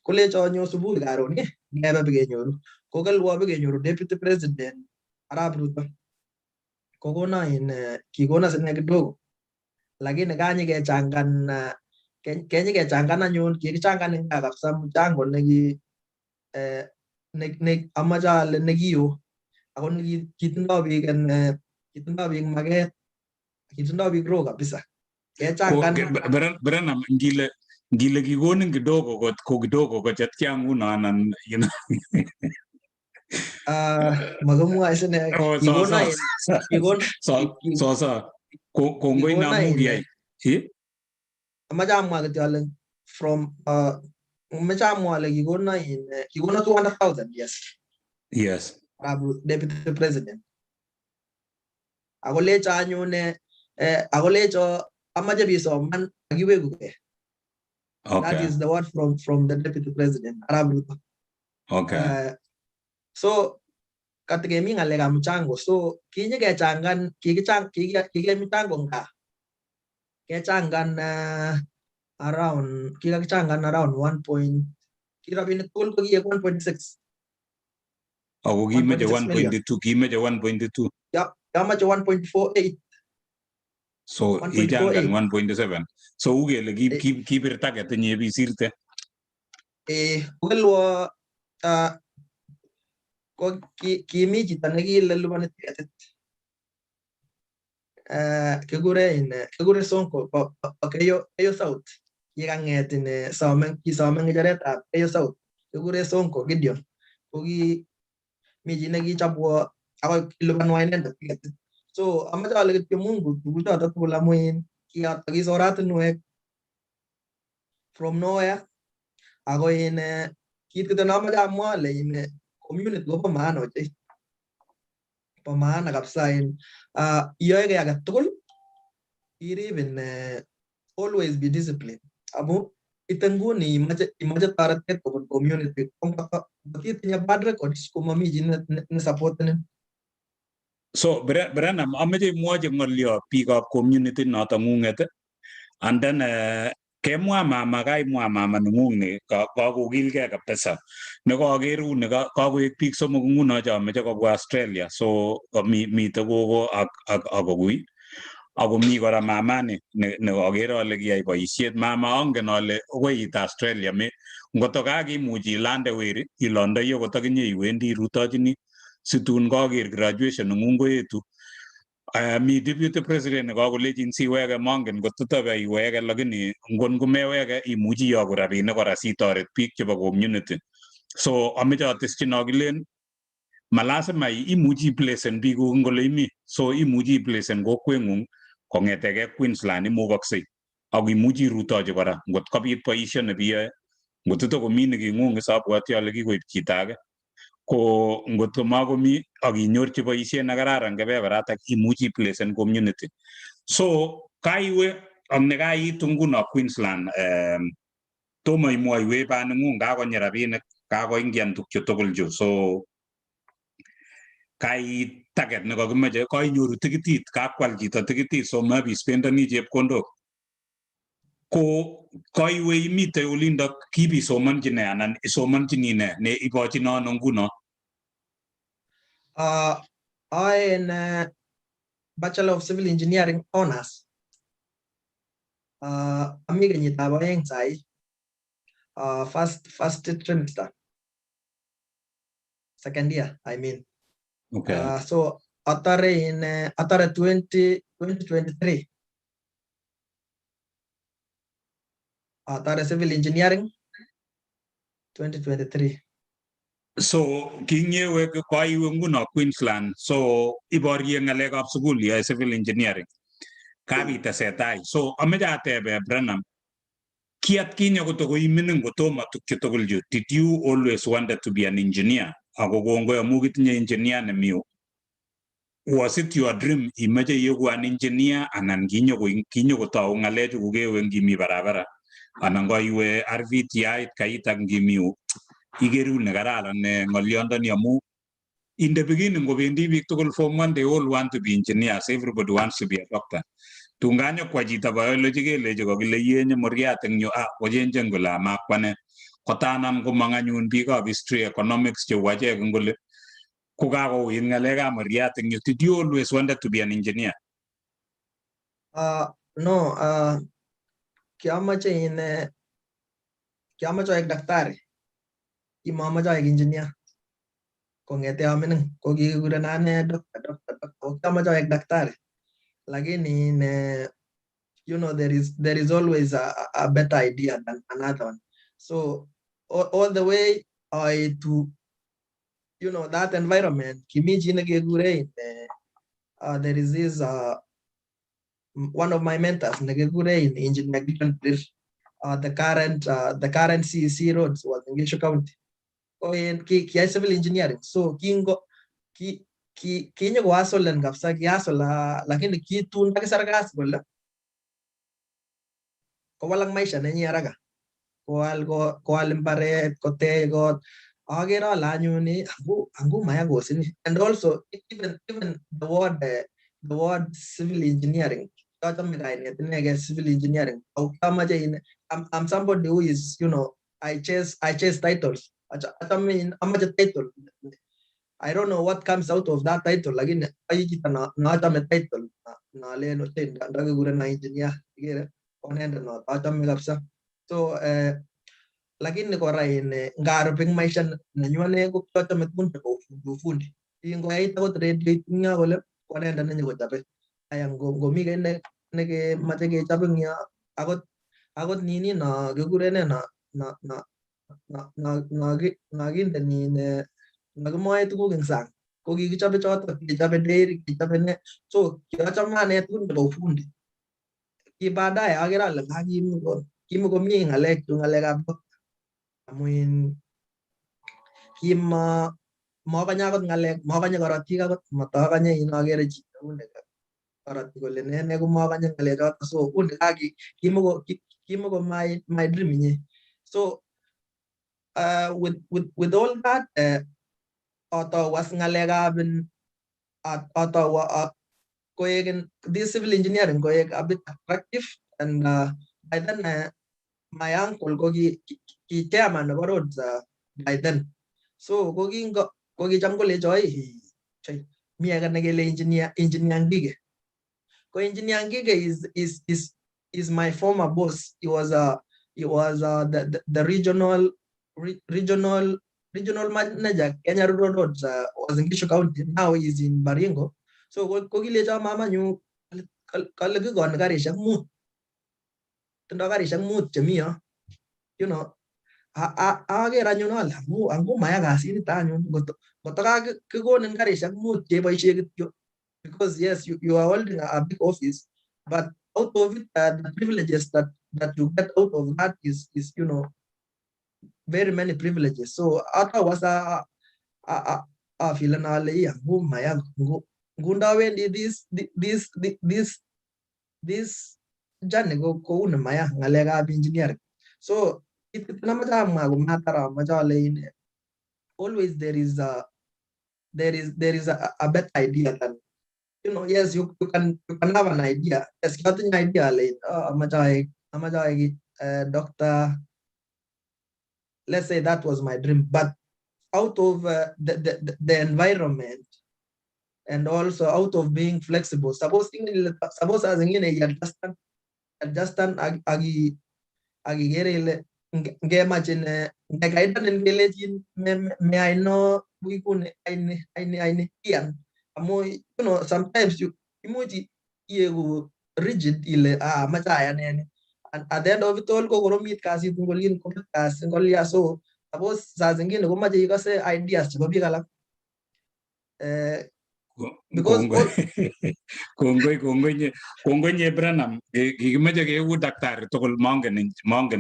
E: kolecho nyo subui karon ngebe bikenyoru, ko kelwo bikenyoru deputy president Arap Ruto, kikona sine kidogo, lakini kechanggan anyun, kikichangan ing kabisa mchango amache ale nekiyo ako kitindoi biik maket, kitindoi biik roho kabisa.
C: Brenham ngile kikonin kidogo ko kidogo ko chetya nguno anan
E: makamwae sine
C: kongoi namu kiyai
E: amache amwa kityo ale from amache amwa ale kikona 200,000
C: yes
E: deputy president, akolecho anyun akolecho amache bisoman akiwekuke.
C: Okay.
E: That is the word from the deputy president Arap Ruto.
C: Okay.
E: So katikemi ngalekab mchango, so kikechangan mchango nga kechangan around 1 kirabinik tugul ko kiek 1.6.
C: Ako kimeche 1.2
E: Kamache 1.48.
C: So ichangan 1.7. So ukele kibir target inye bisirte.
E: Ukelwo ko kimi chito nekile lipani tiketit. kikure sonko keyo south kikanget kisomen ngecheret ab keyo south kikure sonko Gideon ko ki mi chi nekichopwo akoi ilipanwa inendet tiketit. So amache ale kityo Mungu tuguchoto tugul amu kiyotokis oratinwek from nowhere ako kit kityo namache amwa ale community kobo maana ochei, bo maana kabisa. Iyoe kiy age tugul irib always be disciplined amu ite nguni imache toretet kobun community kotitinye bad records komami chi ne supportenin.
C: So Branham amache imwochi ng'olyo biikab community noto ng'ung'et and then kemwa mama kaimwa mama neng'ung ni kakokilgei kabisa nekakeru kakoek biik somok ng'uno chomeche kobwa Australia. So mite gogo ak kokui ako mi kora mama ni nekakere ale kiyai boisiet. Mama angen ale okoi it Australia ngoto kakimuch ilande weri ilondoi akot akinye iwendi irutochini situn kaker graduation neng'ung koetu. Mi deputy president nekakolechin siweke mangen kototebe iweke lakini ngon komeweke imuchi iyoku rabinik kora sitoret biik chebo community. So ameche atesyin akilen malasima imuchi iplacen biikuk ngole imi, so imuchi iplacen kokweng'ung kong'eteke Queensland imukoksei ak imuchi irutochi kora ngot kobit boisiet nebiyoe. Ngot itokomi neking'ung abwoti ale kikoib chito age ko ngot makomi ak inyorchi boisiet nekararan kebeberatak imuchi iplacen community. So kaiwe ak nekaitu nguno Queensland tomo imwoiwech baning'ung kakonyi rabinik kakoingian tukchu tugul chu. So kaiit target nekakimeche kainyoru tikitit kakwal chito tikitit so mabispendani chepkondok ko kaiwe imite olindok kibisomanchi ne anan isomanchini ne ikochin ano nguno?
E: I Bachelor of Civil Engineering honors. Ami kenyitab aeng sai. First trimester. Second year, I mean.
C: Okay.
E: So atare 2023. Atare civil engineering 2023.
C: So kinyewe kaiwe nguno Queensland, so iborye ng'alekab sukul ya civil engineering kabitesetai. So ameche atebe Branham, kiatkinye kotokoimining kotomo tukchu tugul chu, did you always wanted to be an engineer? Ako kongoi amu kitinye engineer nemiu. Was it your dream imeche iegu an engineer anan kinyo kotou ng'alechu kukewe ngimi barabara anan koiwe RVTI kait ak ngimiu igeru nekararan ng'olyondoni amu in the beginning kobendi biik tugul form 1 they all want to be engineers, everybody wants to be a doctor. Tunganyo kwa chito biology kelechi kokile iyenye muriat eng yu kochenjen kole amakwane kotanam komong anyun biikab history economics cheu achek ngole kokakouit ng'alekab muriat eng yu. Did you always wanted to be an engineer?
E: No, kiamache aek daktari. Kimamache aek engineer. Kongete amining ko kikurenan ane doctor. Kiamache aek daktari. Lakini you know there is always a better idea than another one. So all the way to that environment kimiji nekekure there is this one of my mentors nekekure in engineer the current CEC roads was in Gishu County. Ki civil engineering. So kinyo ko asolen kabisa kiasola lakini kitun takisarkas kole kowalang maisha nenyi haraka. Koal mbaret, kotech kot. Agere ale anyun angu maya gosini. And also even the word civil engineering. Civil engineering. I'm somebody who is, I chase titles. I'm a title. I don't know what comes out of that title. Again, I not a title. Na le no ten. Ndaga gura na engineer. Igere. Onenda no. Atam megapsa. So lakini kora ngaruping maisha nanywane ko atame kunta ko fundi. Ingo ay tagot radio nga kole onenda nanyo ko tape. ayang gomi kene neke mache kechop eng yo akot nini no kikure no kindeni ne nakimoe tuguk eng sang ko kikichobe chotok kechobe dairy kechobe ne so kiachome ane tugun chebo ufundi ki baadaye akere ale kimukomie ng'alekab amun makanye akot ng'alek makanye korotik akot matakanye akere chito korotik kole ne komakanye ng'alechoto so undi kimuko my dream inye so with all that atau was ng'alekab atau koek this civil engineering koek a bit attractive and by then my uncle ko ki chairman nebo roads by then so ko kicham kolecho mi age nekele engineer Ngige ko engineer Ngige is my former boss. He was the regional manager Kenya Rural Roads was in Kishu County. Now he's in Baringo. So ko kilecho mama nyu kale kikon karishek mut. Tindo karishek mut chemi yo. You know, aker anyun ale angu maya kasit anyun goto kikonin karishek mut cheboisie kityo because yes you are holding a big office but out of it the privileges that you get out of that is you know very many privileges so ata was a feeling ale angu maya ngunda wendi this journey go una maya ngalekab engineering so always there is a better idea than you know yes you can have an idea yes you have an idea like doctor let's say that was my dream but out of the environment and also out of being flexible suppose as you understand agi gerele ngemachine ngekaitan ngelejin me I know wikune aini ian amo you know sometimes you imuji you rigid ile machaya nene and at the end of it all ko koromit kasit ngolin ko kasit ngolia so suppose saa zingine komache ikose ideas chebo biik alak because
C: kongoi nye Branham kikimeche keu daktari tugul mongen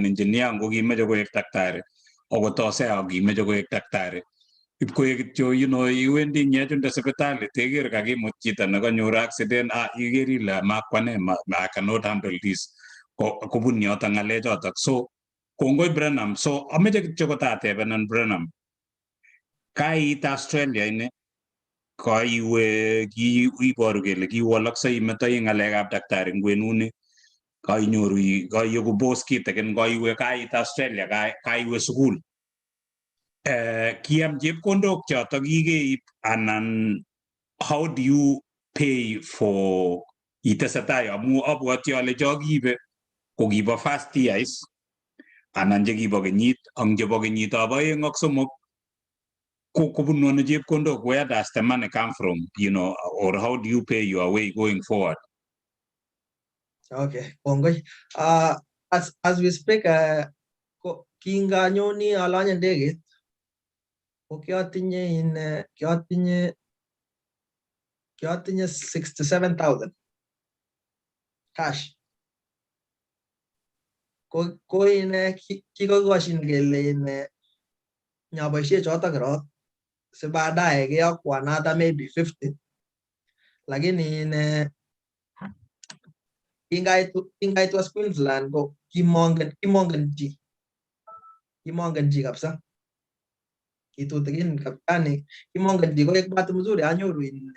C: engineer ngo kimeche koek daktari okotose kimeche koek daktari ipkoek kityo you know iwendi nyechunde sipitali teker kakimut chito nekanyor accident iker ile makwane I cannot handle this kobun yoto ng'alechotok so kongoi Branham so ameche kityo kotatebenan Branham kait Australia ini kaiwe kiiboru kele kiwoloksei imetoi ng'alekab daktari ngwenuni kaiyoku boss kitikin kaiwe kait Australia kaiwe sukul kiam chepkondok chotok kikeib anan how do you pay for itesetai amu abwoti ale cho kiibe ko kibo first years anan chekibo kenyit ang chebo kenyitab oeng ak somok kubunu ano chepkondok where does the money come from you know or how do you pay your way going forward
E: okay kongoi as we speak kinganyoni alanye ndege ko kiatinye 67,000 cash ko ine kikokoshin kele ine nyaboisie chotok korok si baadaye keyokwa another maybe 50 lakini ine kingaitu was Queensland ko kimongen chi kabisa kitutikin kaptani kimongen chi koek bahati mzuri anyoru ine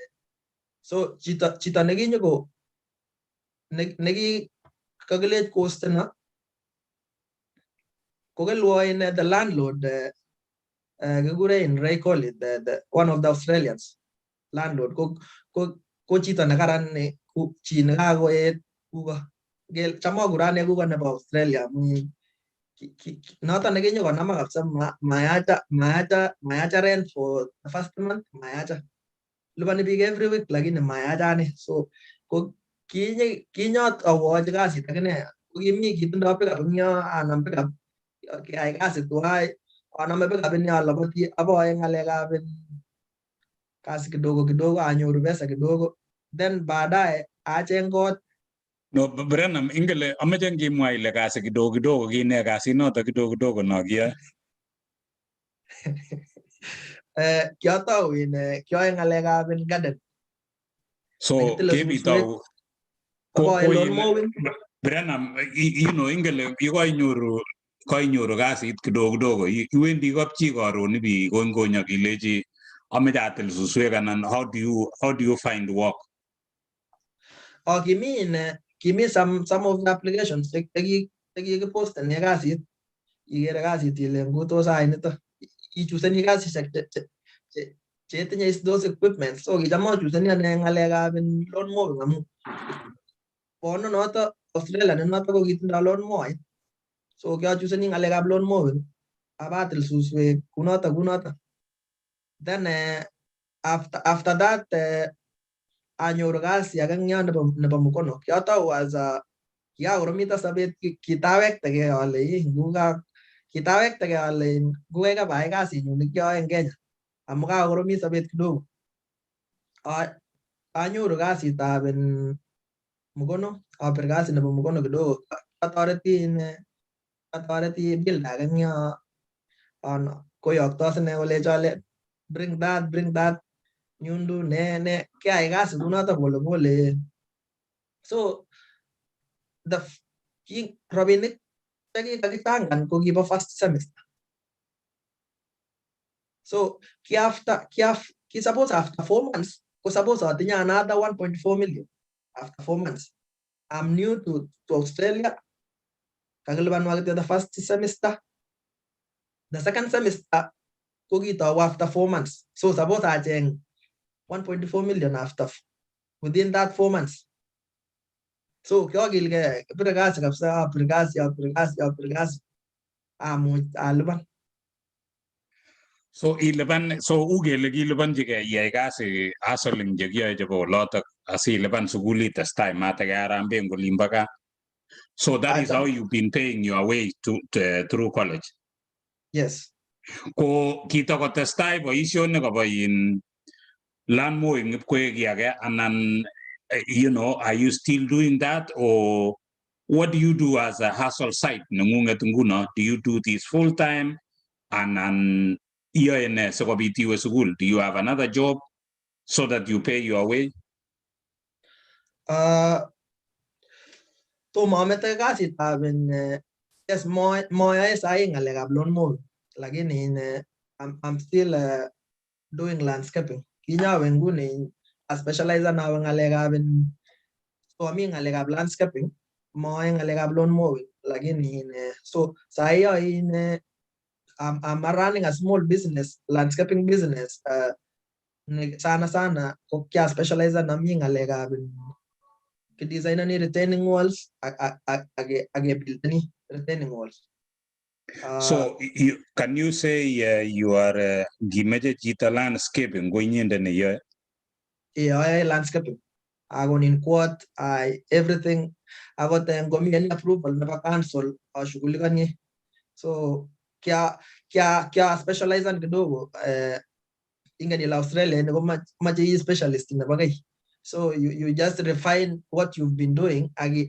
E: so chito nekinyoko neki kakilech kostena kokelwo ine the landlord kikure in Ray call it the one of the Australians landlord ko chito nekaran ne chi nekakoet kuko chamo kurane kuko nebo Australia noto nekinyo konama kabisa mayacha rent for the first month mayacha lipani biik every week lakini mayacha ane so kinyot awochi kasit akine kokimi kitindoi pick up eng yo anam pick up keyai kasit tuwai aname pick up eng yo alapoti apoe ng'alekab kasi kidogo kidogo anyoru pesa kidogo then baadaye acheng kot.
C: No, Brenham, ingele amache ngimwa ile kasi kidogo kidogo kine kasi noto kidogo kidogo no kiyoe.
E: Kiatau kioe ng'alekab garden.
C: So kebitau
E: apoe lawn mowing.
C: Brenham, you know, ingele koinyoru kasit kidogo kidogo iwendi kapchi karon ibi kongonya kileji amache atil suswek anan how do you find work?
E: Kimi some of the applications chekikiposten ye kasit igere kasit ile ngutos ainito ichuseni kasisiek chetinye those equipment so kicham achuseni ane ng'alekab lawn mowing amu bono noto Australia ne noto ko kitindoi lawn mowing so kiachuseni ng'alekab lawn mowing abatil suswek kunoto then after that anyoru kasi age eng yo nebo mkono kiatau as kikakoromita sabet kitawektegei ale ngukai kabai kasinyu nekioe eng Kenya amu kakoromit sabet kidogo anyoru kasitab mkono apir kasit nebo mkono kidogo atoreti builder age eng yo koyokto sine kolecho bring that nyundu ne kiai kasit kunoto pole so robinik chekikakipangan ko kibo first semester so suppose after 4 months ko suppose atinye another 1.4 million after 4 months. I'm new to Australia. Kakilipanwa kityo the first semester. The second semester ko kitau after 4 months. So suppose acheng 1.4 million within that 4 months. So kiokilgei kipire kasi kabisa apir kasi amuch alipan.
C: So ugele kilipanjigei iyai kasi hustling chekiyoe chebo olotok asilipan sukulit testai matake arambe eng olimbo gaa. So that is how you've been paying your way through college.
E: Yes.
C: Ko kitokotestai boisioni kobo lawn mowing ipkoek kiy age anan you know, are you still doing that or what do you do as a hustle site neng'ung'et nguno? Do you do this full time and iyoe ne sikobit iwe sukul? Do you have another job so that you pay your way?
E: Tomo amete kasitab yes moyoe sahi ng'alekab lawn mowing lakini I'm still doing landscaping. Kinyawe nguni a specialize nawe ng'alekab so ami ng'alekab landscaping moyoe ng'alekab lawn mowing lakini so sahi I'm running a small business, landscaping business. Sana ko kya specialize na mi ng'alekab designer ni retaining walls age build ni retaining walls.
C: So can you say you are gimeje chito landscaping go inyende ne yoe?
E: Yeah, landscaping. I go in court, everything. I got ngomi any approval never cancel or shughulika ni. So kya specialize an kidogo ingani la Australia nego maji specialist na bagay. So you just refine what you've been doing agi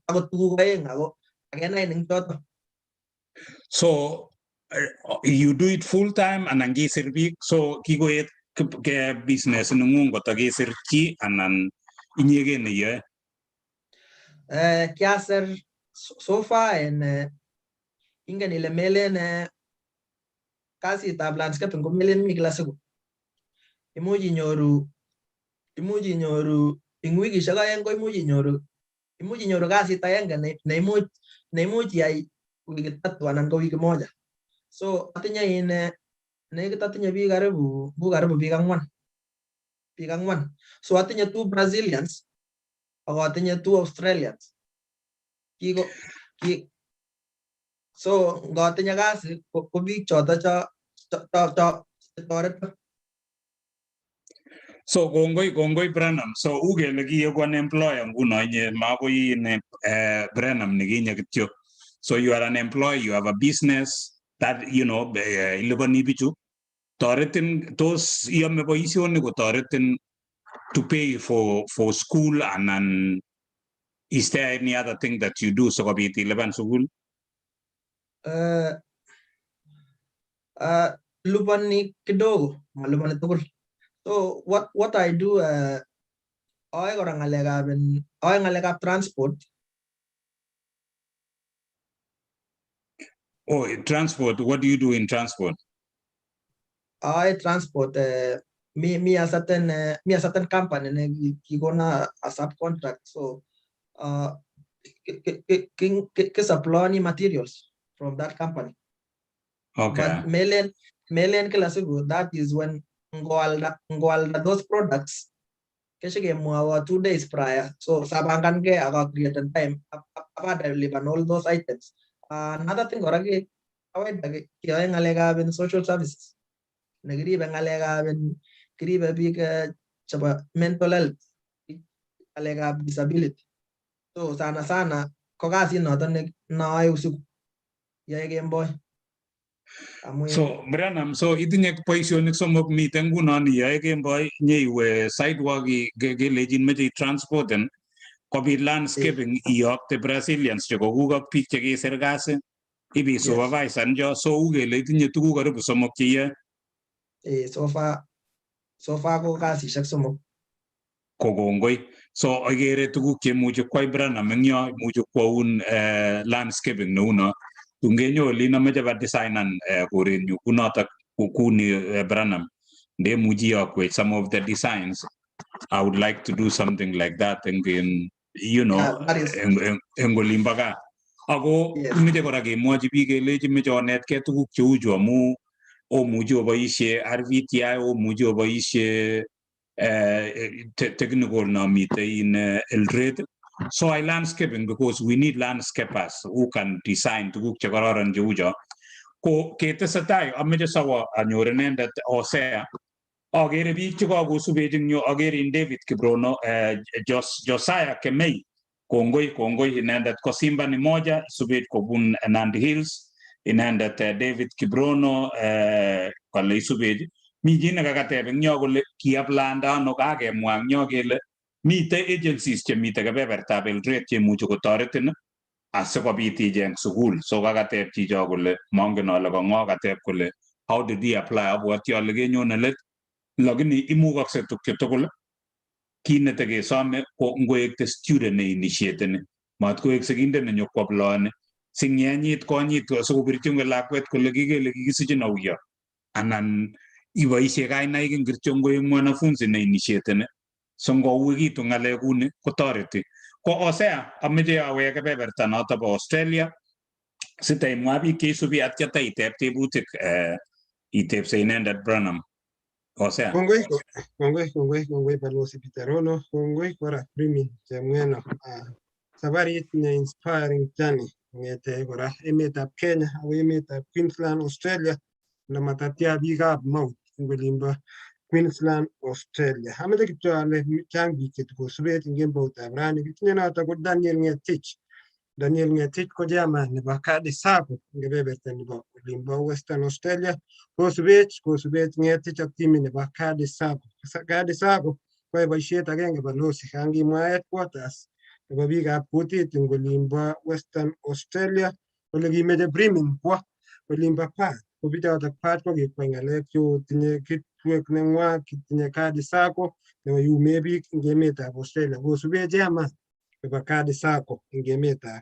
E: ako tukugaye ako agena ning toto.
C: So you do it full time and angisir biik so kikoet ke business neng'ung kotakesir chi anan inyege ne yoe?
E: Kiasir so far en ingani ile melen kasitab landscaping ko melen mi kila siku. Imuch inyoru ing wikishek aeng ko imuch inyoru kasit agenge ne imuch iyai wiki tatu anan ko wiki moja. So atinye nekit atinye biik karibu biik ang'wan. So atinye 2 Brazilians ako atinye 2 Australians. So ngatinye kasi ko biik choto cho toreto.
C: So kongoi Branham. So ugele kiye kwa employer nguno nye mako ne Branham nikinye kityo. So you are an employee, you have a business that ilibani bichu. Toretin tos iyome boisioni ko toretin to pay for school and is there any other thing that you do so kabit iliban school?
E: Lubani kidogo, malubani tukul. So what I do, I ngalekab transport.
C: Oh, transport. What do you do in transport?
E: I transport me a certain company you gonna a subcontract. So supply materials from that company.
C: Okay.
E: But melen kilasigu, that is when ngoalda those products keshige mwa 2 days prior. So sabangan ke aga create time about deliver all those items. Another thing orage away kiyoe ngalekab in social services. Negribe ngalekab in kribe big chaba mental health, ngalekab disability. So sana ko kasi noton na ay usiku yae Game Boy.
C: So Branham, so itinye boisionik somok miten ngunon iyoe kemboi nyeiwe sidewalk kelejin meche transporten kobit landscaping iyokte Brazilians chekokuk ak biik chekisir kasi ibi supervisan jo so ukele itinye tuguk karibu somok cheiyoe.
E: So far ko kasisiek somok.
C: Ko kongoi. So agere tuguk chemuche kwai Branham eng yo imuche kwaun landscaping neuno. Tungenyo olin ameche ba designan korenyu kunotok kuni Branham. Ndemuchi yokwech some of the designs. I would like to do something like that eng olimbo gaa. Ako meche kora kemwochi biik kelechi meche onetkei tuguk cheu chu amu omuchi oboisie RVTI, omuchi oboisie technical nomite in Eldoret. So I landscaping because we need landscapers who can design tuguk che kororon cheu cho. Ko ketesetai ameche sawa anyor inendet Hosea. Agere biik chekakosubech eng yu, agere in David Kiprono, Josiah Kemei. Kongoi inendet ko Simba ni moja subech kobun Nandi Hills. Inendet David Kiprono kole isubech. Mi chi nekakateb eng yo kole kiaplanda ano kakemwa eng yo kele mite agencies chemite kebebertab Eldoret chemuchi kotoretin asikobit icheng sukul. So kakateb chicho kole mongen ale kang'o kateb kole how did he apply? Abwoti ale kenyone let lakini imukakse tukche tugul. Kit netekesome ko ngoek the student ne initiateni mat koek sigindet ne nyokwaploni singyenyit konyit sikobirchi lakwet kole kikele kikisichin auyo anan iboisie kainaik ingircho ngoek mwanafunzi ne initiateni so ngouikitu ng'alek kuni kotoreti. Ko Hosea ameche awe kebeberta noto bo Australia sitaimwa biik cheisubi atya taiteb tebutik itebse inendet Branham. Hosea.
B: Kongoi Balozi Pitarono, kongoi kora Primi Chemweno. Sabarit ne inspiring journey ngete kora emetab Kenya ak emetab Queensland Australia na matatia biikab Mount ngolimbo Queensland Australia. Ameche kityo ale chang biik chetukosubet eng kemboutab rani. Kitinye noto ko Daniel Ngetich ko chairman nebo Kadi Sacco eng kebeberta nebo olimbo Western Australia. Kosubech Ngetich ak timit nebo Kadi Sacco. Kadi Sacco koyoe boisiet agenge Balozi kangimwa headquarters nebo biikab kutit eng olimbo Western Australia ole kimeche brimming kwo olimbo Perth. Ko bichotok Perth ko kikwai ng'alek cheu tinye kitwek neng'wa, kitinye Kadi Sacco neyume biik eng emetab Australia. Kosubech chairman nebo Kadi Sacco eng emetab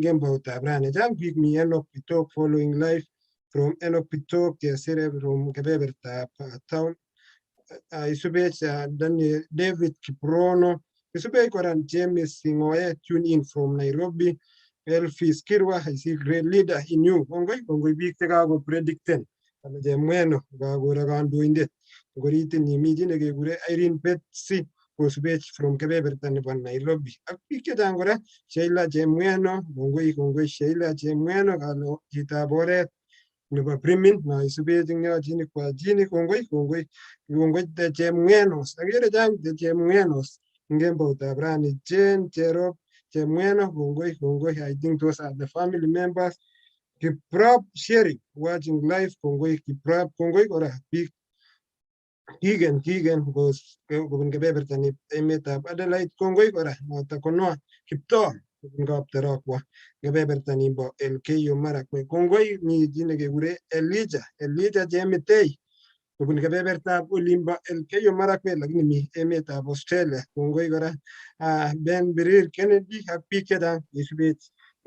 B: kemboutab rani. Chang biik mi Enoch Pitok following live from Enoch Pitok kesire from kebebertab town. Isubech Daniel David Kiprono. Isubech kora James Singoe tune in from Nairobi. Elfis Kirwa, I see great leader in you. Kongoi biik chekako predicten. Kale Chemweno kakore kandoindet. Ngoritin imi chi nekekure Irene Betsy kosubech from kebeberta nebo Nairobi. Ak biik chechang kora Sheila Chemweno, kongoi Sheila Chemweno kalo chitab oret. nebo primin na isube jingyo jini kwa jini kongoi de chemwenos agere jang de chemwenos ngembo tabrani jen cherop chemweno kongoi. I think those are the family members. Kiprop sharing watching live kongoi kiprop kongoi kora big Kigen goes gubin kebebertani emetab Adelaide kongoi kora nota konoa kipto ngapterokwa kebebertani bo Elgeyo Marakwet kongoi ni jine kekure Elijah Jemitei gubin kebebertab olimbo Elgeyo Marakwet lakini mi emetab Australia kongoi kora Ben Birir Kennedy ak biik chechang isubet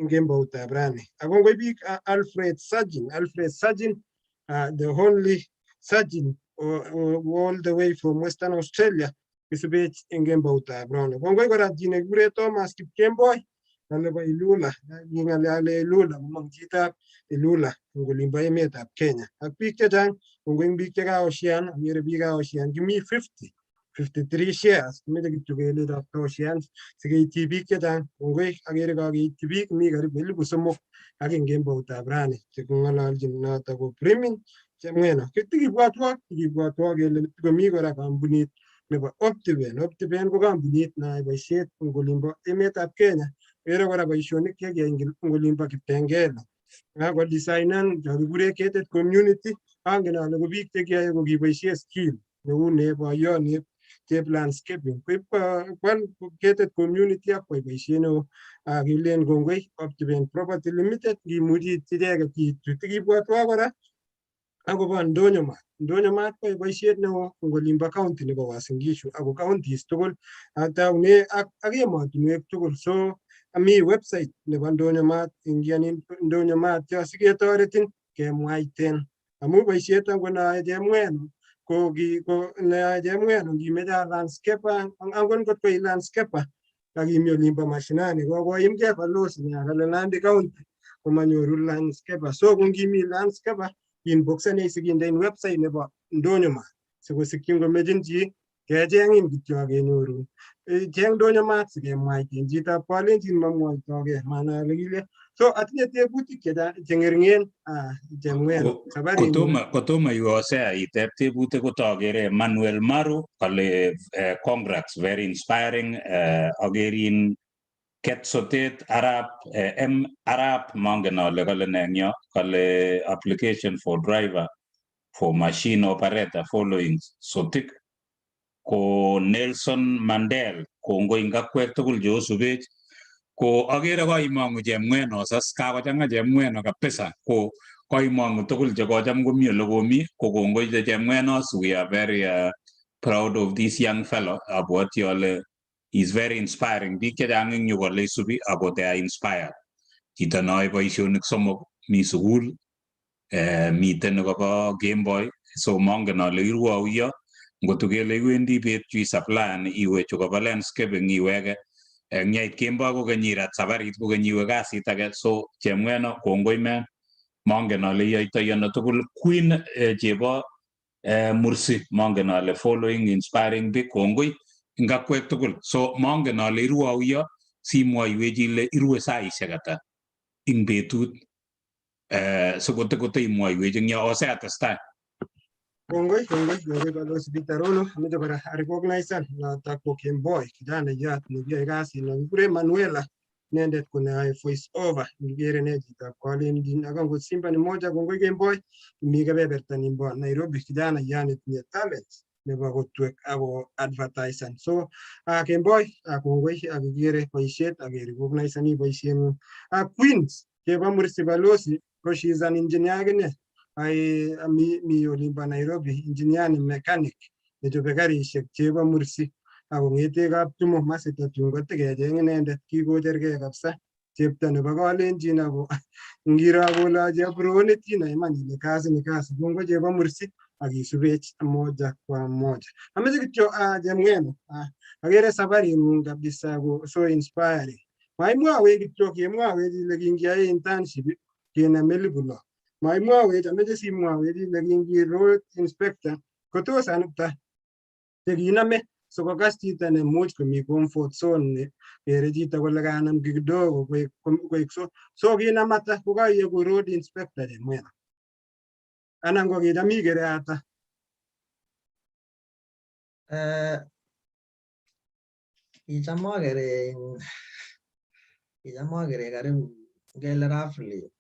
B: ngemboutab rani akongoi biik Alfred Sajin the only surgeon all the way from Western Australia isubet ngemboutab rani kongoi kora jine kekure Thomas Kipkemboi nebo Ilula nging'alale Ilula komong chitab Ilula eng olimbo emetab Kenya ak biik chechang kongoi biik chekaoshian akere biik kaoshian kimi 53 shares kimeche kityo kele ropta Oceans sikeityi biik chechang kongoi akere kakeityi biik mi karibu 3,000 ak eng kemboutab rani cheking'ololjin noto ko Primin Chemweno tikibwatwa kele komi kora kampunit nebo Optiven ko kampunit neyoe boisiet eng olimbo emetab Kenya kere kora boisionik chekiyai eng olimbo Kitengela ako designan chekikure gated community angen ale ko biik chekiyoe ko kiboisie skill neu boiyot chep landscaping kwal gated community ak kwai boisiet neo kilen kongoi Optiven Property Limited kimuchi icheket kiitu tikibwatwa kora akobo ndonyo maat kwai boisiet neo eng olimbo county nebo Uasin Gishu ako counties tugul taune ak emotinwek tugul so mi website nebo ndonyo maat ingianin ndonyo maat yo siketoretin kemwaiten amu boisiet angonoe Chemweno ngimeche landscaper angon kot koi landscaper akimi olimbo mashinani kokoimgei balozi kale Nandi County komanyoru landscaper so ngimi landscaper inboxene sikindein website nebo ndonyo maat sikosikyin komechin chi kechengin kityo akenyoru cheng ndonyo maat sikemwaiten chitab kalenjin mamwoitogei manai kile so atinye tebutik cheng'ering'en Chemweno
C: kotomo iwose iteb tebutik kotokere Manuel Maru kale congrats very inspiring akerin ket sotet arap mongen ale kale nengyo kale application for driver for machine operator following sotik ko Nelson Mandel kongoi ngakwek tugul cheosubech ko akere koimong'u Chemweno sas kakochang'a Chemweno kabisa ko koimong'u tugul chekocham komi ole komi ko kongoi Chemweno we are very proud of this young fellow abwoti ale is very inspiring biik chechang eng yu kole isubi ako they are inspired chito noe boisionik somok mi sukul miten nekobo Gameboy so mongen ale irwouyo ngotukele iwendi bet chui supplier iwe chukobo landscaping iwege nyait Kemboi kokeny irat saparit kokeny iwe kasit age so Chemweno kongoi men mongen ale iyoitoi ano tugul Queen chebo Mursi mongen ale following inspiring big kongoi ngakwek tugul so mongen ale irwouyo simwoiwech ile irue saisiek ata ing betut sikote imwoiwech ing yo ose atestai
B: kongoi balozi Peter Ono ameche kora arecognizen noto ko Kemboi kijanayat nekiyoe kasit nekikure Manuela inendet koneyoe voice over ngikere ine chitab kalenjin ak angot Simba ni moja kongoi Kemboi mi kebeberta nimbo Nairobi kijanayat netinye talent nebo kotwek ako advertisen so Kemboi kongoi akikere boisiet akerecognizeni boisieng'ung Queens chebo Mursi balozi ko she is an engineer akine mi olimbo Nairobi engineer ni mechanic nechobe karisiek chebo Mursi akong'ete kaptumo masita tun kotikecheng inendet kikochergei kabisa chepto nebo kalenjin ako ngiro kolochi apronit inai iman ile kazi ni kazi kongoi chebo Mursi akisubech moja kwa moja ameche kityo Chemweno akere safaring'ung kabisa ko so inspiring maimwawech kityo kemwawech ile kingiyae internship kenem 1,000 maimwawech ameche simwawech ile kingi road inspector kotos anukta chekiname sikokas chito nemuch komi comfort zone kere chito kole kanam kidogo koek so kinam ata kokaiyeku road inspector Chemweno anan ko kicham ikere ata?
E: Kicham akere karibu ngele roughly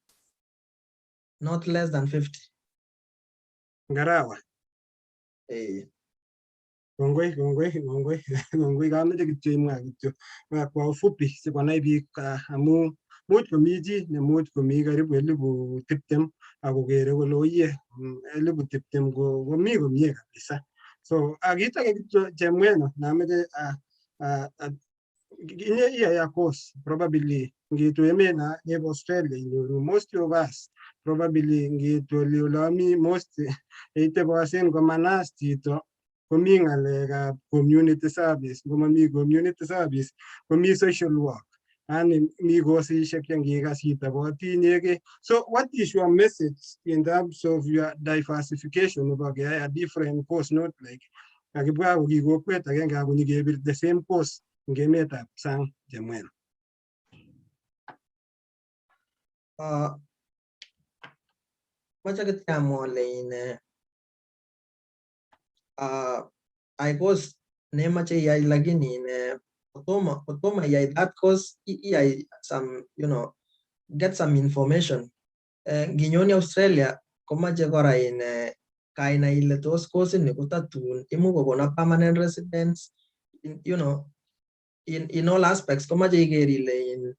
E: not less than 50.
B: Ngarawa. Kongoi kameche kityo imwa kityo kwa ufupi sikonai biik amu much komi chi nemuch komi karibu 20,000 akokere kole oye 20,000 komi komie kabisa. So kit age kityo chemweno nameche inye iyaya course probably ngitu emet nebo Australia inyoru most of us probably ngitu olami most 80% komanas chito komi ngalekab community service, ngomami community service komi social work, yani mi kosishek chengikas itaboti inyege. So what is your message in terms of your diversification about a different course, not like kakibwa kokikokwet agenge akonyegebir the same course ngemetab sang chemweno?
E: Mache kityamwa ole I course nemache iyai lakini kotomo iyai that course iyai some get some information. Nginyoni Australia komache kora kainai ile tos course ni kotatun imuch kokona permanent residence in all aspects. Komache iker ile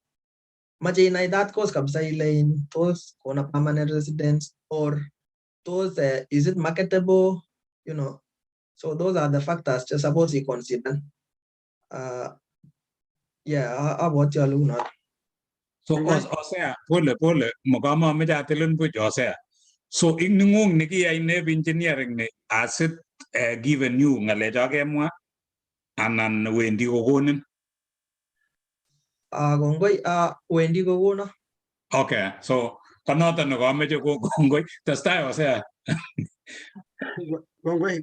E: mache inai that course kabisa ile tos kona permanent residence or tos is it marketable, so those are the factors just suppose you consider. About your luna.
C: So osea pole mogama meja atelun buch osea. So ingung niki neb engineering ne asit given you ngaleja kemwa anan wendi kokonin.
E: Kongoi wendi kokono.
C: Okay, so kanoto nokameje kongoi testai osea.
B: Kongoi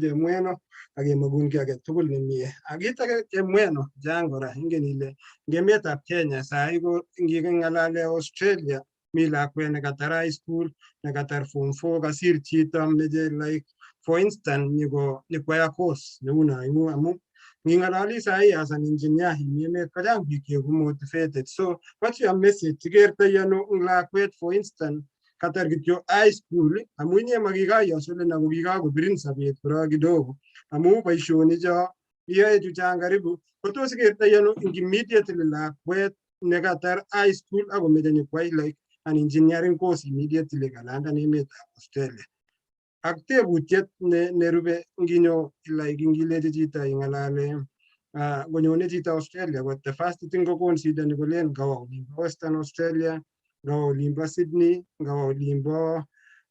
B: chemweno akemagun ki age tugul nemie. Akit age chemweno chang kora ingen ile ngemetab Kenya sai ko ngikengalale Australia mi lakwet nekatar high school nekatar form 4 kasir chito meche like for instance nikwaya course neuna amu ngingalali sai as an engineer imi emet kochang biik cheku motivated. So what's your message? Ikertoi ano lakwet for instance katar kityo high school amu inye makikayosole na kokikakobirin sabet kora kidogo amu boisionik cho iyoe chu chang karibu kotos ikertoi ano immediately lakwet nekatar high school akomeche nyokwai like an engineering course immediately kalandan emetab Australia. Ak tebutiet nerube nginyo like ingilechi chito ingalale konyone chito Australia, but the first thing ko consider ni kolen kawa olimbo Western Australia, kawa olimbo Sydney, kawa olimbo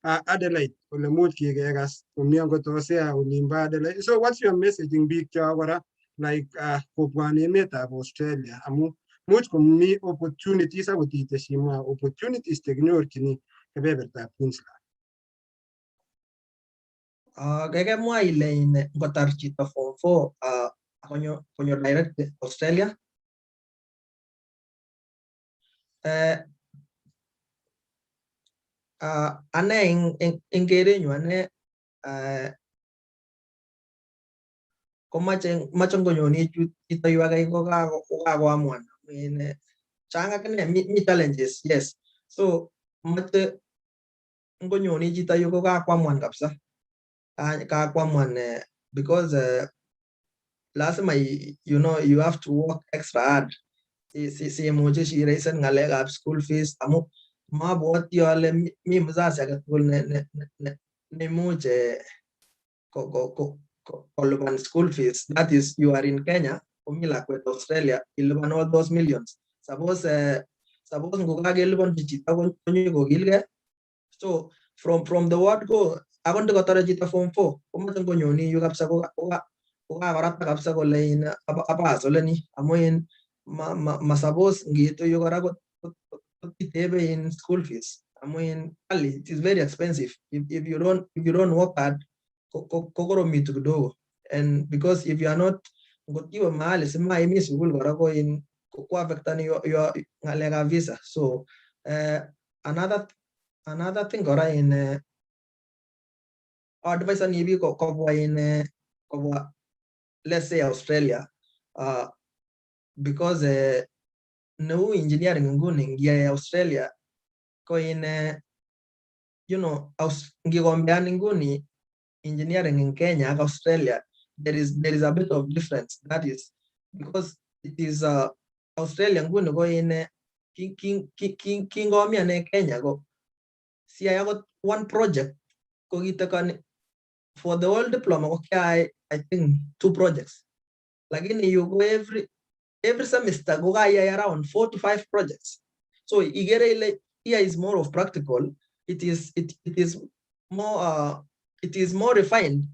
B: Adelaide, ole much kikekas komi angot osea olimbo Adelaide. So what's your message in biik cho kora like kobwan emetab Australia amu much komi opportunities akot iteshi mwa opportunities chekinyorchini kebebertab Queensland.
E: Kekemwa ile ngotar chito form 4 konyo direct Australia. Ane eng kerenyu ane komache ngonyoni chito yu ake kokakoamuan. Chang akine mi challenges, yes. So mache ngonyoni chito yu kokakoamuan kabisa. Because lazima you have to work extra hard. Si imuche si raisen ngalekab school fees amu mabwoti ale mi mzazi age tugul ne imuche kolipan school fees. That is, you are in Kenya, komi lakwet Australia, ilipan all those millions. Suppose ngokakelipan chito konyo kokilge. So from the word go akon kotore chito form 4 komache ngonyoni yu kabisa kokakorata kabisa kole apasoleni amu ma suppose ngiitu yu kora kotitebe in school fees amu it is very expensive if you don't work hard kokoromitu kidogo, and because if you are not ngotiwe mahali simaimi sukul kora ko affectani your ngalekab visa. So another thing kora advice ni bi ko in let's say Australia because no engineering nguni ngia Australia ko in you know ngigombeani nguni engineering in Kenya and Australia there is a bit of difference. That is because it is Australia nguni go in kingomia ne Kenya go see I got one project ko gitakan for the whole diploma okay I think 2 projects like in you go every semester go around 4 to 5 projects. So Igere here is more of practical. It is more refined.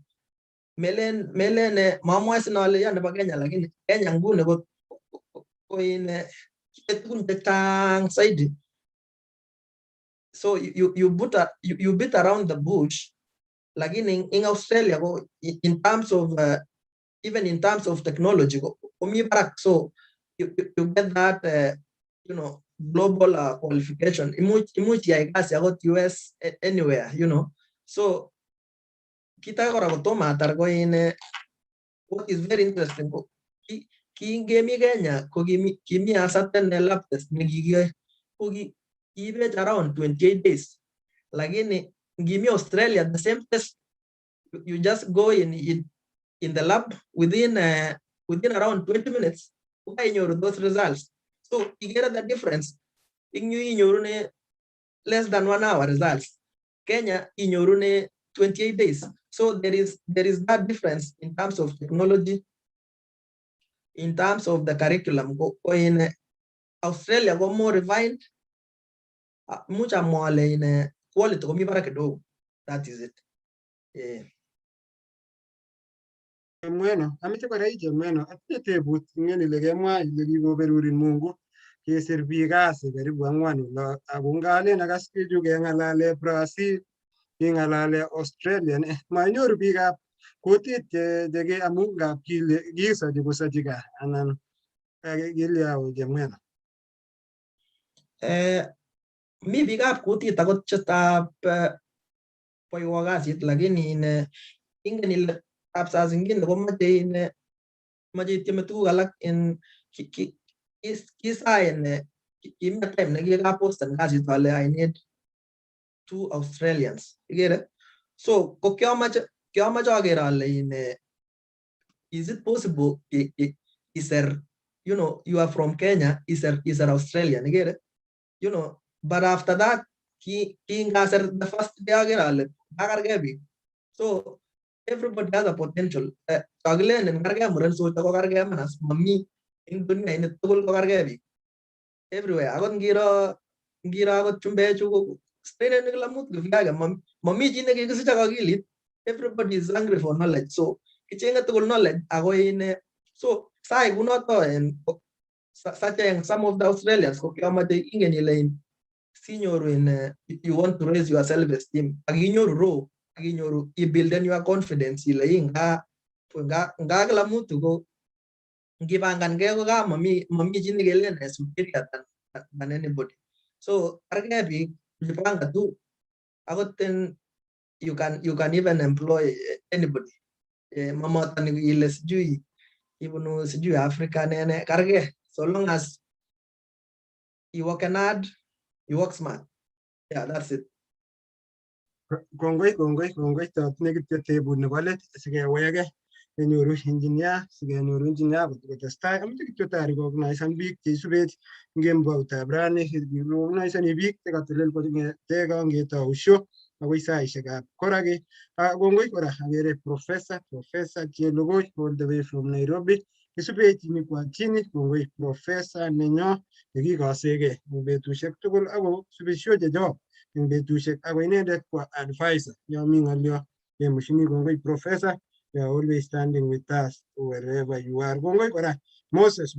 E: Melen mamwa sinale ya ba Kenya lakini Kenya ngune go in ketun tang side. So you beat around the bush. Like in Australia go in terms of even in terms of technology go so you get that you know global qualification imuch ya gas ya US anywhere, you know. So kita ko to matter go in what is very interesting ko ki game Kenya ko kimi a certain lab test nigige ko ki around 28 days. Like in Australia the same test you just go in the lab within around 20 minutes those results. So you get the difference in you less than 1 hour results. Kenya in 28 days. So there is that difference in terms of technology, in terms of the curriculum. Go in Australia go more refined, mucha more in quality go mi para do. That is it. Yeah.
B: Chemweno, amiche kora chemweno, atinye tebut ngeni lekemwa ile kikoberurin Mungu kesir biik kasi karibu 4 ako ngalen akas kechu keng'alale Brazil keng'alale Australia manyoru biikab kutit cheke amu ngap kisochi kosochi gaa anan kilya chemweno.
E: Mi biikab kutit akot chetab boiwo kasit lakini ingen ile saa zingine komache ityeme tuguk alak in kisain kimi time nekikaposten kasit ale I need 2 Australians. Igere? So ko kiamache aker ale is it possible is there, you know, you are from Kenya, is there Australian? Igere? You know, but after that kingaser the first day aker ale akarge biik. So everybody has a potential. Tagilen en karge muren so ko karge manas mami in dunia ini tugul ko karge biik. Everywhere. Akot ngiro akot chumbechu ko strain ni kila mtu kifiaga mami chi nekikisicha akilit. Everybody is hungry for knowledge. So kichenge tugul knowledge ako in so sai kunoto en such some of the Australians ko kiamache ingen ile sinyoru in you want to raise your self esteem aginyoru ro aginyoru you build your confidence ile nga kila mtu ko ngipangan ke ko kama mami chi nekelen superior than anybody. So karge biik jipanga tu akot then you can even employ anybody. Mamata ni ile sijui ibunu sijui Africa nene karge so long as you work hard, you work smart. Yeah, that's it.
B: Kongoi tatinye kityo tebut nebo let sikeweke kenyoru engineer kotestai. Ameche kityo tarecognizan biik cheisubech ngemboutab rani recognisan biik chekatelel kongetou show akoi saisiekab koraki. Kongoi kora akere Professor Chelogoi all the way from Nairobi. Kisubech kwa chini kongoi Professor nenyo nekikosegei eng betusiek tugul ako subesio chechok eng betusiek ako inendet kwa advisor yomi ng'olyo kemushini. Kongoi Professor, you are always standing with us wherever you are. Kongoi kora Moses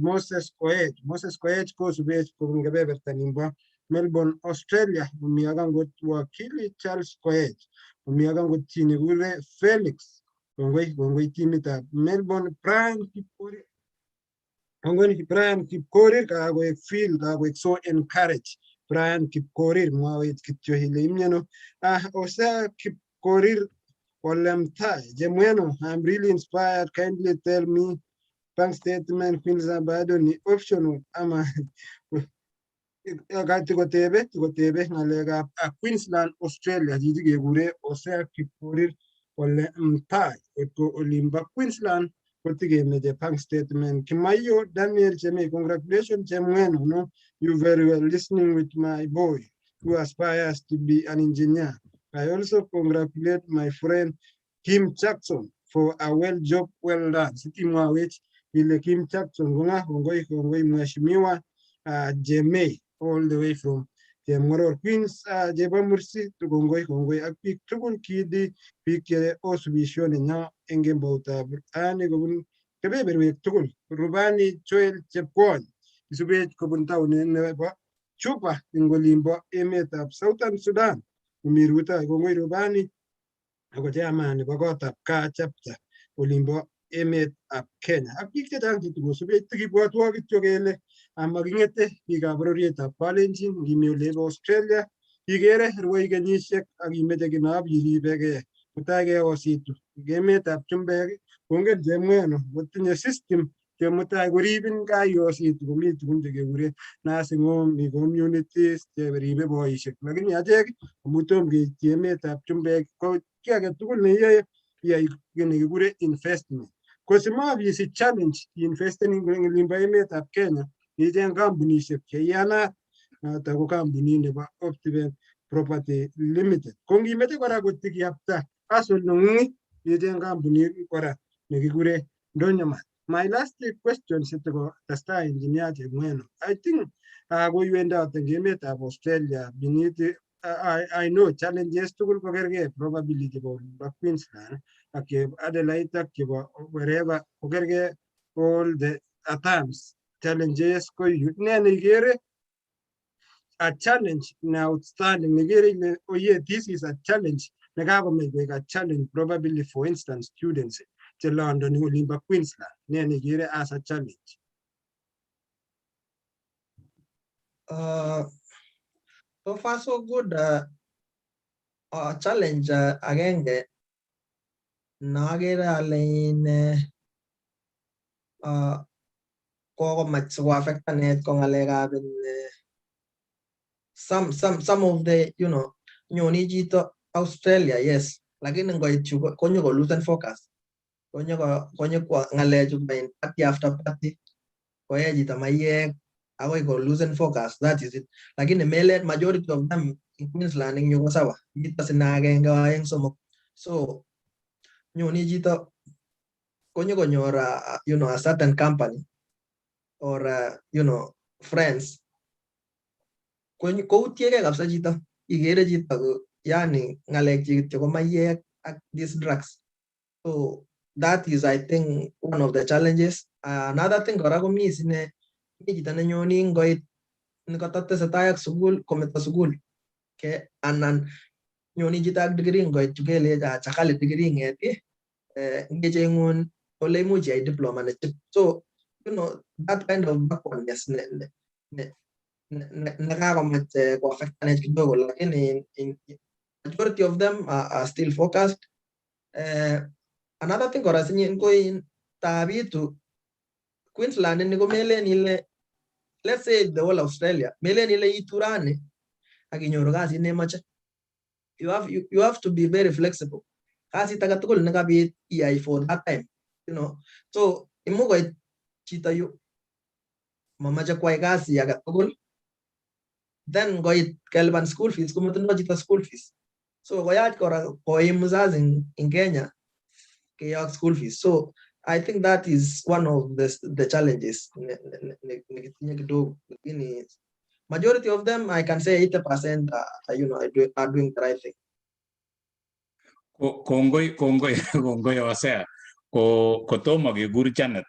B: Koech kosubech kobun kebeberta nimbo Melbourne, Australia. Komi akangot wakili Charles Koech, komi akangot chi nekure Felix. Kongoi timitab Melbourne. Brian Kipkorir kakoek so encouraged. Brian Kipkorir mwawech kityo ile imyano. Osa Kipkorir Thai, chemweno, I'm really inspired. Kindly tell me bank statement, Queensland Badoni, optional, ama tikotebe ngalekab Queensland Australia jiji kekure Osea Kipkorir kole Thai ko olimba Queensland kotikemeche bank statement. Kimayo Daniel Cheme, congratulations chemweno, no, you very well listening with my boy who aspires to be an engineer. I also congratulate my friend Kim Jackson for a well job well done. Sitimwawech ile Kim Jackson kongoi mheshimiwa Jeme all the way from Moror Queens, Jeba Mursi, to Gongoi, a big Tukul Kidi, big Osubishon in now, Engembota, and Gobun, Kabeber, Tukul, Rubani, Joel, Chepon, Isubet, Kobuntown in Neva, Chupa, in Golimbo, Emet of Southern Sudan, Umiruta, Gongoi Rubani, Agojaman, Bogota, Ka chapter, Olimbo, emet ab Kenya. Ak biik chechang chetukosubech tikibwotwokik chokele amaking'ete biikab bororietab Kalenjin ngimi olebo Australia ikere rwoi kenyisiek ak imeche kinob iribegei mutai keositu. Emetab chumbek kongen chemweno kotinye system chemutai koribin kaiositu komi tugun chekekure nursing home, mi communities cheribe boisiek. Lakini achek amu tom keityi emetab chumbek ko ki age tugul neiyoe iyai kiy nekikure investment. Kosimabisi challenge investing eng olimbo emetab Kenya icheng kampunisiek cheiyanat noto ko kampunit nebo Optiven Property Limited. Ko ngimeche kora kotikiyapta hustle neng'ung icheng kampunit kora nekikure Ndonyoman. My last question sitiko testai engineer Chemweno. I think koiwendot eng emetab Australia biniti I know challenges tugul ko kergei probably chebo Queensland ak Adelaide ak chebo wherever ko kergei all the at times challenges ko ne nekere a challenge na outstanding nekere ile oye this is a challenge nekakomech koek a challenge probably for instance students che London olimbo Queensland ne nekere as a challenge.
E: So far so good. Challenge agenge nagere ale in kokomach sikoaffectanet ko ngalekab some of the nyoni chito Australia, yes, lakini ngoit yu konyo ko lose focus, konyo kwa ngalechu party after party koye chito mayek akoi ko lose focus, that is it. Lakini mele majority of them in Queensland ing yu ko sawa, chito sina agenge aeng somok, so nyoni chito konyo konyor a certain company or friends koutiege kabisa chito, igere chito yani ngalek chito ko mayek ak these drugs. So that is I think one of the challenges. Another thing kora komi isine mi chito nenyoni ngoit nikototesetai ak sukul kometo sukul ke anan nyoni chito ak degree ngoit chukele chakali degree ngeti ngechengun ole imuch iyai diploma nechip. So that kind of backwardness nekakomach koaffectanech kidogo, lakini majority of them are still focused. Another thing kora sinyin ko in tabitu Queensland ni ko melen ile, let's say the whole Australia, melen ile iturani ak inyoru kasit nemache. You have to be very flexible. Kasit age tugul nekabit iyai for that time, so imukoit chito yu mamache kwai kasi age tugul, then ngoit kelipan school fees komatindoi chito school fees, so koyach kora koim mzazi in Kenya keyok school fees. So I think that is one of the challenges nekitinye kidogo, lakini majority of them I can say 80% are doing the right thing.
C: Kongoi Osea, kotomo kekur Janet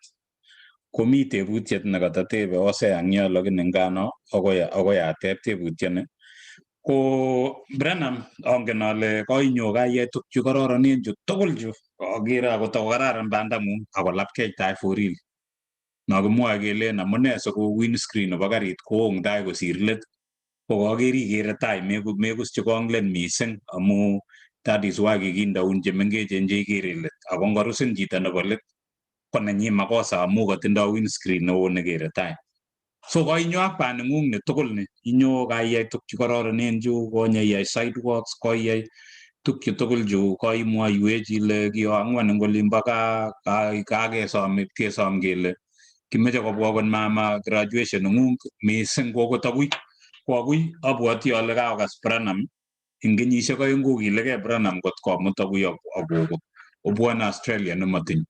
C: komi tebutiet nekatatebe Osea ang yo, lakini ngano akoi ateb tebutiet ko Brenham angen ale koinyo kayai tuk chu kororonen chu tugul chu, akere akotokokararan bandang'ung akolapkei tai for real. Nakimwoe kelen amune siko windscreen nebo karit koong tai kosir let, ko kakeri ikere tai mekus chekonglen mising amu That is why kikindaun chemengech en cheikere let. Ako ngorusin chito nebo let ko nenyi makosa amu katindoi windscreen neo nekere tai. So koinyo ak paning'ung ne tugul ni, inyo kaiyai tuk chekororonen chu, konyeiyai sidewalks, koiyai tuk tugul chu, koimwoiwech ile kio ang'wan eng olimbo kakesom kesom kele kimeche kobwa kon mama graduation neng'ung mising kokotokui kwakui abwoti ale kakokas Branham eng kenyisiek oeng kokilegei Branham kot komut akui obwone Australia nematiny.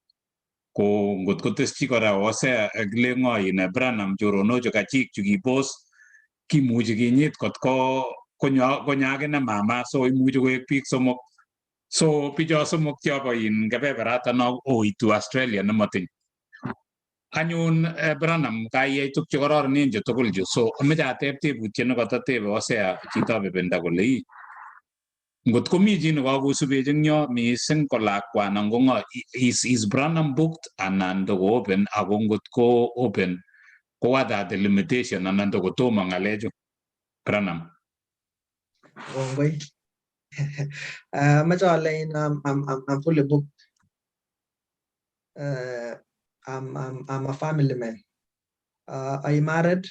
C: Ko ngot koteschi kora Hosea kile ng'o Branham choronok chu kachik chu kipos kimuchi kinyit kot konyo akine mama, so imuchi koek biik somok. So bicho somok chobo kebeberata uitu Australia nematiny. Anyun Branham kaiyai tuk chekororonen che tugul chu. So ameche ateb tebutiet nekatotebe Hosea chito bebenda kole ngot komi chi nekakosubech eng yo mising ko lakwa anan ko ng'o, is Branham booked anan toko open, ako ngot ko open ko what are the limitation anan toko tomo ng'alechu Branham.
E: Kongoi. Macho ale I'm fully booked. I'm a family man. I married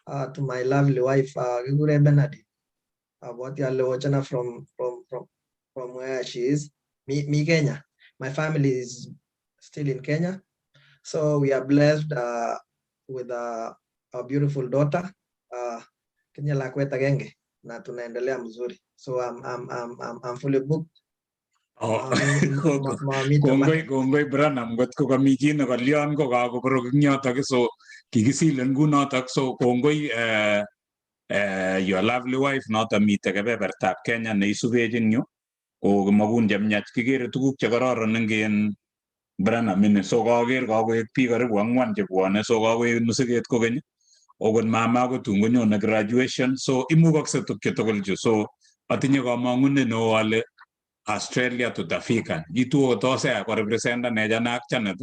E: to my lovely wife, Igere Benadi. What you are from where she is, me Kenya. My family is still in Kenya, so we are blessed with a beautiful daughter. Kenya lakweta genge na tunaendelea mzuri. So I'm fully booked.
C: Kongoi Branham, ngot ko kami chi nekalyon ko kakoborok eng yotok, so kikisilen kunotok. So kongoi your lovely wife noto mite kebebertab Kenya neisubechin yu, ko magun chemyach kikere tuguk chekororon eng Branham ini. So kaker kakoek biik karibu 4 chebwone, so kakoek nusuket kokeny, okot mama kotun konyone graduation, so imukakse tukche tugul chu. So atinye kamang'unet neo ale Australia tutafika. Itu Hosea ko representa nejana ak Janet,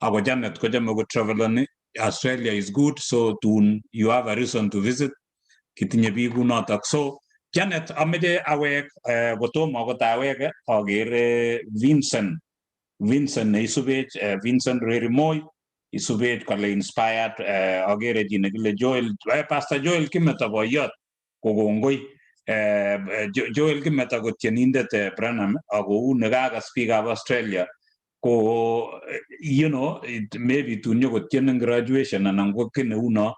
C: ako Janet kochame kotravelani. Australia is good, so tun you have a reason to visit. Kitinye biik kunotok. So Janet ameche awek kotomo akot awek akere Vincent neisubech, Vincent Rerimoy isubech kole inspired, akere chi nekile Joel, Pastor Joel Kimeto boyot ko kongoi. Joel Kimeto ko tienindet Branham, ako nekakas biikab Australia ko maybe tun nyokotien eng graduation anan ko ki neuno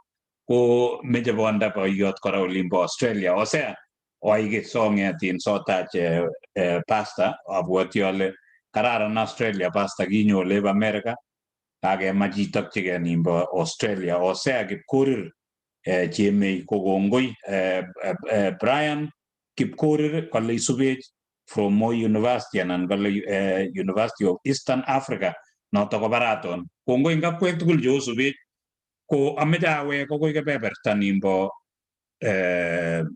C: ko meche bonda boyot kora olimbo Australia. Hosea oaike song'etin sotach pastor, abwoti ale kararan Australia pastor kinyo olep America kakemach itokchigei nimbo Australia. Hosea Kipkorir chemei ko kongoi. Brian Kipkorir kole isubech from Moi University anan kole University of Eastern Africa noto ko Baraton. Kongoi ngapkwek tugul cheosubech. Ko ameche awek akoi kebeberta nimbo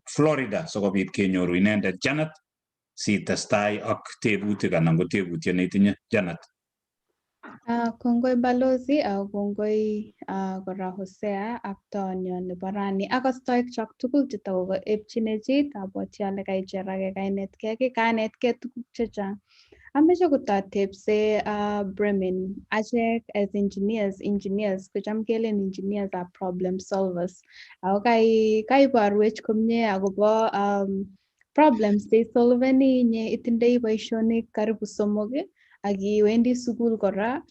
C: Florida sikobit kenyoru inendet Janet sitestai ak tebutik anan ko tebutiet neitinye Janet.
D: Kongoi Balozi, kongoi kora Hosea ak tonyon nebo rani ak astoik chok tugul chetako epchinechi abwoti ale kaicherake kainetkei tuguk chechang. Ameche kotatepse Bremen achek as engineers kocham kelen engineers are problem solvers. Ako kaiborwech komie akobo problems cheisolveni inye itindoi boisionik karibu 3 akiwendi sukul kora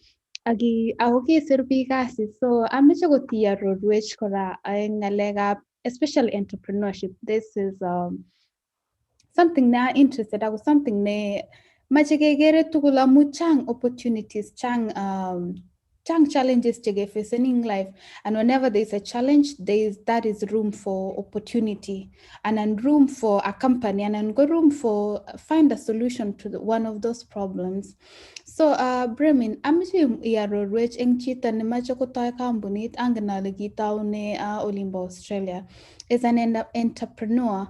D: ako kesir biik kasi. So ameche kotiarorwech kora eng ng'alekab especially entrepreneurship. This is something na interested ako something ne mache kekere tugul amu chang opportunities, chang challenges chekefacing in life, and whenever there's a challenge that is room for opportunity and room for a company and go room for find a solution to one of those problems. So Bremen ameche iarorwech eng chito nemache kotoi kampunit, angen ale kitaune olimbo Australia as an entrepreneur.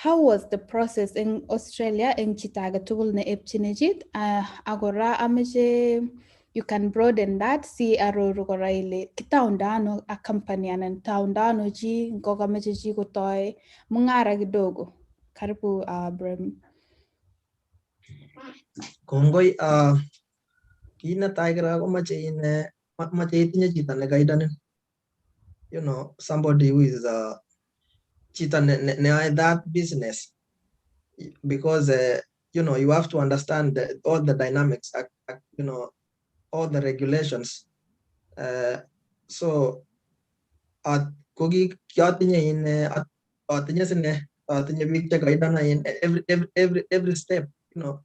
D: How was the process in Australia eng chito age tugul ne epchinechi? Agora ameche you can broaden that, si aroru kora ile kitaunda ano a company anan taunda ano chi ngokameche chi kotoi mung'ara kidogo. Karibu Bremen.
E: Kongoi kit netai kora komache itinye chito nekaidanin, you know, somebody who is chito neyoe that business, because you know, you have to understand all the dynamics, you know, all the regulations. So kogi kyatinye atinye sine atinye biik chekaidana in every step, you know.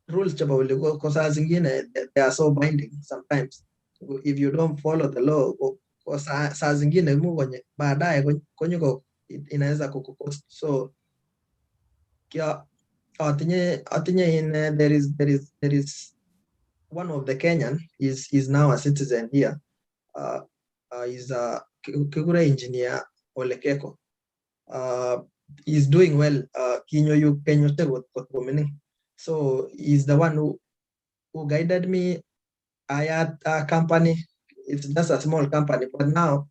E: Rules chabo ko saa zingine they are so binding sometimes. If you don't follow the law, ko saa zingine mu baadaye konyuko inaweza kukukost. So kya atinye in there is one of the Kenyan is now a citizen here. Is a Kigure engineer Olekeko. He's doing well. So he's the one who guided me. I had a company. It's just a small company, but now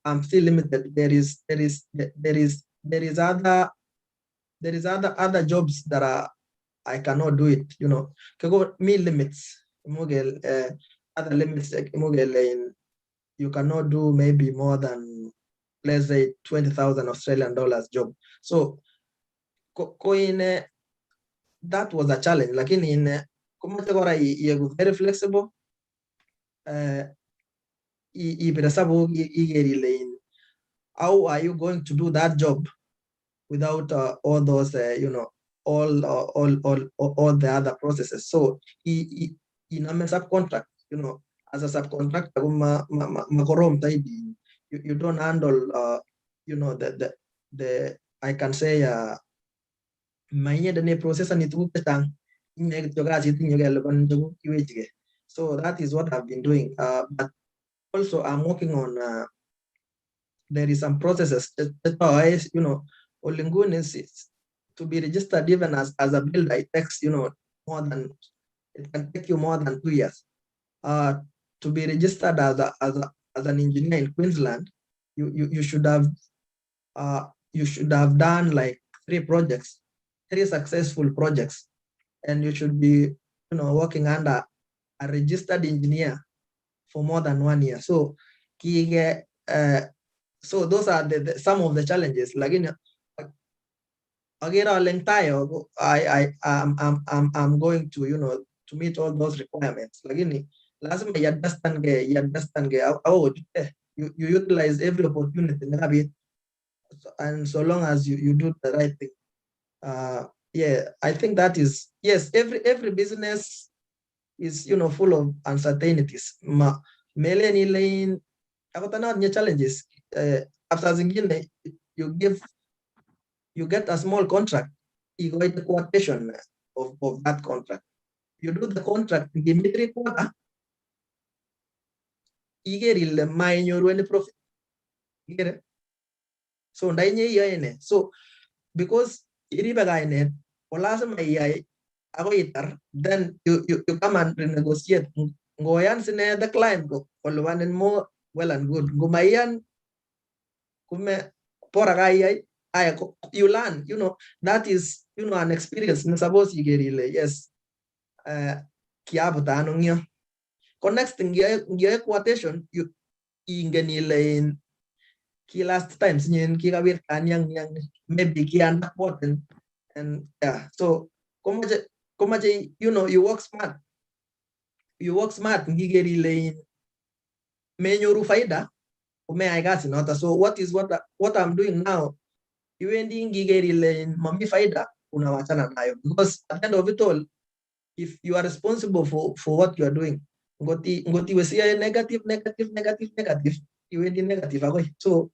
E: I'm still limited. There is other jobs that I cannot do it. You know, me limits. Other limits like you cannot do maybe more than, let's say, 20,000 Australian dollars job. So that was a challenge. Like in very flexible. How are you going to do that job without all those, you know, all the other processes? So in a subcontract, you know, as a subcontractor, you don't handle, you know, the I can say, so that is what I've been doing. But also I'm working on, there is some processes that, you know, Olingun is to be registered even as a builder. It takes, you know, it can take you more than 2 years. To be registered as an engineer in Queensland, you should have done like 3 successful projects, and you should be, you know, working under a registered engineer for more than 1 year. So so those are some of the challenges. Like in I'm going to, you know, to meet all those requirements. Like in you utilize every opportunity, and so long as you do the right thing. Yeah, I think that is, yes, every business is, you know, full of uncertainties. Meleni lane challenges. After zingine, you get a small contract, you get the quotation of that contract. You do the contract, Dimitri quarter, you get il minor profit. You get it? So so because then you come and renegotiate. Ngoyan sine the client go and more well and good. Gumayan kume pora you learn, you know, that is, you know, an experience. Suppose you get yes. Next thing your quotation you in last times maybe and yeah, so you know, you work smart menyoru faida so what I'm doing now, mami faida unawachana nayo, because at the end of it all, if you are responsible for what you are doing, ngoti we see negative, you end negative. So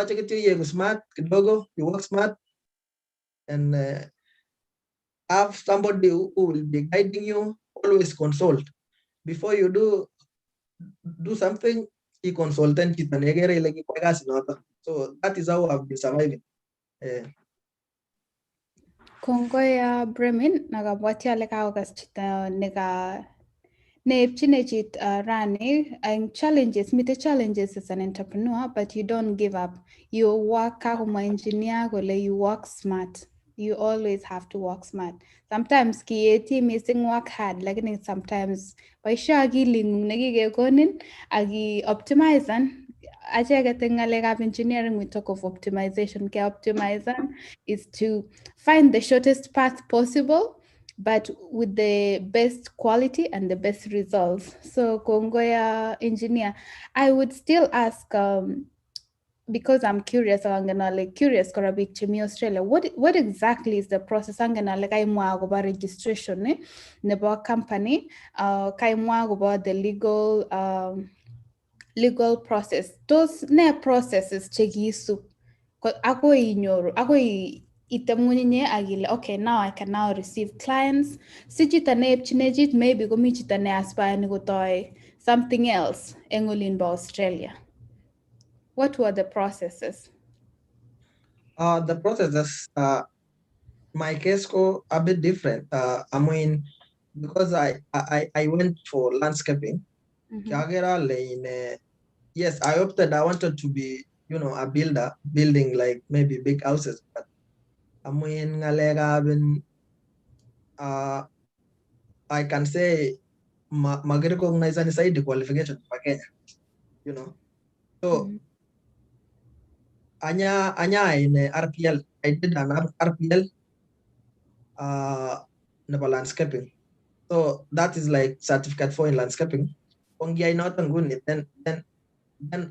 E: you smart kidogo, you work smart, and have somebody who will be guiding you. Always consult before you do something. He consultant so that is how I've been surviving.
D: Kongoya Bremen nagabwatia leka ogas chita nega neipchine chit rani and challenges, meet the challenges as an entrepreneur, but you don't give up. You work as an engineer, you work smart. You always have to work smart. Sometimes kieti missing work hard, like sometimes boisho akilingung nekikekonin aki optimizan. Acheket eng ngalekab engineering, we talk of optimization. Ke optimizan is to find the shortest path possible, but with the best quality and the best results. So Kongoya engineer, I would still ask, because I'm curious, I'm gonna like curious Korabik Chemi Australia. What exactly is the process? I'm gonna like about registration nebo company, about the legal process. Those ne processes chekisu. Ako inyoru, ako itemunye agile, okay, now I can now receive clients. Si chito ne epchinejit, maybe komi chito ne aspire ni kotoi something else eng olinbo Australia. What were the processes?
E: The processes, my case go a bit different. I mean, because I went for landscaping. Yes, I wanted to be, a builder, building like maybe big houses, but I mean, I can say recognize inside the qualification for Kenya, So anya in RPL, I did an RPL never landscaping. So that is like certificate for in landscaping. Then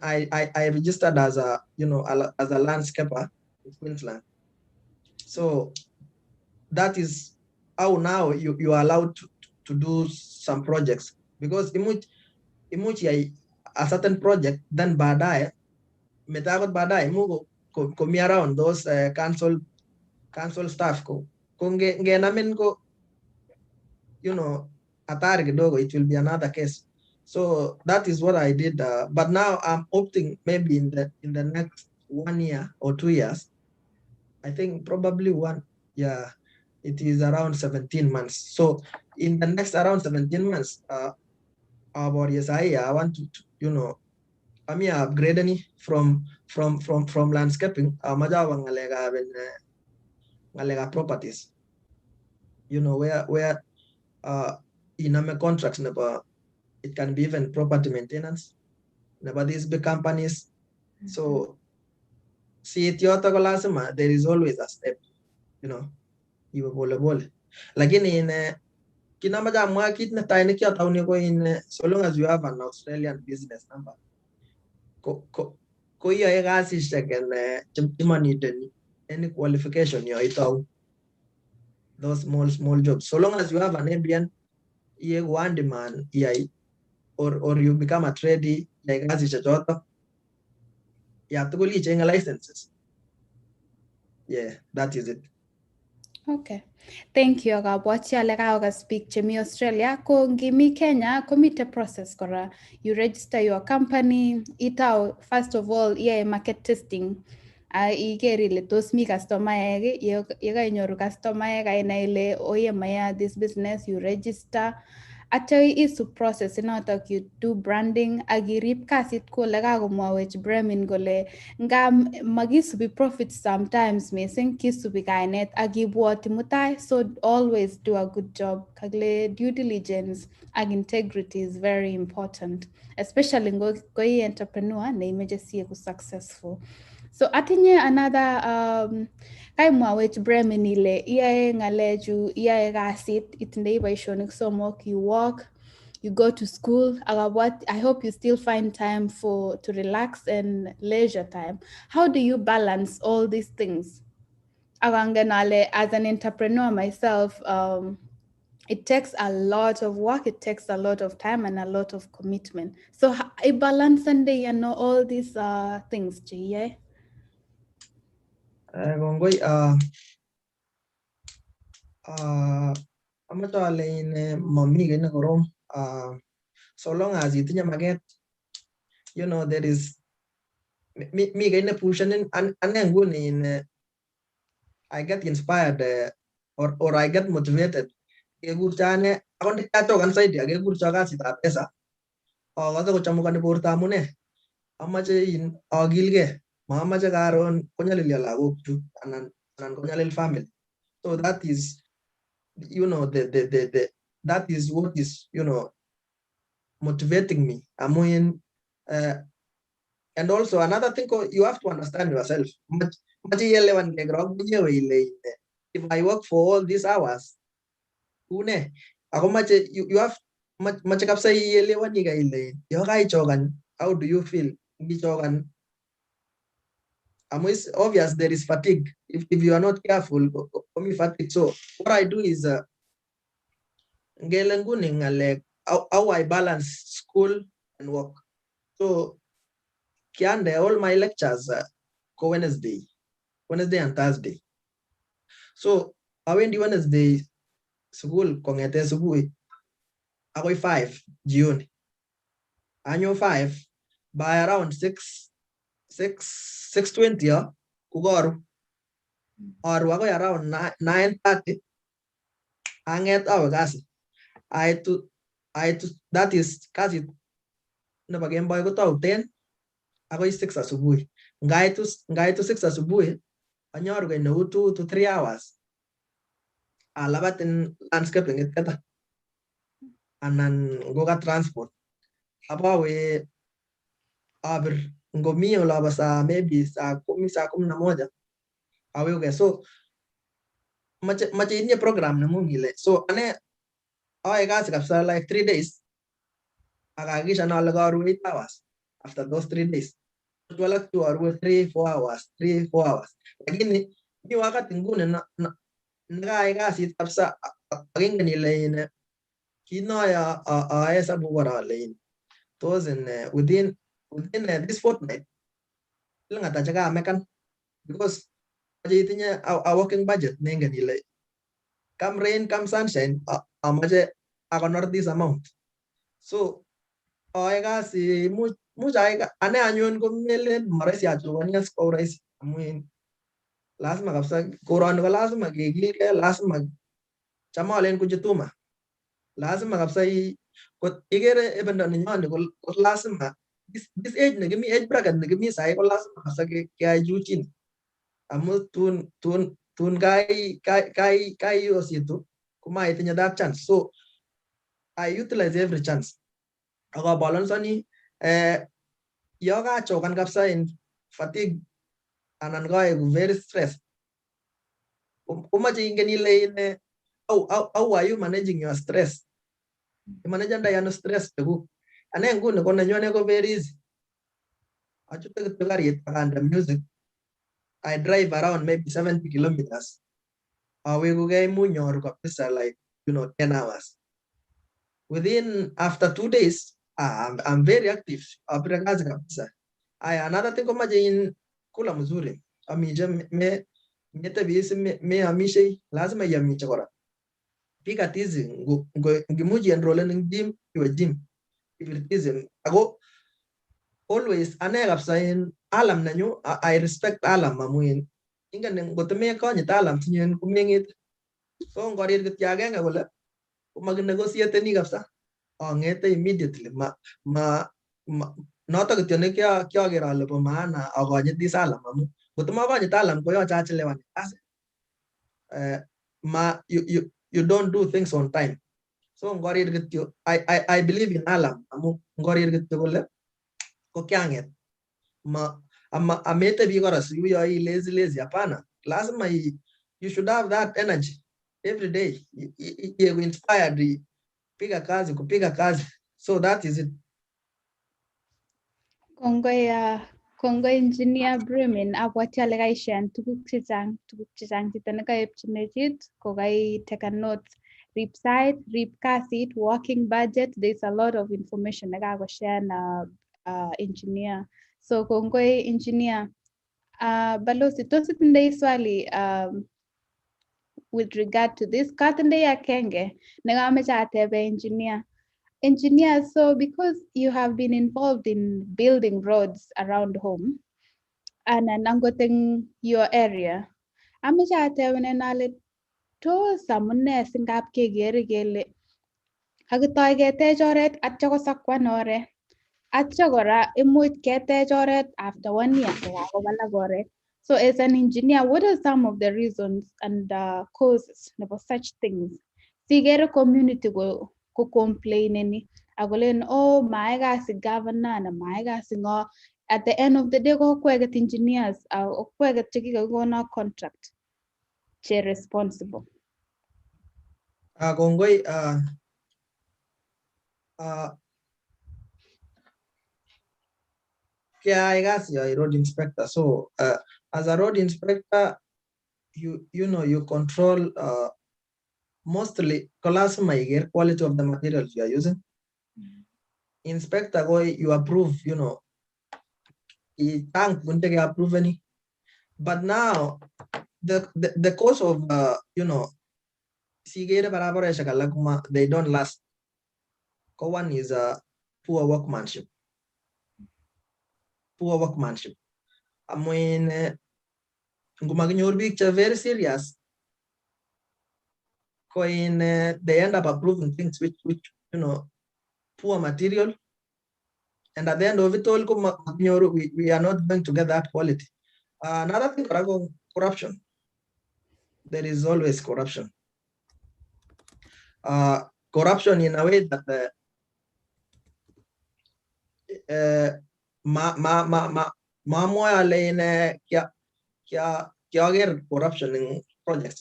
E: I registered as a as a landscaper in Queensland. So that is how now you are allowed to do some projects, because imuch a certain project then baadaye metagot baadaye mugo komi around those council staff ko namin ko atari kidogo, it will be another case. So that is what I did, but now I'm opting maybe in the next 1 year or 2 years, I think probably it is around 17 months. So in the next around 17 months, about yes, I want to I'm upgrading from landscaping. Majawang ngalega properties. Where in a contracts never, it can be even property maintenance. Never these big companies. So see it there is always a step, you bole. Like in kinamaja market na tiny in so long as you have an Australian business number. Ko iya kasi any qualification those small jobs. So long as you have an ABN, one demand, or you become a tradie, like as you have to go change licenses. Yeah, that is it.
D: Okay. Thank you. Agabwatia lega speak Chemi Australia. Ko ngimi Kenya, commit process kora. You register your company, first of all, market testing. Igere ile tos mi customer ege, yega inyoru customer ega ina ile oye maya this business, you register. After isu process inotok, you do branding, agirip kasit ko lega kumwawech Bremen gole nga magisubi profit sometimes missing kisubi kainet agibwati mutai, so always do a good job. Kagle due diligence and integrity is very important, especially ngoi entrepreneur na imeje siye ku successful. So atinye another kaimwawech Bremen ile iyae ngaleju iyae kasit itindei boishonik somok, you work, you go to school. I hope you still find time to relax and leisure time. How do you balance all these things? As an entrepreneur myself, it takes a lot of work, it takes a lot of time and a lot of commitment. So I balance and all these things, Jie.
E: So long as you think maget, there is me getting pushing and in I get inspired or I get motivated. I want to talk and say, I get good chagas it pesa. Or other chamukan portamune. How much in Ogilge, Mama Jagaron, Konyalila, and Konyalil family. So that is, that is what is, motivating me. I mean, and also another thing, you have to understand yourself. If I work for all these hours, you have much how do you feel? It's obvious there is fatigue. If you are not careful, fatigue. So what I do is how I balance school and work. So all my lectures go Wednesday and Thursday. So when the Wednesday school kongete subuhi akoy 5 June. Anyo 5 by around 6:20 kugoru or akoy around 9:30 anget awe kasi. I to that is kasi na bagembay ko tao 10 akoy 6 asubuhi. Ngai to 6 asubuhi anyor ko na 2 to 3 hours. Alabat in landscaping it kata. Anan goga transport. Apa we aber ngomio la basa maybe sa 11 awe okay. So much in program na mungile. So ane I got like 3 days. Akagisha na lagaru 8 hours after those 3 days. 12 to 3-4 hours. Lakini ni wakati ngune na kasi tapsa aging nila in kino ya esa bugara lane. Those in within this fortnight lang atajaga mekan because itinya a working budget nenga nila. Come rain, come sunshine, amaje akonor this amount. So I got si mucha ane anyun ko mele maresi achugania score race. Amuin lazima kabisa koran ko lazima gigil ke lazima chama len kujituma. Lazima kabisa ko igere ebenda ninyani ko lazima this age ne gimi age bracket ne gimi sai ko lazima kabisa ke ajuchin. Amu tun kai yositu kuma itinya that chance. So I utilize every chance. Ako balance ani yoga chokan kapsa in fatigue anan go very stressed. Uma ingeni lane how are you managing your stress? You manage your stress too. And then good ko nanyo ko very easy. Achuta tagari and the music. I drive around maybe 70 kilometers. We go game munyor kapisa like 10 hours. After 2 days, I'm very active. Another thing in kula mzuri. Amija me tabisi me amishe lazima yamiche kora. Pika tizi ngimuji enroll in gym if it is ago always anegapsa alam nanyo. I respect alam mamuin. Inga ngoteme ko ni alam tinyen kumengit. So ngori gityaga wala mag-negotiate ni kapsa. Ngete immediately nota kityo kya gira lo maana agoje di sala mamu gutuma ba talam ko yo chachelewan you don't do things on time. So ngori kityo I believe in alam amu ngori kityo gole ko kyanget amete bi goras you are lazy hapana. Lazima you should have that energy every day. You inspired kupiga kazi. So that is it.
D: Kongoi engineer Bremen abwati ale kaishan tuguk chechang chito nekaepchinechit kokai take a note. Rip site, rip kasit, working budget. There's a lot of information nekakoshare na engineer. So kongoi engineer. Balozi tos itindoi swali with regard to this. Katindoi akenge nekameche atebe engineer, so because you have been involved in building roads around home and in your area, ameche atebenen ale tos amune singap kekere kele kakitoi ketech oret atya kosakwan oret atya kora imuch ketech oret after 1 year kokakobalak oret. So as an engineer, what are some of the reasons and causes for such things? See, get a community go complain any. I go learn, oh, my guys, governor, and my guys, at the end of the day, go get engineers, or get go on a contract. They're responsible.
E: Gongoi, I guess you're a road inspector. So as a road inspector, you control mostly Igere quality of the materials you are using. Inspector go, you approve, tank won't approve any. But now the cause of they don't last. One is poor workmanship. Poor workmanship. I mean, very serious. They end up approving things which poor material, and at the end of it all, we are not going to get that quality. Another thing, corruption. There is always corruption. Corruption in a way that corruption in projects.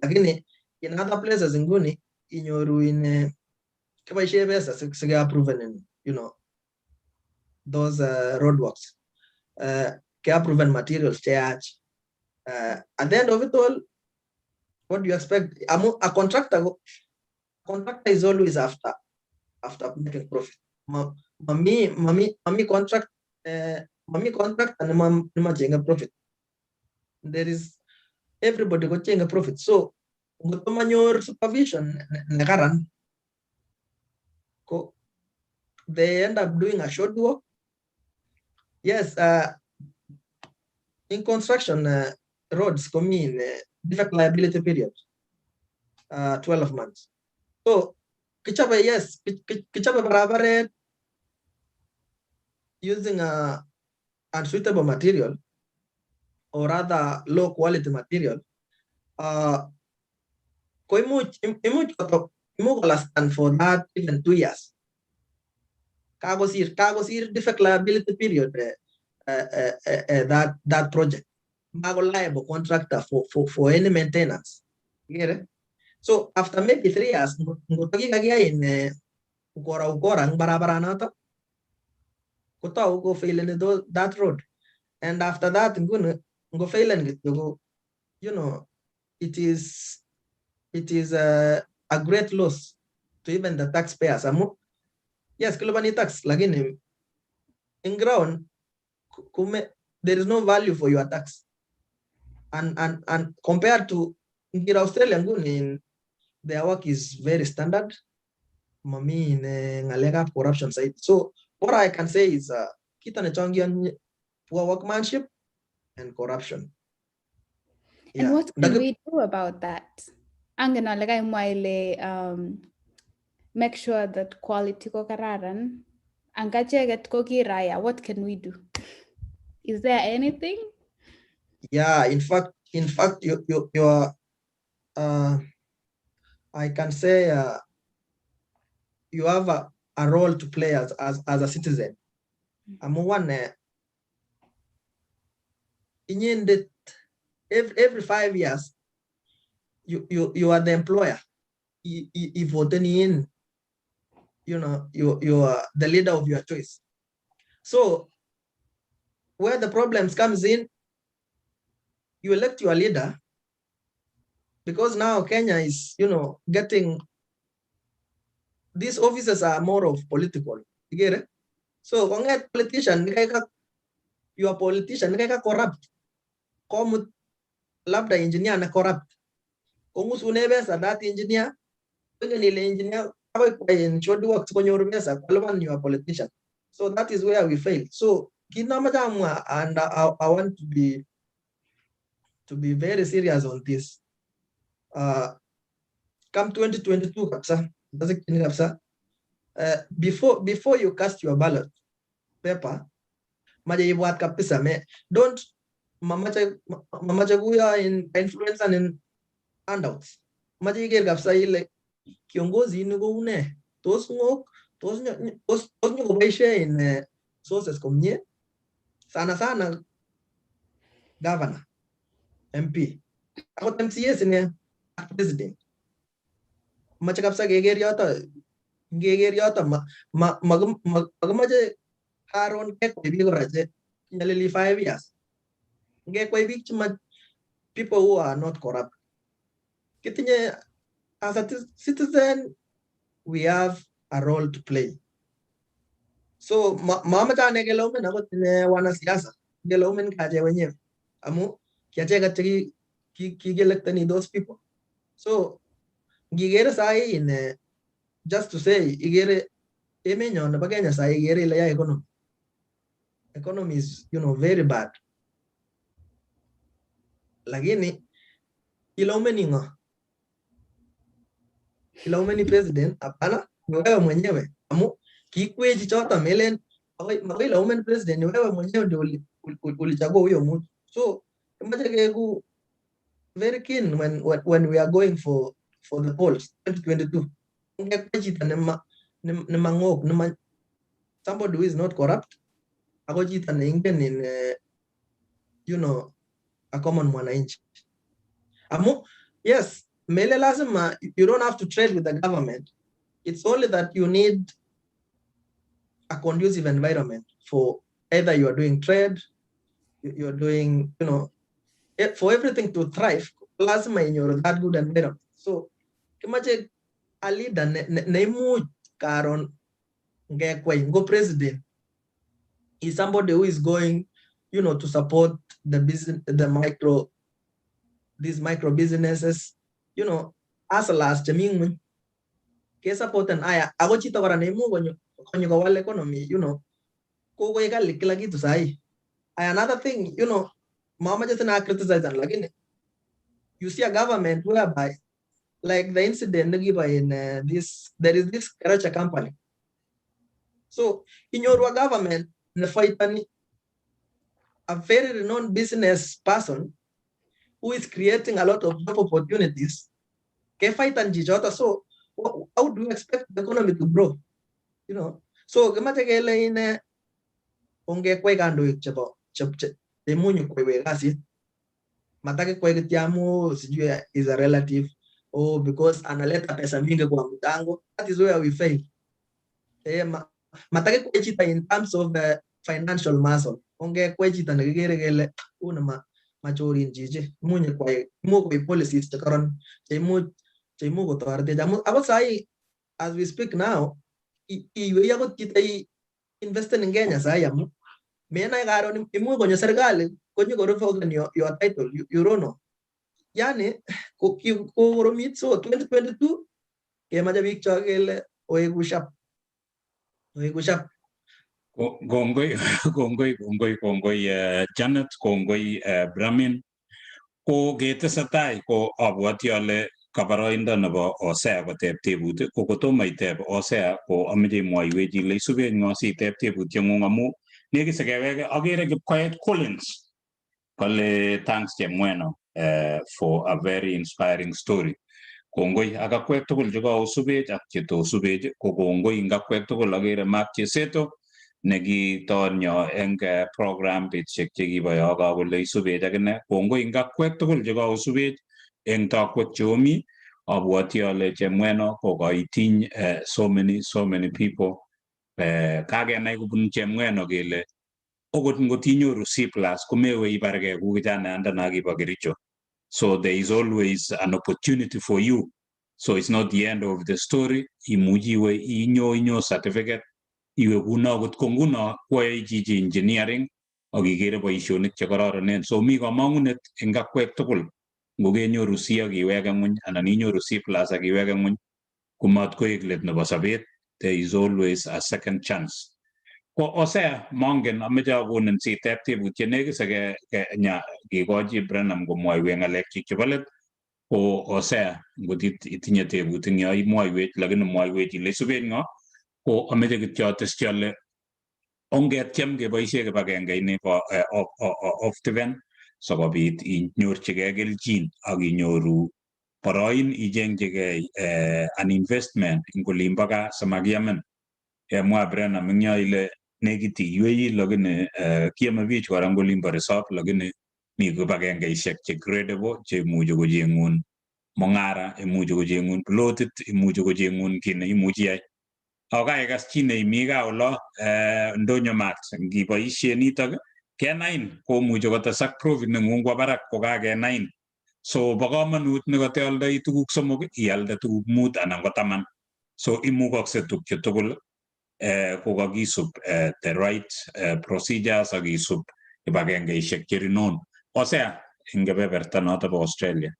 E: Lakini in other places in Guni, in your ruin, proven, those roadworks, proven materials charge. At the end of it all, what do you expect? A contractor is always after making profit. Mami contract and a profit. There is everybody got a profit. So your supervision they end up doing a short work. Yes, in construction, roads come in defect liability period, 12 months. So kichaba, yes, kichaba barabar using a unsuitable material or rather low quality material. Lastan for that even 2 years. Kagosir defect liability period that project. Mago liable contractor for any maintenance. Get it? So after maybe 3 years, in ukora barabara nata, go fail in that road. And after that, go fail and go, it is a great loss to even the taxpayers. Yes, kilobani tax, lagin in ground, there is no value for your tax. And compared to in Australia, their work is very standard. Mami in corruption side. So what I can say is poor workmanship and corruption.
D: And what can we do about that? Make sure that quality ko kararan. What can we do? Is there anything?
E: Yeah, in fact, you are. I can say you have a role to play as a citizen. I'm one. Every 5 years, you are the employer. You vote in. You are the leader of your choice. So where the problems comes in, you elect your leader, because now Kenya is, getting, these officers are more of political. You get it? So politician, you are politician, corrupt. Come labda engineer na corrupt. Kongus unebesa that engineer, engineer works when you are a politician. So that is where we fail. So and I want to be very serious on this. Come 2022, before you cast your ballot paper, don't mamache kuya in influencer in handouts. Mache iker kabisa ile kiongozi ini kou ne, tos nyokoboishe in sources komie, sana governor, MP, akot MCAs ine ak president. Mache kabisa keker yoto makimache karon kekwai biik kora che nyalili 5 years. Ngekwai biik chema people who are not corrupt. Kitinye as a citizen we have a role to play. So mamachane kelaumen akot ne wanasiasa kelaumen kache wenyewe amu kiacheket che kielecteni those people. So ngikere sahi in just to say igere emenyon nebo Kenya sahi igere ile ya economy is very bad, lakini ilaumeni ngo? Ilaumeni president? Hapana, ni wewe mwenyewe amu kikweji choto melen ilaumen president, ni wewe mwenyewe ndio ulichagua huyo mtu. So imaje keku very keen when we are going for the polls 2022. Ungekweji tane ne mangok ne somebody who is not corrupt ako jita ne ingen in a common mwananchi. Amu yes, mele lazima you don't have to trade with the government. It's only that you need a conducive environment for either you are doing trade, you're doing, for everything to thrive, lazima in your that good environment. So kimache a leader ne imuch karon ngekwe president is somebody who is going, to support the business, these micro businesses, as a last jaming ke support and aya ako chito kora ne imuch konyo kowal economy, ko kila kitu sahi. Another thing, mama just na criticize lakini you see a government whereby like the incident in there is this Karacha company. So in your government, the fight a very renowned business person who is creating a lot of job opportunities. So how do you expect the economy to grow? So kamategele in onge kwe kandoik chebo demunyu kwe kasi matake kwe kitiamu sijui is a relative or because analeta pesa mingi kwa mtango. That is where we fail. Matake kwe chita in terms of financial muscle. Onge kwe chita nagigere gele una machori njije munye kwe kwe policies chakaron chaimu ko torte jamu abo sai as we speak now iwe yako chita invest in Kenya sai amu mena karon imu konyo serikali konyo revoke your title you don't know. Yani ko romit so 2022 kemaja bik chakele oegushap
C: Gongoi Janet, gongoi Bramin. Ko ketesetai ko abwati ale kabaroindo nebo Osea koteb tebut ko kotomo iteb Osea ko ameche mwaiwech ile isuben ngo siteb tebutieng'ung amu nekise keweke agere Kipkoech Collins kole thanks Chemweno for a very inspiring story. Kongoi akakwek tugul chekaosubech ak chetosubech ko kongoi ngakwek tugul agere Mark Cheseto nekitonyo eng program betusiek chekiboyo kole isubech akine. Kongoi ngakwek tugul chekaosubech eng takwek cheomi. Abwoti ale Chemweno ko kaitiny so many people. Kakenai kubun Chemweno kele okot ngotinyoru C+ komewe ibarge ku kijanayandana kibo Kericho. So there is always an opportunity for you. So it's not the end of the story. Imuji iwe inyo certificate iwe kuna okot konguno kwae chichi engineering akikere boisionik chekororonen. So mi kamang'unet eng kakwek tugul ngokenyoru C akiweke ng'uny anan inyoru C+ akiweke ng'uny komatkoek let nebo sobet. There is always a second chance. Ko Osea mongen ameche akonin siteb tebutiet nekise kekochi Brenham komwoiwech ng'alekchik chebo let. Ko Osea ngot itinye tebut eng yo imwoiwech, lakini mwaiwech ile isuben ng'o. Ko ameche kityo atesyi ale ongetiem keboisie kibagenge ini bo of Tiven sikobit inyorchigei kelchin ak inyoru boroin ichengchigei an investment ing olimbo gaa simakiamin. Mwa Brenham ing yo ile nekit iywei lakini kiame bich kora ing olimbo resop lakini mi kibagengeisiek che credible che imuchi kocheng'un mung'ara, imuchi kocheng'un plotit, imuchi kocheng'un kiy ne imuchi iyai. Ako kaikas chi neimi gaa olo ndonyo mat ngiboisie nitok kenain komuchi kotesak profit neng'ung kwo barak kokakenain. So bo komonut nekoteoldoi tuguk somok ialde tuguk mut anan ko 10. So imukokse tukche tugul kokakisub the right procedures ak isub kibagengeisiek cherinon. Osea ing kebeberta noto bo Australia.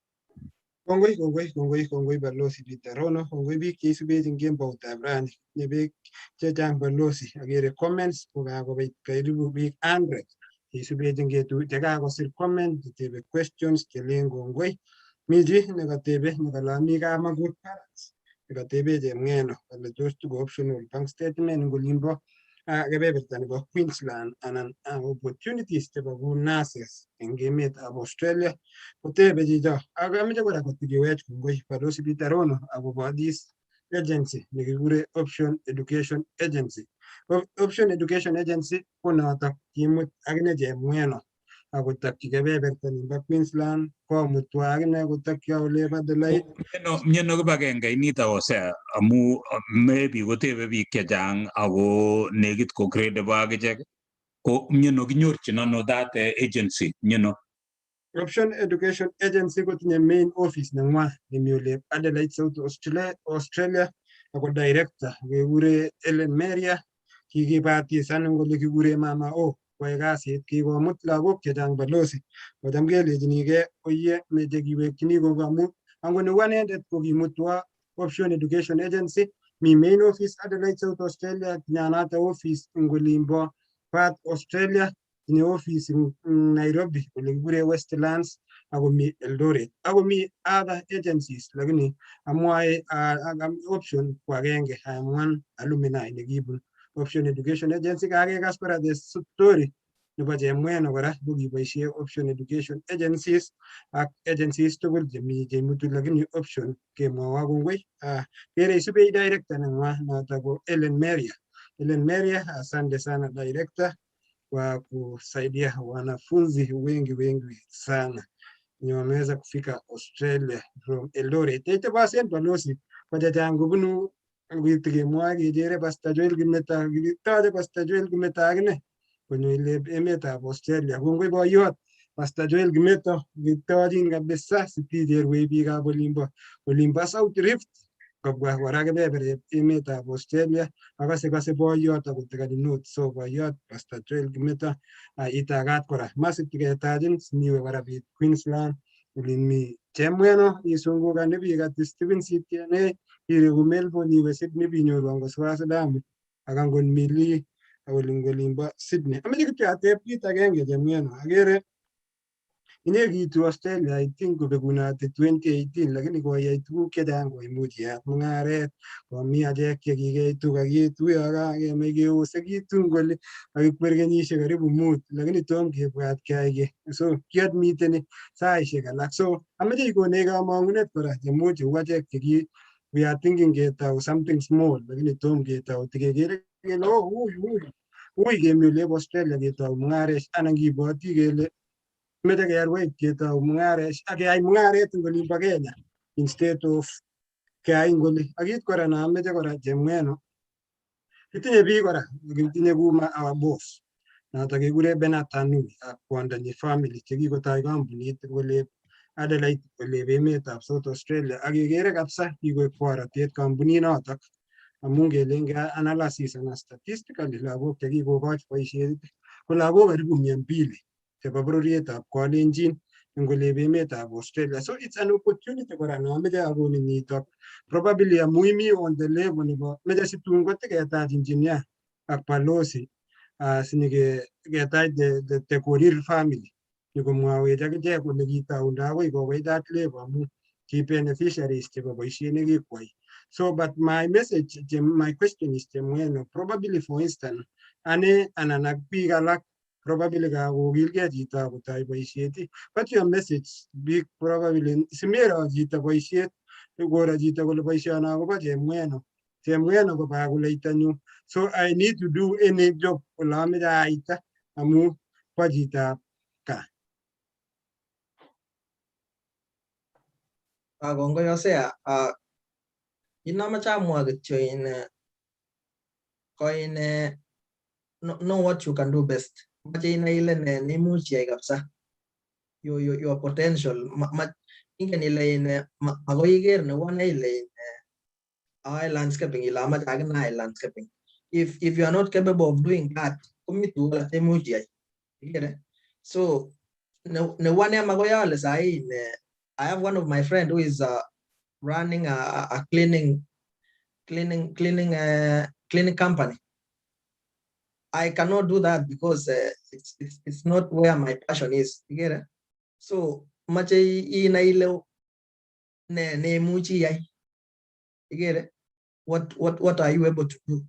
B: Kongoi balozi Peter Rono, kongoi biik cheisubech eng kemboutab rani. Tinye biik chechang balozi. Agere comments kokakobit karibu biik 100 cheisubech eng chekakosir comment chetebe questions chelen kongoi. Mi chi nekatebe nekale mi kamakut balance nekatebe chemng'eno kole tos tuko optional bank statement eng olimbo kebeberta nebo Queensland anan opportunities chebo kou nurses eng emetab Australia kotebe chicho. Ak ameche kora kotikiwech kongoi balozi Peter Rono akobo this agency nekikure Option Education Agency. Option Education Agency ko notok kimut akine chemng'eno akotokyi kebeberta nebo Queensland komutwa akine kotokyi olebo Delait.
C: Mieno kibagenge inito Osea amu maybe kotebe biik chechang ako nekit ko credible akichek ko mieno kinyorchin ano that agency mieno.
B: Option Education Agency kotinye main office neng'wa nemi ole Adelaide South Australia ako director kekure Ellen Meria kikibatisan eng ole kikure Mama O koyai kasit kikomut lagok chechang balozi kocham kelejinigei oyie meche kiwekchini kongoi amu angot neu anendet ko kimutwa Option Education Agency mi main office Adelaide South Australia tinyanata office eng olimbo Perth Australia tinye office ing Nairobi ole kikure Westlands ako mi Eldoret ako mi other agencies lakini amwae option ko agenge amwan alumni nekibun Option Education Agency. Kakekas kora the story nebo chemweno kora kokiboisie Option Education Agencies ak agencies tugul cheimutu lakini option kemwowo kongoi. Kere isubech director neng'wa noto ko Ellen Meria. Ellen Meria, asante sana director kwa kusaidia wanafunzi wengi sana wenye wameweza kufika Australia from Eldoret. 80% balozi kwa chachang kubunu tukemwoe kechere Pastor Joel Kimeta, kitoche Pastor Joel Kimeta akine konyo ile emetab Australia. Kongoi boyot Pastor Joel Kimeta, kitochin kabisa siticherwei biikab olimbo South Rift kobwa kora kebebertab emetab Australia. Akase boyot akotekani note. So boyot Pastor Joel Kimeta itagat kora masiptiketachin siniwe kora biik Queensland olin mi chemweno isungukani biik ati Stephen Sitiane iriku Melbourne iwe Sydney binyoru ango Swasidamu ak angot Mili olimbo Sydney. Ameche kityo ateb kit agenge chemweno. Agere inekitu Australia I think kobekunate 2018 lakini koyai tuguk chechang koimuch iyat mung'aret komi achek chekikeitu kakituyo akakemach keosekitu kole kakikwer kenyisiek karibu 5 lakini tom kebwat keyai kiy. So kiadmiteni saisiek alak. So ameche ikonech kamang'unet kora chemuch cheu achek we are thinking ketau something small lakini tom ketau tikekere kele ui kemi olebo Australia ketau mung'aret anan kibwoti kele meche kerwai ketau mung'aret ak keyai mung'aret eng olimbo Kenya instead of keyai eng oli. Akit kora nameche kora chemweno kitinye biik kora kitinye kou our boss noto kekure Bernard Tanui ak kwondonyi family chekikotoi kampunit olep Adelaide olep emetab South Australia ak kekere kabisa kikoek borotet kampunit notok amu ngelen analysis ana statistically lagok chekikokoch boisiet ko lagok karibu 200 chebo bororietab kalenjin eng olep emetab Australia. So it's an opportunity kora nameche akonin nitok probably amu imi on the level nebo meche situn kotiketach engineer ak balozi siniketach the Korir family nyikomwawech akichek kole kitaundo akoi kokoit that level amu ki beneficiaries chebo boisiet nekikwai. So but my question is chemweno probably for instance ane anan ak biik alak probably kakokilgei chito kotai boisiet. What's your message big probably simero chito boisiet koro chito kole boisiono akobo chemweno ko bakuleitanyu, so I need to do any job ole ameche aita amu bo chitab kaa.
E: Kongoi Hosea, inamache amwa kityo know what you can do best. Mache inai ile neimuch iyai kabisa. Your potential. Ingen ile magoi iker newane ile landscaping ile amache akina landscaping. If you are not capable of doing that, komitu wala teimuch iyai. Igere? So newane magoi ale sahi I have one of my friend who is running a cleaning company. I cannot do that because it's not where my passion is. You get it? So much ina ile ne muchi yai. You get it? What are you able to do?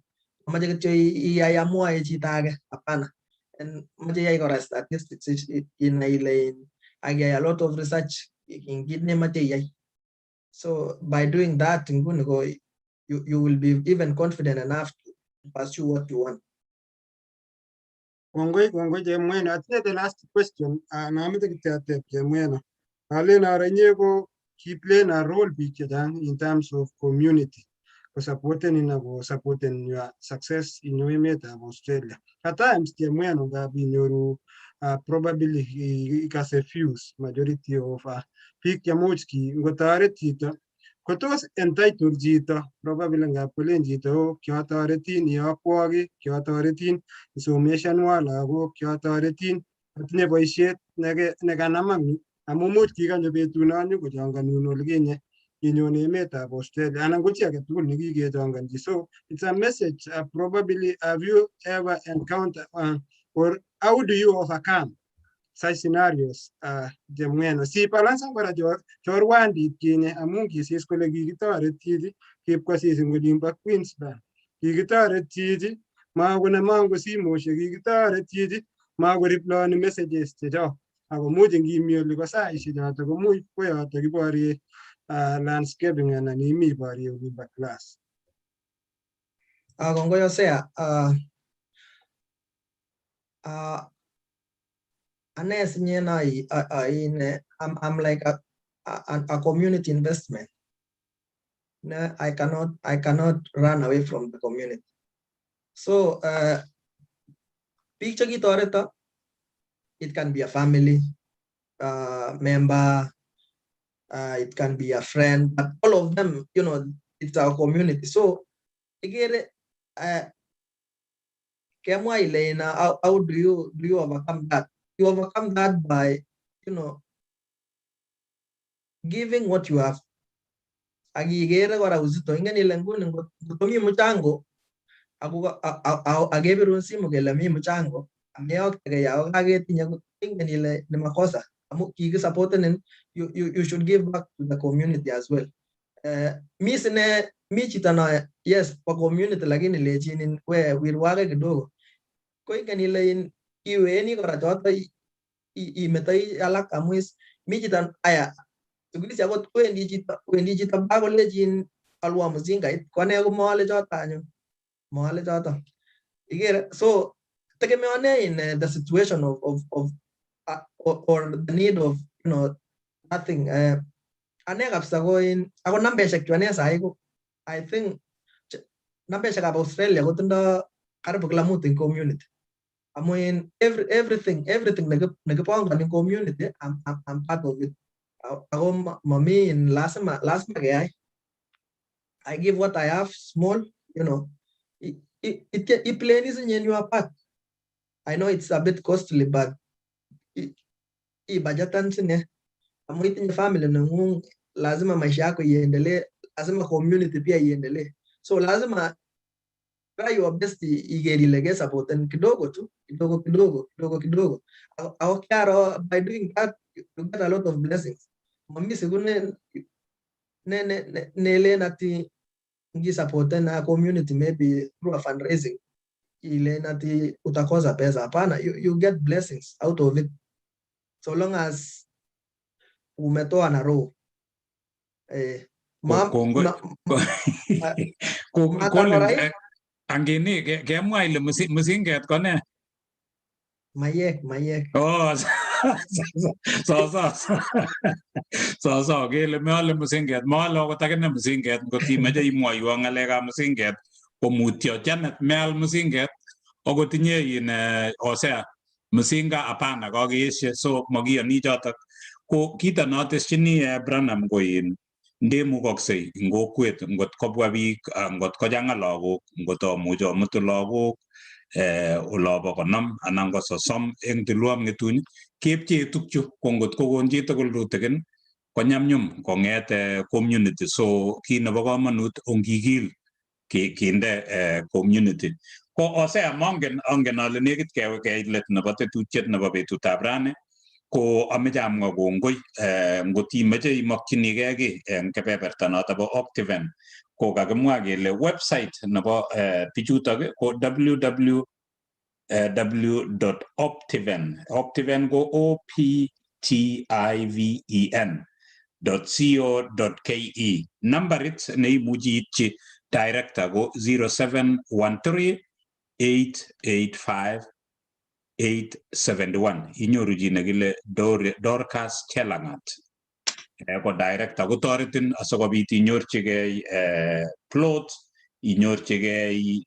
E: Much yai amua chitage apana. And much yai got statistics in I get a lot of research in kidney much yai. So by doing that, you will be even confident enough to pursue what you want.
B: Kongoi chemweno. Atinye the last question. Naamete kityo chemweno. Alen arenye ko he playing a role big in terms of community. For supporting your success in your emet of Australia. At times chemweno have been your probably he has a fuse majority of big chamuchki ngotaret chito. Kotos entitled chito probably ngap kolen chito kyotoretin iyokwok kyotoretin isomeshanwa lagok kyotoretin atinye boisiet nekanamak amu much kikanyo betuno nyokochonganun olikinye inyon emetab Australia anan ko chi age tugul nekikechonganji. So it's a message probably have you ever encountered or how do you overcome such scenarios chemweno si balance kora chorwandit kinye amu kisis kole kikitoret chichi kipkosis eng olimbo Queensland, kikitoret chichi makonamang simoshek, kikitoret chichi makoriploni messages chechok akomuch ngimi oli ko saishek choto komuch koyoto kiborye landscaping anan imi borye olimbo class.
E: Kongoi Hosea, I'm like a community investment. No, I cannot run away from the community. So picture it can be a family member, it can be a friend, but all of them, it's our community. So Igere, how do you overcome that? You overcome that by, giving what you have. Agigere kora uzito ingeni lenguni ngotomi mchango agebirun simu kele mi mchango ameyokte yao kagetinye ingeni ile ni makosa amu kikisupporten you should give back to the community as well. Mi chito na yes kwa community lakini lechinin we wirwake kidogo ko ingeni ile iweni kora choto imetoi alak amu mi chito aya Tugulisi akot wendi chito bakolechin alwa mzingait kone ko maale choto anyu maale choto igere. So tegemeane in the situation of or the need of nothing ane kabisa ko ako nambeshek chu ane sahi ko I think nambeshek ab Australia ko tindo karibu kila mtu in community amu in everything nekipangani in community I'm part of it. Ako mami in lazima kayai. I give what I have small, it plays in your part. I know it's a bit costly, but budgetan sine amu itinye family nangu lazima maisha yako iendelee, lazima community pia iendelee. So lazima try your best igeri lege support and kidogo kidogo. Ako kiaro by doing that you get a lot of blessings. Mami sigune nele nati ngi support na community maybe through a fundraising ile nati utakosa pesa. Hapana, you get blessings out of it. So long as umetoa na roho.
C: Collins, angini kemwa ile msinget ko ne?
E: Mayek.
C: Oh, so kele meole msinget, meole ko takine msinget ngot imeche imwoiwo ng'alekab msinget ko mutyo Janet meal msinget okot inye in Hosea msinga hapana kakeeshe, so makiyoni chotok. Ko kito noteschini Branham ko in ndemukoksei ing kokwet ngot kobwa biik, ngot kochang'a lagok, ngot amuchi amutu lagok olobo konom anan ko sosom eng tulwom ng'etuny kepchee tukchu, ko ngot kokon chitugul tutigin konyamnyum kong'et community. So kit nebo komonut ongikil kinde community. Ko Hosea angen ale nekit keit let nebo tetutiet nebo betutab rani, ko ameche amwa kongoi ngot imeche imokchinigei kiy eng kebeberta noto bo Optiven, ko kakimwa kele website nebo bichutok ko www.optiven, Optiven ko optiven.co.ke. Nambarit neimuchi itchi director ko 0713-885-871. Inyoru chi nekile Dorcas Chelangat. Ko director kotoretin asikobit inyorchigei plot, inyorchigei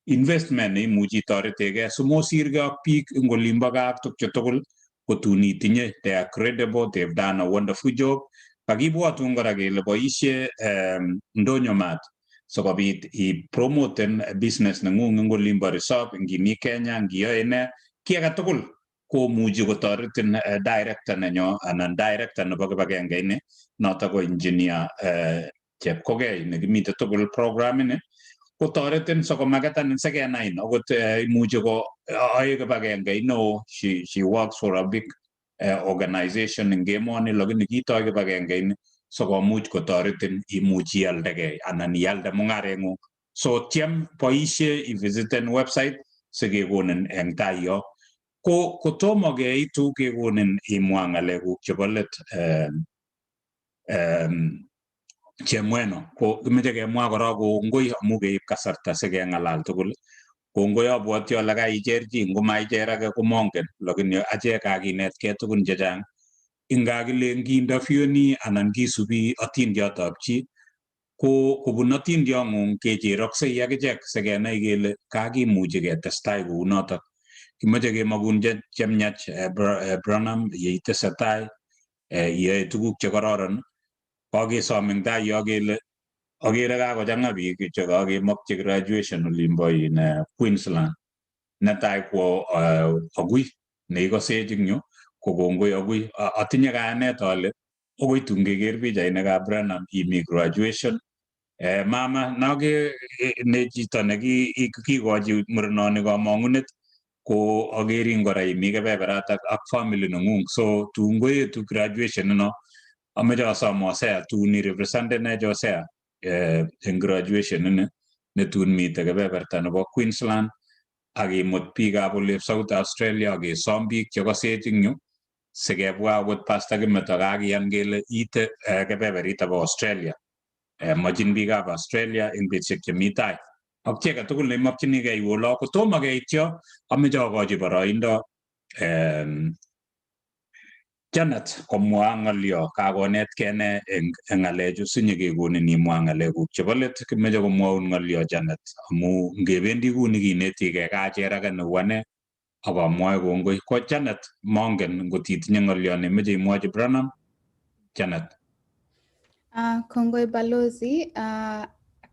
C: investment neimuchi itoretegei simosirgei ak biik ing olimbo gaa ak tukche tugul kotun itinye. They are credible, they've done a wonderful job. Kakibwatun kora kele boisie ndonyo mat sikobit ipromoten business neng'ung ing olimbo resop, ngimi Kenya, ngiyoe ne, ki age tugul komuchi kotoretin director nenyo anan director nebo kibagenge ini noto ko engineer Chepkogei nekimite tugul program ini, kotoretin sikomaketanin sekenain akot imuchi ko ae kibagenge neo. She works for a big organization ing emoni, lakini kitoi kibagenge ini sikomuch kotoretin imuchi ialdegei anan ialde mung'areng'ung. So tiem boisie ivisiten website sikekonin eng tai yo. Ko kotomo keitu kekonin imwa ng'alekuk chebo let chemweno, ko kimeche kemwa kora kongoi amu keib kasarta sikeng'alal tugul. Kongoi abwoti ale kaicher chi, ngomaicher age komongen, lakini achek kakinetkei tugun chechang. Ingakilen kiinterviewni anan kisubi atindiotab chi, ko kobun atindiongung kecheroksei akichek sikenai kele kakimuchi ketestai kou notok. Kimeche kemakun chemyach Branham yeitesetai iyoe tuguk chekororon. Kakesom eng tai yo kele akere kakochang'a biik chekakemokchi graduation olimbo in Queensland. Netai kwo agui neikosech ing yu ko kongoi agui. Atinye kayanet ale akoi tun keker pichainikab Branham imi graduation. Mama nake ne chito nekikochi murenoni kamang'unet, ko akerin kora imi kebeberatak ak family neng'ung. So tun koetu graduation ino, ameche asom Hosea tun irepresentene Hosea eng graduation ini netun mite kebeberta nebo Queensland, akimut biikab olep South Australia akesom biik chekosech ing yu sikebwa akot Pastor Kimeto kakiyan kele ite kebeberita bo Australia. Machin biikab Australia eng betusiek chemi tai. Ak chi age tugul neimokchinigei iwe olo, kotomo keityo ameche akochi boroindo Janet komwa ng'olyo kakonetkei ne eng ng'alechu sinyekekonin imwa ng'alekuk chebo let. Kimeche komwaun ng'olyo Janet amu ngebendi kuni kinetigei kacher age neu ane akamwae kongoi. Ko Janet, mongen ngot itinye ng'olyo nemeche imwochi Branham. Janet.
D: Kongoi Balozi,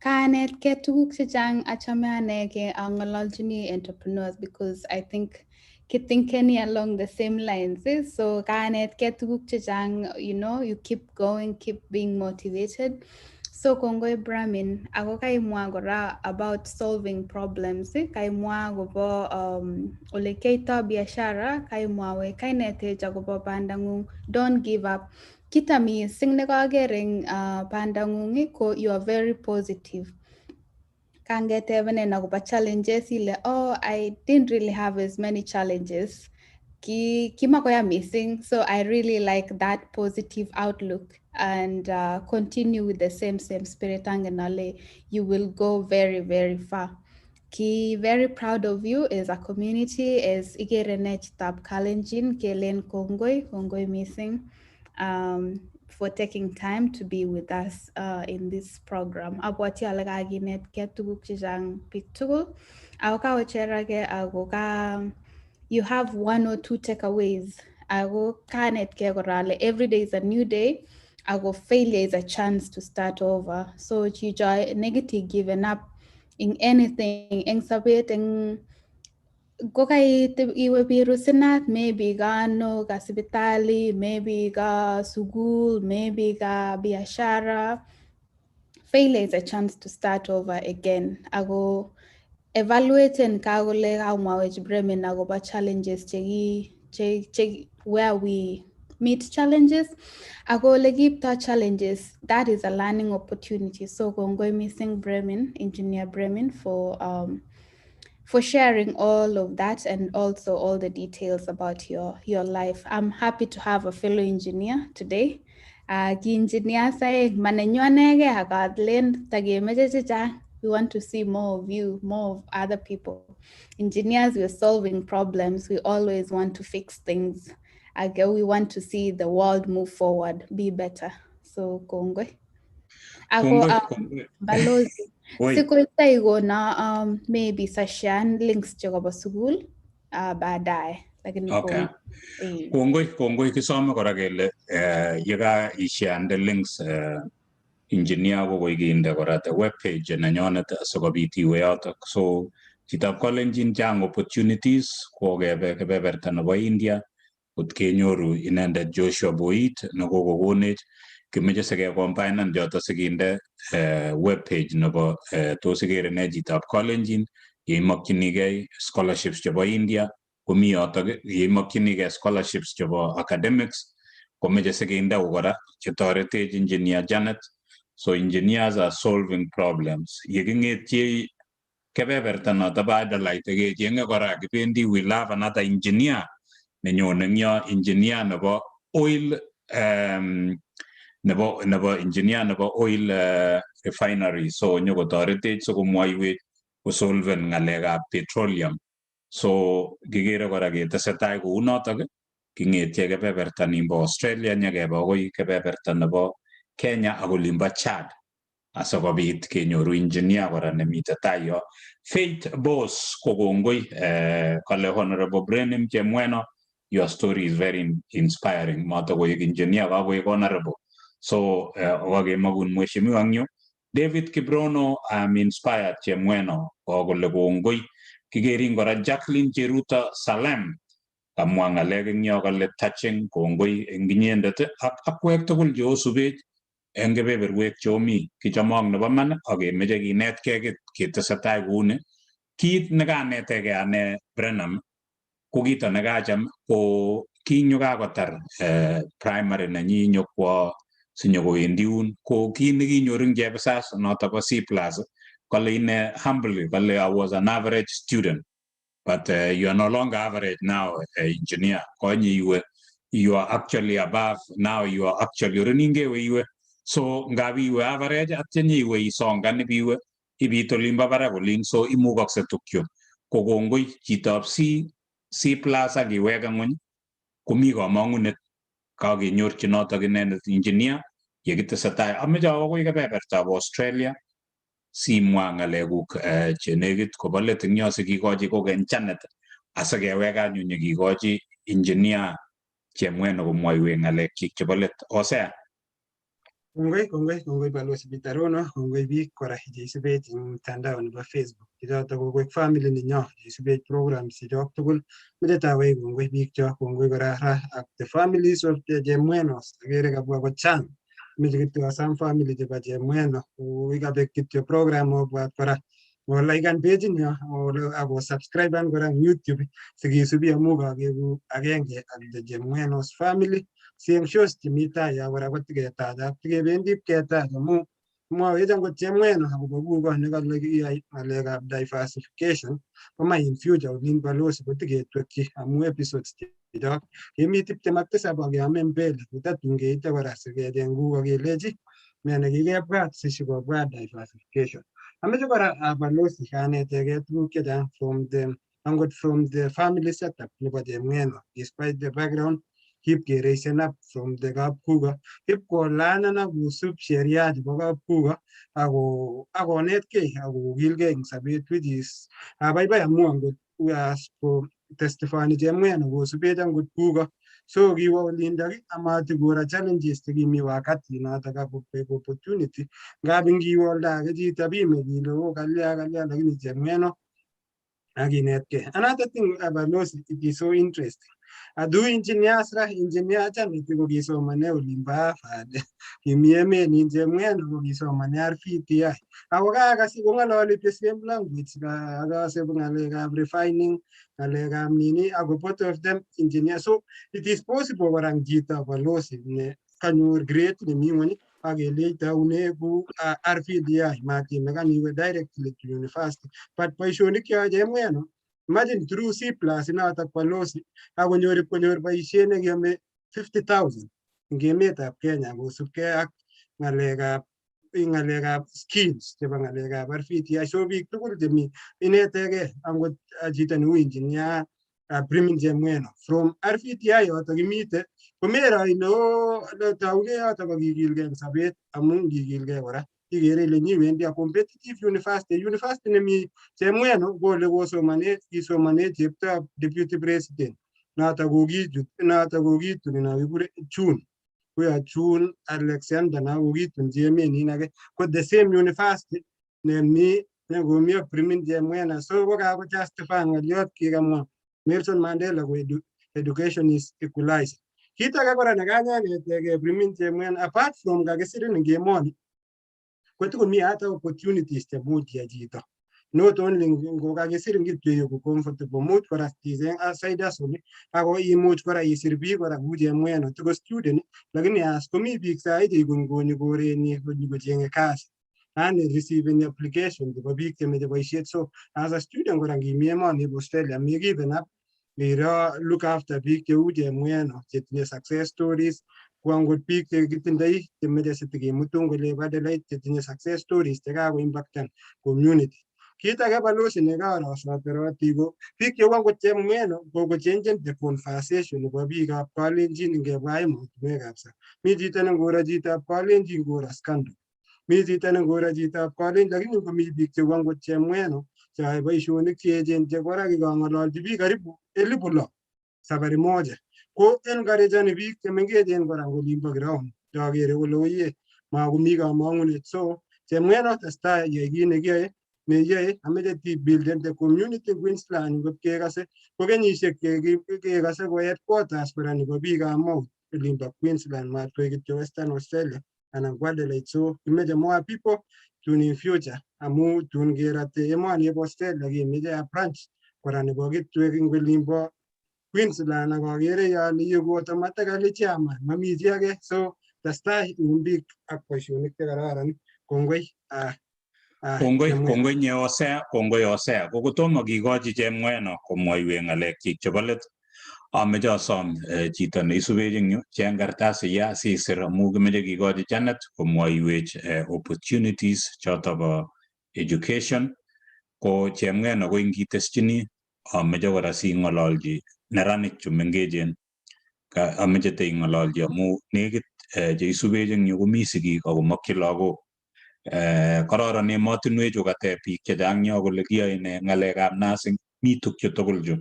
D: kaanetkei tuguk chechang achame ane ang'ololchini entrepreneurs because I think kithinkeni along the same lines. So kaanetkei tuguk chechang, you keep going, keep being motivated. So kongoi Brahmin, ako kaimwa kora about solving problems. Kaimwa akobo ole keito biashara, kaimwa we kainetech akobo bandang'ung, don't give up. Kita mising nekaker eng bandang'ung ko you are very positive. kangetebenen akobo challenges ile I didn't really have as many challenges. Kimakoya missing, so I really like that positive outlook and continue with the same spirit angenale. You will go very, very far. Very proud of you as a community, as Igere chitab kalenjin kelen kongoi missing, for taking time to be with us in this program. Abwati alagaginet get tuguk chijang pictugul. You have 1 or 2 takeaways. Ago kanet ke korale. Every day is a new day. Ago failure is a chance to start over. So chijoy negative giving up in anything, in sabit, in gokai iwe birusinat, maybe ga no ga sibitali, maybe ga sugul, maybe ga biashara. Failure is a chance to start over again. Ago evaluating kagole how Bremen agoba challenges where we meet challenges. Ago legipta challenges, that is a learning opportunity. So going missing Bremen, Engineer Bremen, for sharing all of that and also all the details about your life. I'm happy to have a fellow engineer today. Engineer say manenyoanege hagadlen tagemeje chicha. We want to see more of you, more of other people. Engineers, we're solving problems. We always want to fix things. We want to see the world move forward, be better. So kongwe. Balozi. Siku itaigo na maybe sashan links chogoba sugul baadaye. Lakini
C: Okay. Kongoi kisome kora kele yeka ishande links engineer ko koiginde kora the web page nenyonet asikobit iwe yotok. So chitab kalenjin chang opportunities ko kebeberta nebo India kot kenyoru inendet Joshua Boit nekokokonech kimeche sikecombinen joto sikinde web page nebo tos ikere ne chitab kalenjin yeimokyinigei scholarships chebo India komi yotok, yeimokyinigei scholarships chebo academics komeche sikinde kora chetoretech engineer Janet. So engineers are solving problems. Yeking'etyi kebeberta noto badalaite kecheng'e kora kibendi we love another engineer nenyone eng yo, engineer nebo oil nebo engineer nebo oil refinery. So nyokotoretech sikomwoiwech kosolven ng'alekab petroleum. So kikere kora ketesetai kou notok king'etye kebeberta nimbo Australia nyakeba akoi kebeberta nebo Kenya ak olimbo Chad asikobit kenyoru engineer kora nemite tai yo. Faith Boss ko kongoi kale Honorable Brenim Chemweno, your story is very inspiring. Mato koik engineer kakoik honorable. So wakemagun mheshimiwa ngyo David Kibrono, I'm inspired Chemweno kole kongoi. Kigerin kora Jacqueline Cheruta Salem kamwa ngalek eng yo kale touching kongoi eng inyendet ak akwek tugul cheosubech eng kebeberwek chomi kichomok nebo man ak kemeche kinetkei ketesetai kouni. Kit nekanetegei ane Brenham ko kito nekacham ko kinyo kakotar primary nenyi nyokwo sinyokowendi un ko kit nekinyoru eng chebisas noto ko C+ kale ine humbly kale I was an average student but you are no longer average now, engineer. Konye you are actually above now, you are actually running away. So ngabi iwe average atyenye iwe isongan ibiwe ibito limba barakolin so imukakse tukyo ko kongoi chitab C+ ak iweka ng'ony komi kamang'unet kakenyorchi notok inendet engineer yekitesetai. Ameche awo akoi kebebertab Australia simwa ng'alekuk chenekit kobo let eng yo sikikochi kokeny Janet asikeweka anyun nyekikochi engineer Chemweno komwoiwech ng'alekchik chebo let. Osea.
B: Kongoi Balozi Bitarono, kongoi biik kora cheisubech eng mtandao nebo Facebook. Choto kokoek family nenyo cheisubech programs chechok tugul. Metetawei kongoi biik chok, kongoi kora ak the families of the Chemwenos. Agere kabwa kochang. Meche kityo asam family chebo Chemweno. Ikabek kityo program obwat kora. Olaikan page nyo ako subscribe kora eng YouTube sikisubi amu kakeku agenge ak the Chemwenos family. Same shows chemi tai kora kotiketach ak tikebendi ketach amu mwawech angot chemweno akobo kuko nekale kiyai ng'alekab diversification koma in future olin balozi kotiketwekyi amu episodes chechok kemi 27 akeame mbele kotatun keite kora sikecheng kuko kelechi ne nekikebwat sishikobwat diversification. Ameche kora balozi kaneteke tuguk chechang from the family setup nebo chemweno despite the background keep raising up from the kapkuko ipkolanan akosup sheria chebo kapkuko akonetkei akokilgei eng sabet which is abaibai amu angot as ko testifani chemweno kosubech angot kuko so kiwo olindok amatikoro challenges chekimi wakati notok akopek opportunity ngap ngiwe oldake chito bime kile kalya lakini chemweno akinetkei. Another thing balozi, it is so interesting. Adu engineers engineer chaniti ko kisomane olimbo Harvard. Kimi emet chemweno ko kisomane RVTI. Ako kakas kong'ololi the same language akase ng'alekab refining, ng'alekab nini, ako both of them engineer. So it is possible warang chito balozi ne kanyor grade nemi ng'ony akele taune ku RVTI matime kaniwe directly to university. But boishonik cho chemweno imagine through C+ inotok balozi akonyor boisiet nekiyome 50,000 eng emetab Kenya kosubkei ak ng'alekab skills chebo ng'alekab RVTI. So biik tugul chemi ineteke angot chito neu engineer Brimin chemweno from RVTI yotok imite komero ile taukei yotok kokikilgei eng sabet amu ngikilgei kora ikere ile nyiwendi a competitive university nemi chemweno kole kisomane cheptab deputy president notok kokitun nakikure June Alexander na kokitun emet nin age ko the same university nekomi ak Brimin chemweno so kokako justify ng'oliot kikamwa Nelson Mandela ko education is equalizer. Kit age kora nekanyeteke Brimin chemweno apart from kakisirin eng emoni kotokomi hata opportunities chemuch iyai chito not only ngokakisirin kityo iku comfortable much kora tiseng side hustle ako imuch kora isir biik kora kou chemweno tiko student lakini as komi biik sahi cheikonykonyi korenyi kocheng'e kasi yani receiving application chebo biik chemeche boisiet. So as a student kora ngimi emoni bo Australia mi given up iro look after biik cheu chemweno chetinye success stories ko angot biik chekitindoi chemeche sitikemutun kole Adelaide chetinye success stories chekako impactan community. Kit age balozi nekaraswateroti ko biik cheu angot chemweno kokochangen the conversation nebo biikab kalenjin ngebwa emotinwekab sang. Mi chito nengoro chitab kalenjin koro scandal. Mi chito nengoro chitab kalenjin lakini komi biik cheu angot chemweno cheyoe boisionik cheechen che kora kikang'ololchi biik karibu 6,000 safari moja. Ko encourageni biik chemengechen kora olimbo ground chakere kole oye makomi kamang'unet. So chemweno testai iyai kit nekiyoe ameche ti builden the community Queensland ngot kekase ko kenyisiek kekase ko headquarters kora nebo biikab Mount olimbo Queensland matkoek kityo Western Australia anan ko Adelaide. So kimeche more people tun in future amu tun kerate emoni ebo Australia kemeche a branch kora nebo kitwek eng olimbo Queensland akakere ale iyeku automatically chairman mami chi age. So testai iun biik ak boisionik chekararan. Kongoi.
C: Kongoi osea ko kotomo kikochi chemweno komwoiwech ng'alekchik chebo let ameche asom chito neisubech eng yu cheng kartasi ya sisir amu kimeche kikochi Janet komwoiwech opportunities choto bo education ko chemweno ko ingiteschini ameche kora sing'ololchi neranik chu mengechen ameche teing'ololchi amu nekit cheisubech eng yu komi sigik akomokyi lagok. Kororon emotinwechu kateb biik chechang yo kole kiyoe ne ng'alekab nursing mi tukchu tugul chu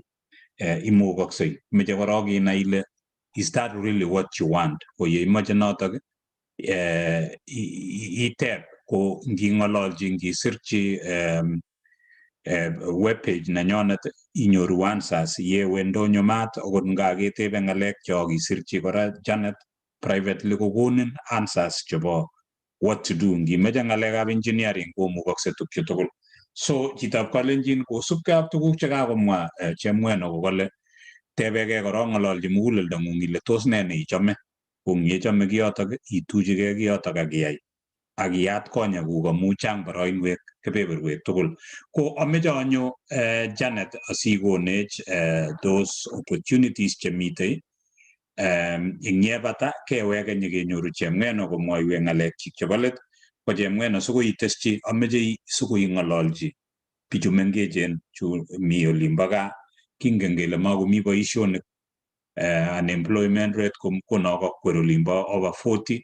C: imukoksei. Meche korok inai ile is that really what you want ko yeimache notok iteb ko nging'ololchi ngisirchi webpage nenyonet inyoru answers yewe ndonyo maat akot ngaketebe ng'alek cho kisirchi kora Janet privately kokonin answers chebo what to do. Ngimeche ng'alekab engineering komukoksei tukchu tugul. So chitab kalenjin kosubkei ak tuguk chekakomwa chemweno kokole tebekei korok ng'ololchi muguleldong'ung ile tos ne neichome ko ngechome kiyotok ituchigei kiyotok akiyai ak iyat konyekuk amu chang boroinwek kebeberwek tugul. Ko ameche anyo Janet asikonech those opportunities chemitei. Ing yebata keweke nyekenyoru Chemweno komwoiwech ng'alekchik chebo let. Ko Chemweno sikoi iteschi ameche sikoi ng'ololchi bichu mengechen chu mi olimbo gaa, kingen kele makomi boisionik, unemployment rate kono kakwer olimbo over 40,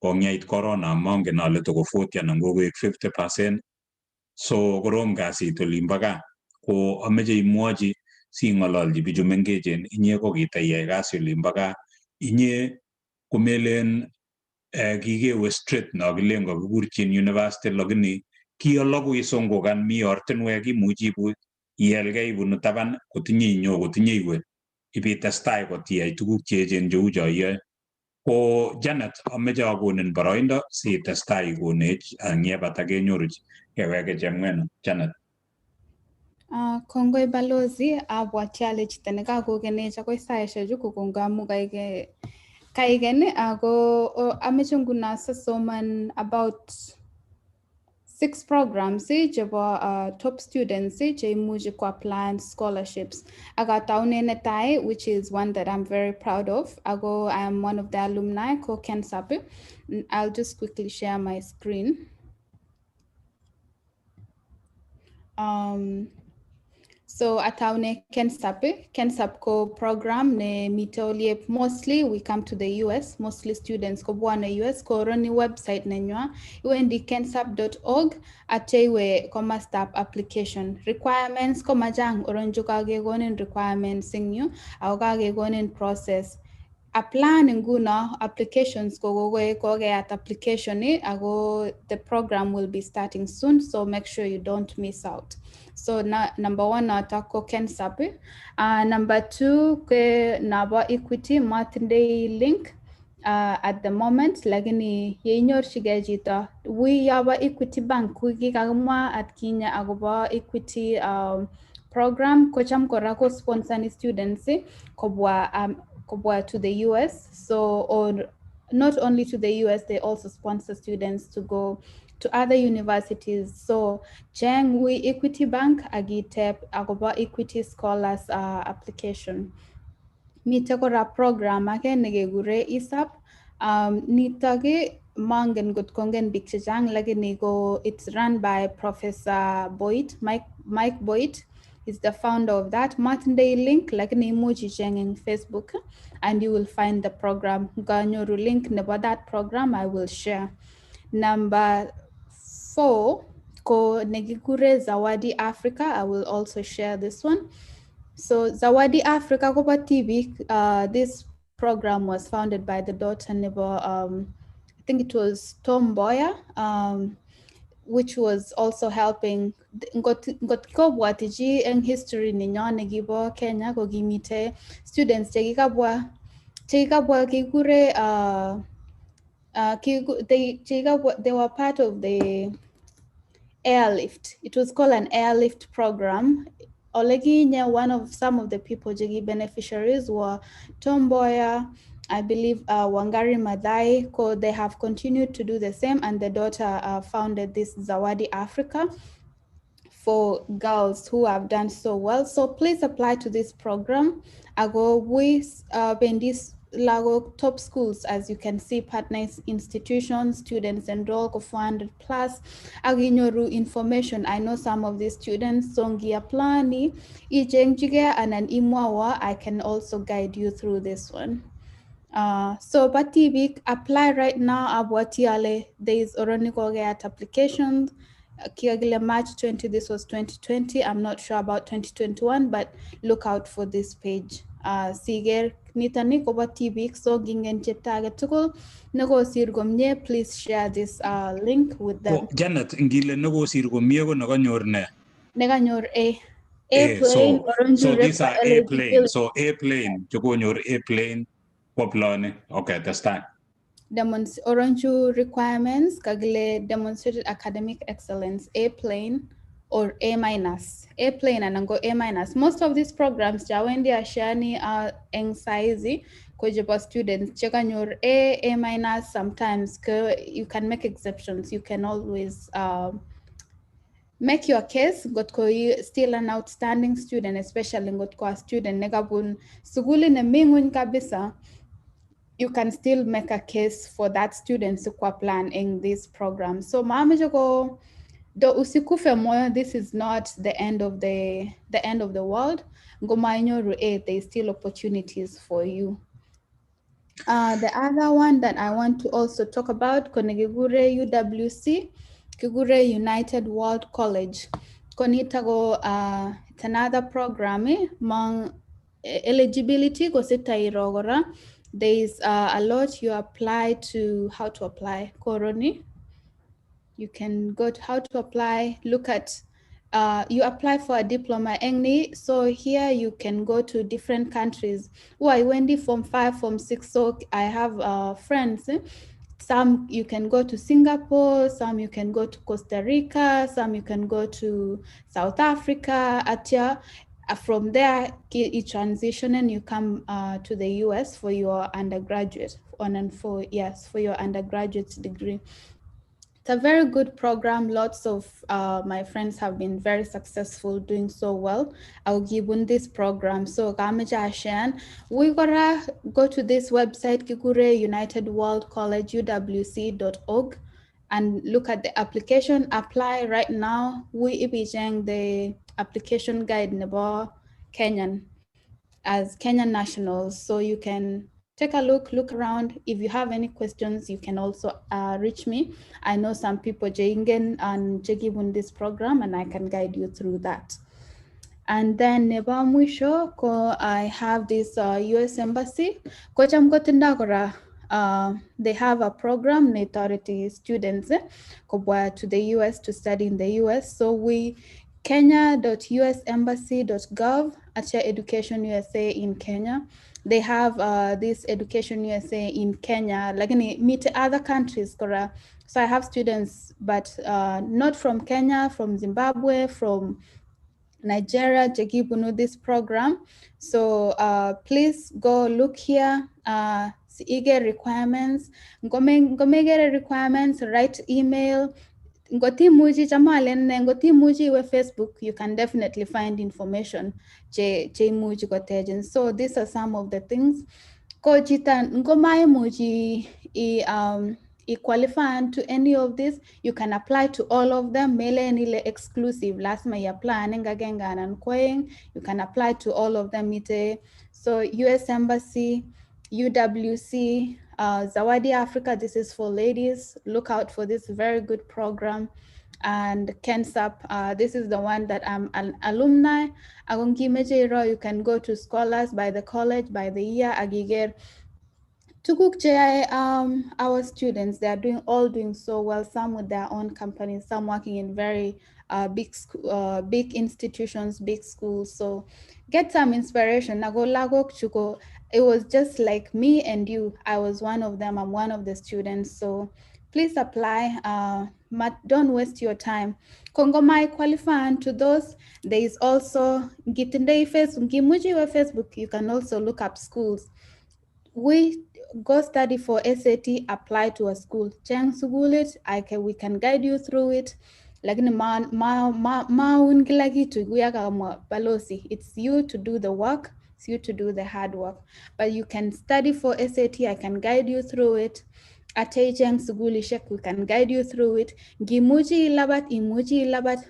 C: kong'ait corona mangen ale toko 40 anan kokoek 50%. So korom kasit olimbo gaa. Ko ameche imwochi sing'ololchi bichu mengechen, inye kokitaiyai kasi olimbo gaa, inye komelen kikewe straight no kilen kakikurchin university, lakini kioloku isungukan, mi ortinwek imuchi ielgei ibunu taban kotinye inyo kotinye iwe ibitestai kotiyai tuguk cheechen cheu cho iyoe. Ko Janet, ameche akonin boroindo sitestai ikonech ang yebata kenyoru keweke Chemweno. Janet.
D: Kongoi balozi, abwati ale chito nekakokenech akoi saishechu ko kongoi amu kaiken ako ameche nguno soman about 6 programs chebo top students cheimuchi ko-apply scholarships. Akataune netai, which is one that I'm very proud of. Ako I am one of the alumni ko Kensap. I'll just quickly share my screen. So ataune Kensap ko program ne mitoliep. Mostly we come to the US, mostly students ko bwana US ko roni website nenywa iwendi kensap.org ateiwe koma start application requirements ko majang oronjo kagegonin requirements singyu au kagegonin process. Apply nguno applications at application ago the program will be starting soon, so make sure you don't miss out. So number 1 natako Kensap. Number 2 ke naba equity Martinday link at the moment lakini yenyorchigei chito wi yaba Equity Bank wiki kakimwa at kinya agobo equity program kocham kora ko sponsor students kobwa to the US. So, or not only to the US, they also sponsor students to go to other universities. So, Cheng we Equity Bank agitep agoba Equity Scholars application. Mite kora program ake nekekure ISAP. Nitake mangen got kongen bik chechang lakini ko it's run by Professor Boyd, Mike Boyd. Is the founder of that. Martinday link lakini imuchi cheng in Facebook and you will find the program. Ganyoru link about that program I will share. Number 4 ko negikure Zawadi Africa. I will also share this one. So Zawadi Africa Kopa TV, this program was founded by the daughter neighbor, I think it was Tom Boyer, which was also helping ngot ko bwatiji eng history ninyo nekibo Kenya ko kimite students chekikabwa kikure they were part of the airlift. It was called an airlift program. One of some of the people jegi beneficiaries were Tom Boyer, I believe Wangari Maathai. They have continued to do the same, and the daughter founded this Zawadi Africa for girls who have done so well. So please apply to this program. Ago we these Lago top schools, as you can see, partner institutions, students enroll ko 400 plus. Aginyoru information. I know some of these students songia plani, ijengjiga and an imwawa. I can also guide you through this one. So Batibik apply right now. Abwatiale there is Oroniko at applications. Kiagile March 20, this was 2020. I'm not sure about 2021, but look out for this page. Siger nitani ko Batibik so gingen cheptage tukul nago sirgomye. Please share this link with them.
C: Janet ngile nago sirgomye ko naganyor ne?
D: Naganyor A-plane,
C: so these are A-plane. So A-plane, chukonyor A-plane, poplane. Okay, that's that.
D: Orange requirements, Kagile demonstrated academic excellence, A-plane or A-minus. A-plane and go A-minus. Most of these programs, Jawendi Ashani are anxiety, Kojiba students, chekanyor A minus, sometimes you can make exceptions. You can always make your case. Got you still an outstanding student, especially got a student negabun suguli ne mingun kabisa. You can still make a case for that student to plan in this program. So mama go do usikufe moyo, this is not the end of the world. Ngomainyo there's still opportunities for you. The other one that I want to also talk about, Konegigure UWC, Kigure United World College. Konitago, it's another program, among eligibility, Kosita Irogora. There is a lot you apply to, how to apply, Koroni. You can go to how to apply, look at, you apply for a diploma, so here you can go to different countries. I went from 5, from 6, so I have friends. Some you can go to Singapore, some you can go to Costa Rica, some you can go to South Africa, Atia. From there, you transition and you come to the US for your undergraduate, for your undergraduate degree. It's a very good program. Lots of my friends have been very successful, doing so well. I'll give you this program. So we gotta go to this website, Kigure United World College, UWC.org, and look at the application. Apply right now. We ibijang the application guide about Kenyan as Kenyan nationals. So you can take a look around. If you have any questions, you can also reach me. I know some people Jingen and Jegibun this program, and I can guide you through that. And then Neba Mwisho, I have this US Embassy. They have a program, authority students to the US to study in the US. So we kenya.usembassy.gov, Education USA in Kenya. They have this Education USA in Kenya, like meet other countries. So I have students, but not from Kenya, from Zimbabwe, from Nigeria, Jegibunu, this program. So please go look here. Igere requirements, ngomegere requirements, write email. Ngoti muji jamalen, ngoti muji we Facebook, you can definitely find information. Muji gotejen. So these are some of the things. Ko jita ngomai muji qualify to any of this, you can apply to all of them. Mele nile exclusive. Last my apply nengagenga and koing. You can apply to all of them. So US Embassy, UWC, Zawadi Africa. This is for ladies. Look out for this very good program. And Kensap, this is the one that I'm an alumni. You can go to scholars by the college, by the year, Igere. Our students, they are doing so well, some with their own companies, some working in very big institutions, big schools. So get some inspiration. It was just like me and you. I was one of them. I'm one of the students. So please apply. Don't waste your time. Kongomai qualifying to those. There is also Facebook. You can also look up schools. We go study for SAT, apply to a school. Chang Sugulit, we can guide you through it. Like it's you to do the work, it's you to do the hard work. But you can study for SAT, I can guide you through it. Atejang Suguli Shek, we can guide you through it. Gimuji labat,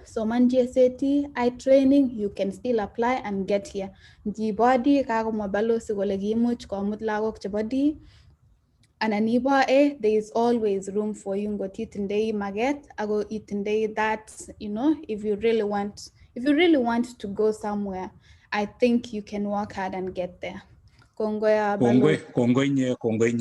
D: Somanji SAT, training, you can still apply and get here. Gibody, Kago Mabalo Sugole Gimuch, Komut Lagok Chabadi. And there is always room for you. Go titinde maget, I go itinde that, if you really want to go somewhere, I think you can work hard and get there.
C: Kongoi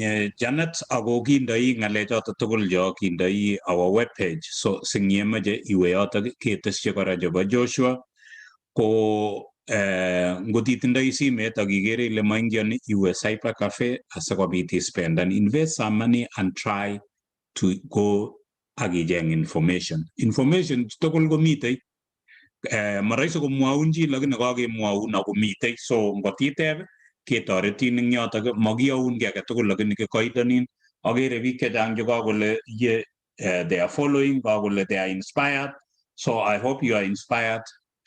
C: nye Janet, ago kindai ngale choto tugul jo kindai our webpage. So singiemaje iwe yoto ketesye kora jobo Joshua ko ngotitindai simet akikere ile maingiani iwe cyber cafe asikobit spend and invest some money and try to go akijeng information tugul komitei maraisi komwaun chi lakini kakemwaun akomitei. So ngotiteb ketoretin ing yotok magiyaun ki age tugul lakini kikoitonin agere biik chechang che kakole ye they are following kakole they are inspired, so I hope you are inspired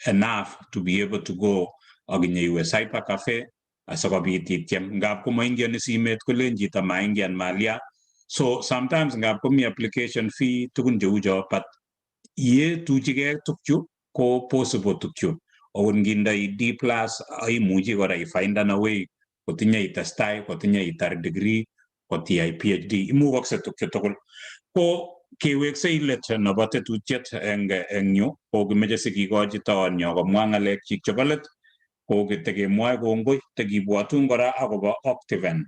C: enough to be able to go aginye cyber cafe asakobit ityem ngap komaingiani simet kolen chito maingian malia, so sometimes ngap komi application fee tugun cheu cho, but ye tuchige tukchu ko possible tukchu akot ngindai D+ imuchi kora ifindan a way kotinye itestai kotinye itar degree kotiyai PhD imukakse tukchu tugul ko keweksei let nebo tetutiet eng yu ko kimeche sikikochi taonyo komwa ng'alekchik chebo let ko kitekemwoe kongoi tekibwatun kora akobo Optiven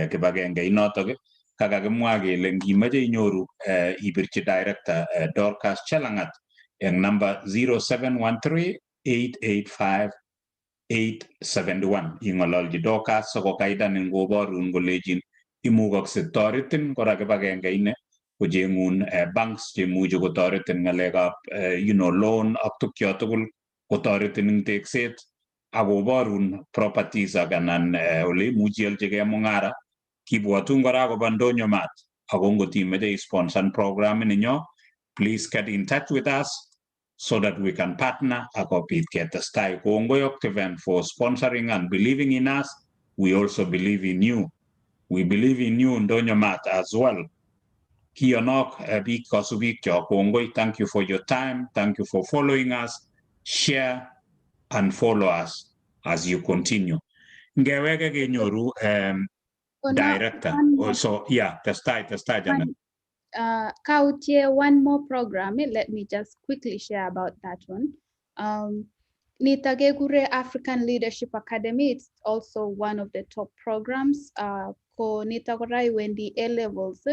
C: kibagenge inotok kakakimwa kele ngimeche inyoru ibirchi director Dorcas Chelangat eng number 0713-885-871 ing'ololji Dorcas soko kaidan eng koborun kolejin imukakse toretin kora kibagenge ine kocheng'un banks chemuchi kotoretin ng'alekab loan ak tukyo tugul kotoretin eng tekset akoborun properties anan ole imuchi ialchigei mung'ara. Kibwatun kora akobo ndonyo mat ako ngot imeche isponsor program ninyo, please get in touch with us so that we can partner akobit ketestai. Kongoi Optiven for sponsoring and believing in us. We also believe in you. We believe in you ndonyo mat as well. Kiyonok biik kasubik cho kongoi. Thank you for your time. Thank you for following us. Share and follow us as you continue. Ngeweke kenyoru director also, yeah, testai Janet.
D: Kautie, one more program. Let me just quickly share about that one. Nitagekure African Leadership Academy. It's also one of the top programs. Ko nitakorai when the A levels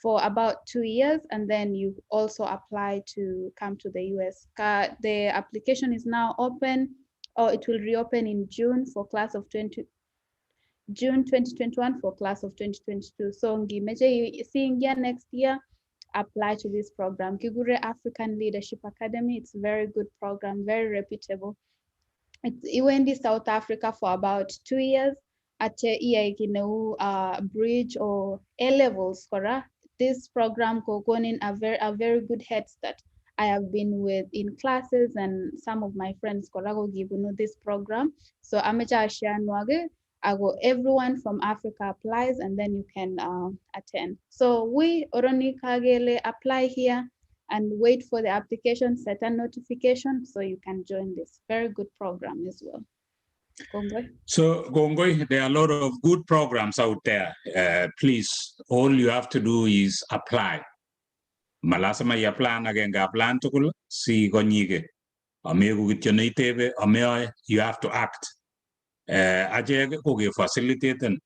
D: for about 2 years, and then you also apply to come to the US. The application is now open, or it will reopen in June for class of June 2021 for class of 2022. So ngimeje seeing here next year, apply to this program. Kigure African Leadership Academy. It's a very good program, very reputable. It went in South Africa for about 2 years at bridge or A levels. This program in a very good head start. I have been with in classes, and some of my friends give this program. So Amecha share nwage. Everyone from Africa applies, and then you can attend. So we Oroni Kagele apply here and wait for the application, set a notification so you can join this very good program as well. Gongoi.
C: So Gongoi, there are a lot of good programs out there. Please, all you have to do is apply. Malasama ya plan again plan tukul si gonyige. Amegu kityoneitebe ameoy, you have to act. Ajeg koge facilitaten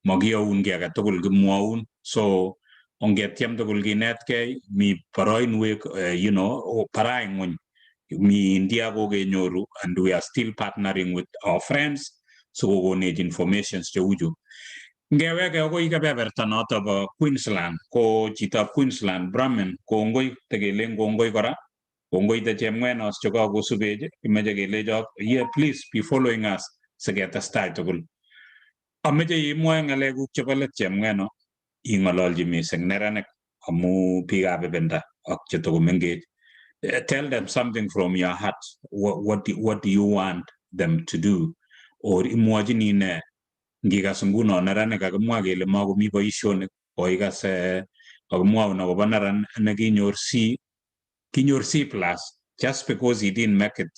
C: magiyaun gi age tugul gimwaun, so ongetyem tugul kinetkei mi paroinwek paraingwony mi India koge nyoru, and we are still partnering with our friends so kogonech informations cheuchu. Ngeweke akoi kebeberta noto bo Queensland ko chitab Queensland Brahmin kongoi tegelen kongoi kora kongoi te chemweno chekakosubech kimeche kelechok please be following us siketestai tugul. Ameche imwoe ng'alekuk chebo let chemweno ing'ololji mising neranik amu biikab ibinda ak chetokomengech. Tell them something from your heart. What do you want them to do? Or imwachini ne ngikas nguno neranik kakimwa kele makomi boisionik koikas kakimwaun akobo neran nekinyor C just because he didn't make it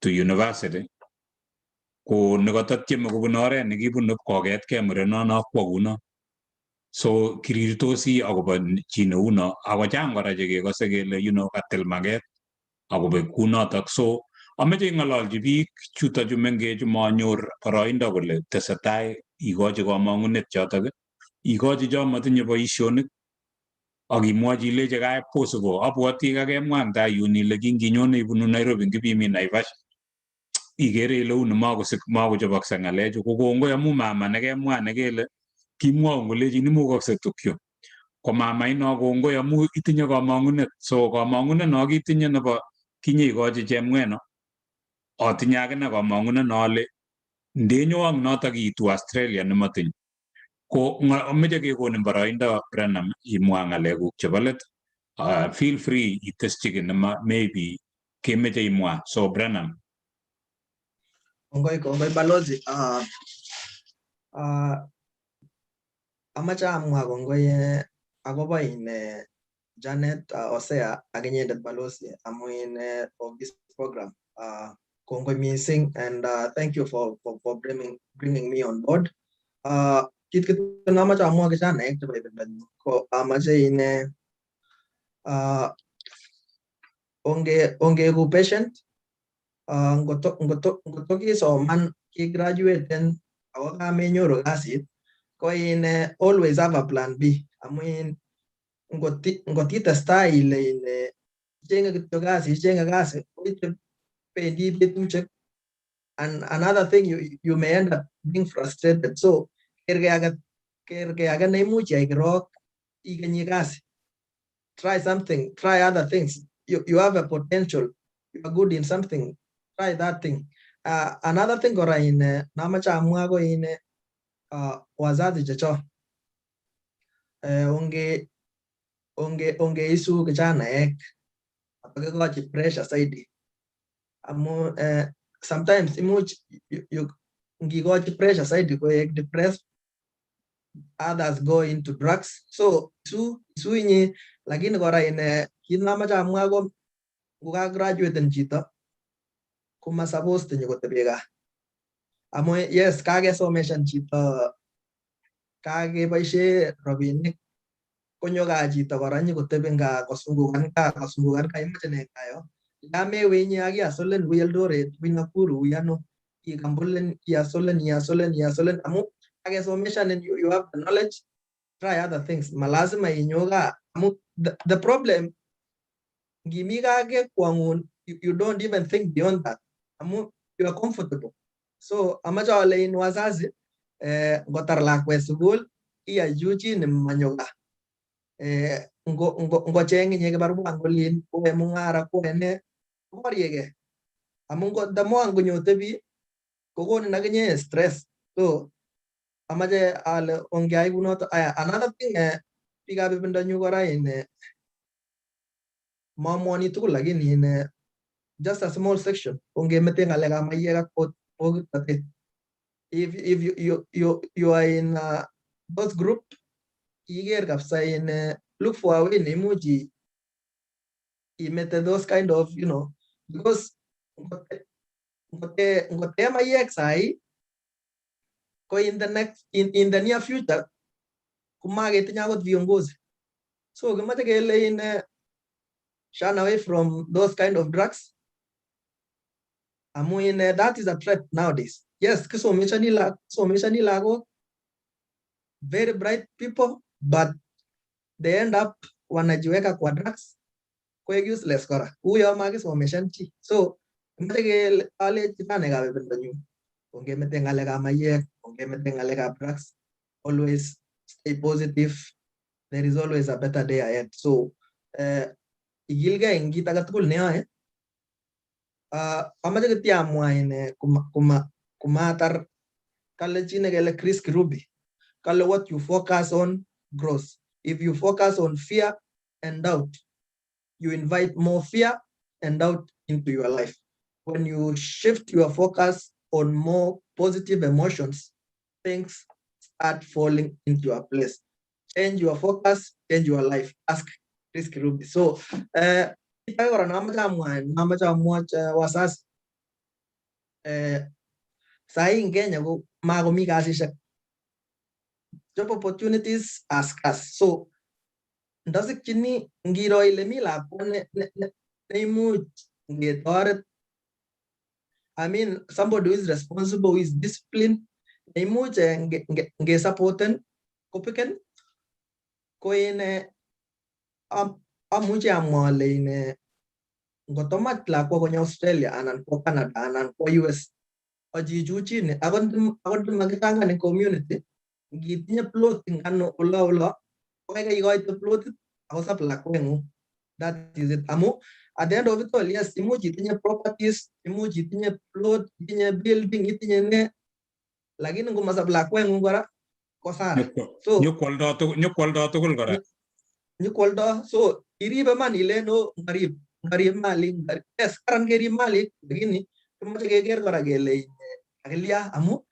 C: to university. Ko nekatatyeme kobun oret nekibun koketkei murenono kwo kuno. So kirirtosi akobo chi neuno ako chang kora chekekose kele katil maket akobo kunotok. So ameche ing'ololji biik chuto chu mengech manyor boroindo kole tesetai ikochi kamang'unet chotok, ikochi cho matinye boisionik akimwochi ilechi kae possible. Abwoti kakemwa eng tai yun ile kinginyone ibunu Nairobi ngibimi Naivasha igere ile uni makochobokse ng'alechu. Ko kongoi amu mama nekemwa nekele kimwaun kolechin imukakse tukyu. Ko mama ino kongoi amu itinye kamang'unet. So kamang'unet no kitinye nebo kinye ikochi chemweno, atinye akine kamang'unet no ale ndenyo ang notok itu Australia nematin ko meje ke ko barainda Brenham imwa ngalekuk chebo let feel free itestige nama maybe ke meje imwa so Brenham
E: Kongoi balozi amache amwa kongoi akobo Janet Osea ak inyendet balozi amun of this program. Kongoi missing and thank you for bringing me on board. Kit kito na amache amwa kichana chebo ibendanyu ko amache onge ku patient ngoto kisoman ki graduate ako kamenyoru kasit ko always have a plan B. Amun ngotitestai ile ichenge kityo kasi koite pendi betushek, and another thing you may end up being frustrated. So kerge age neimuch iyai kirok ikenyi kasi. Try something, try other things. You have a potential, you are good in something, try that thing. Another thing kora namache amwa ko wazazi checho onge isu kijanaek apakikochi pressure zaidi amu sometimes imuch ngikochi pressure zaidi koek depressed, others go into drugs. So isu inyi lakini kora kit namache amwa ko kukagraduaten chito kuma supposed nyikotebi gaa amu yes kakesomeshan chito kakeboishe rabinik konyo gaa chito kora nyikotebi gaa kosungukan imache ne kayo yamewenyi akiasolen wi Eldoret wi Nakuru wi ano ikambulen iasolen amu kakesomeshan and you have the knowledge. Try other things, malazima inyo gaa amu the problem ngimi gaa ke kwangun you don't even think beyond that amu you are comfortable. So amache ale wazazi ngotar lakwet sukul iyajuchi nemanyo gaa ngocheng inye kibarua ngolin kowe mung'ara kowe ne koboryege amu the more ngonyotebi kokonin akinye stress. So amache ale ongeai kunoto. Another thing biikab ibindanyu kora mamwoni tugul lakini just a small section ongemete ng'alekab maiyek ak pokitotet. If you are in those group iger kapsa look for a way neimuch imete those kind of because ngote maiyek sahi ko in the near future kumaketinye akot viongozi. So kimache kele shun away from those kind of drugs amu that is a threat nowadays. Yes, kisomeshani lagok very bright people but they end up wanajiweka kwa drugs kwa useless kora huyo makisomeshan chi. So kimache kele ale chitanekab ibindanyu ongemete ngalekab maiyek ongemete ngalekab drugs, always stay positive. There is always a better day ahead. So igilgei eng kit age tugul neyoe. Amache kityo amwa kumatar kale chi nekele Chris Kirubi kale what you focus on grows. If you focus on fear and doubt, you invite more fear and doubt into your life. When you shift your focus on more positive emotions, things start falling into your place. Change your focus, change your life. Ask Chris Kirubi. So kora namache amwa wasasi sahi ing Kenya ko makomi kasishek. Job opportunities are scarce. So ndasikchini ngiro ile mi lakwa neimuch ngetoret, I mean somebody who is responsible, who is disciplined, neimuch ngesupporten kopiken ko amuche amwa ale ngotomach lakwa konyo Australia anan ko Canada anan ko US ajichuchine akot makitangan eng community ngitinye plot ngano ola kokai ikoite plot akosap lakweng'ung. That is it. Amu at the end of it all, yes, imuch itinye properties, imuch itinye plot, itinye building, itinye ne, lakini ngomasab lakweng'ung kora kosara. So
C: nyokwoldo tugul kora.
E: Nyokwoldo, so iribe man ile no ngarib malik. Yes, karan kerib malik, lakini kimache keker kora kele kakilya amu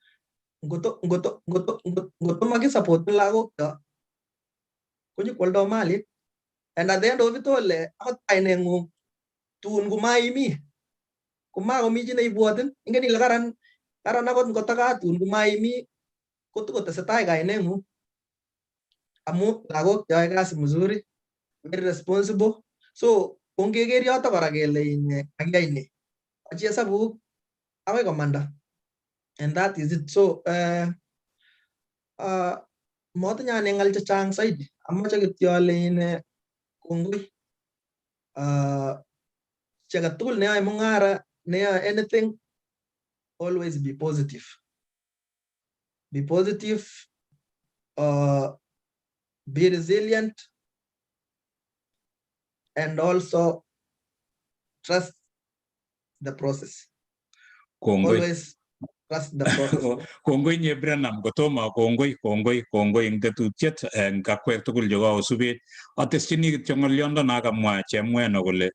E: ngoto makisupport lagok cho konyokwoldo malik. And at the end of it all, akot kaineng'ung tun kumaimi kumakomi chi neibwotin, ingen ile karan akot ngotakatun kumaimi kotokotesetai kaineng'ung amu lagok cheyoe kasi mzuri, very responsible. So kongeker yoto kora kele kakiyai ni achi hesabuk akoi komanda, and that is it. So motinye ane ng'al chechang saidi, amoche kityo ale kongoi chi age tugul neyoe mung'ara, neyoe anything, always be positive. Be positive, be resilient, and also trust the process. Always trust the process.
C: Kongoi nye Brenham, kotomo kongoi ing tetutiet eng kakwek tugul cheko usubet. Ateschini kityo ng'oliondo nakamwa Chemweno kole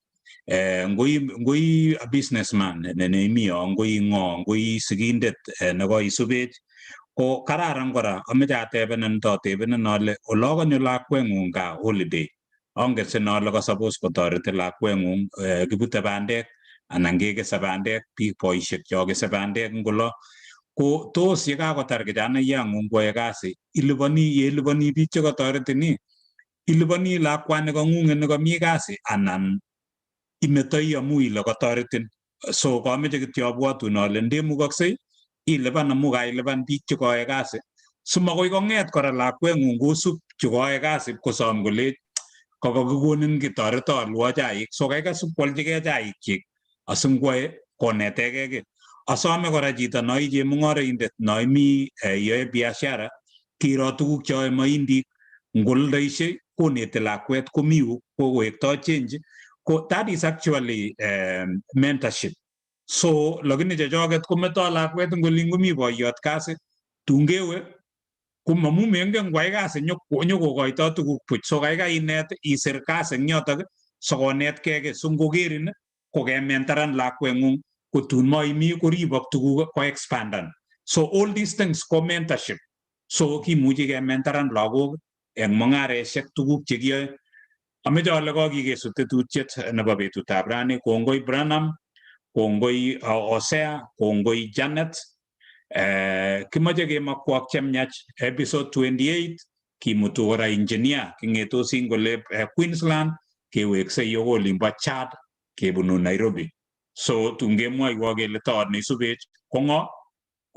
C: ngoi businessman neimi ngoi ng'o, ngoi sigindet nekoi subet, ko kararan kora ameche atebenen ale olakonyo lakweng'ung gaa holiday, anget sinole ko suppose kotoreti lakweng'ung kibute bandek anan kekese bandek, biik boisiek cho kese bandek ngolo, ko tos yekakotar kijanayang'ung koyoe kasi yelipani biik chekotoretini, ilipani lakwani kang'ung'et nekami kasi anan imetoi amu ile kotoretin. So kameche kityo abwatun ale ndemukoksei ilipan amu kailipan biik chekoyoe kasi, simakoi kong'et kora lakweng'ung kosup chekoyoe kasi kosom kole kakikonin kitoreto alwo chaik, so kaikai sipkwolchigei chaik chik asingwoe konetegei ki. Asome kora chito noi chemung'oroindet noimi yoe biashara, kiro tuguk cheyoe maindik ngoldoishe koneti lakwet komi kowektoi change, ko that is actually mentorship. So lakini chechoket kometoi lakwet ngolin komi boiyot kasi, tungewe komamu mengen kwai kasi nyokokoitoi tuguk puch. So kaikai inet isir kasi eng yotok sokonetkei ki, so ngokerin kokementoran lakweng'ung kotun maimi koribok tuguk ko expandan. So all these things ko mentorship. So kimuchi kementoran lagok eng mung'areshek tuguk chekiyoe. Ameche ale kakikesu tetutiet nebo betutab rani. Kongoi Branham, kongoi Osea, kongoi Janet. Kimache kemakwak chemyach episode 28 kimutu kora engineer kingetosi ngole Queensland kewekse yo olimbo Chad kebunu Nairobi. So tungemwoiwo kele toot neisubech ko ng'o,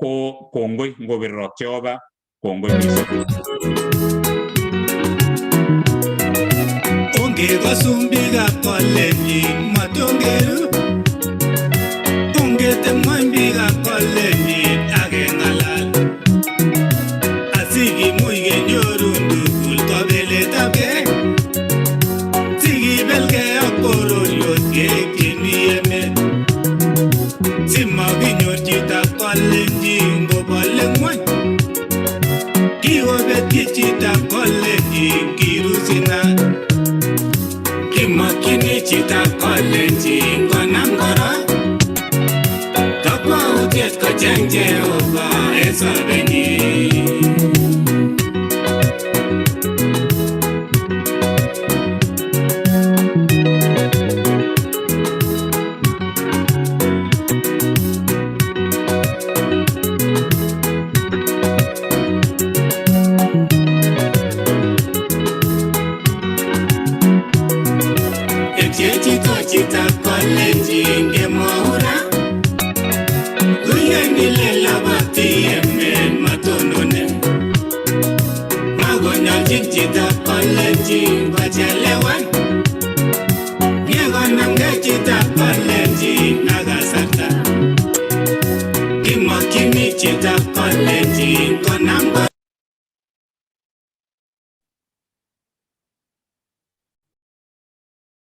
C: ko kongoi ngobirok Jehova, kongoi mising.
A: Ongekosum biikab Kalenjin matongeru, ongetemwony biikab Kalenjin akeng'alal, asikimuch kenyoru tugul kabeletabgei, sikibelgei ak bororiot keekchini emet, simakinyor chitab Kalenjin kobole ng'wony, kikobetyi chitab Kalenjin kirusinat. Kimakyini chitab Kalenjin konam korok, kakwautiet kocheng Jehova eng sobenyin. Chitab Kalenjin kemwaura, kuyengile labati emen matonone, makonyolchin chitab Kalenjin kochelewan, yekonamgei chitab Kalenjin ak kasarta, kimakyini chitab Kalenjin konam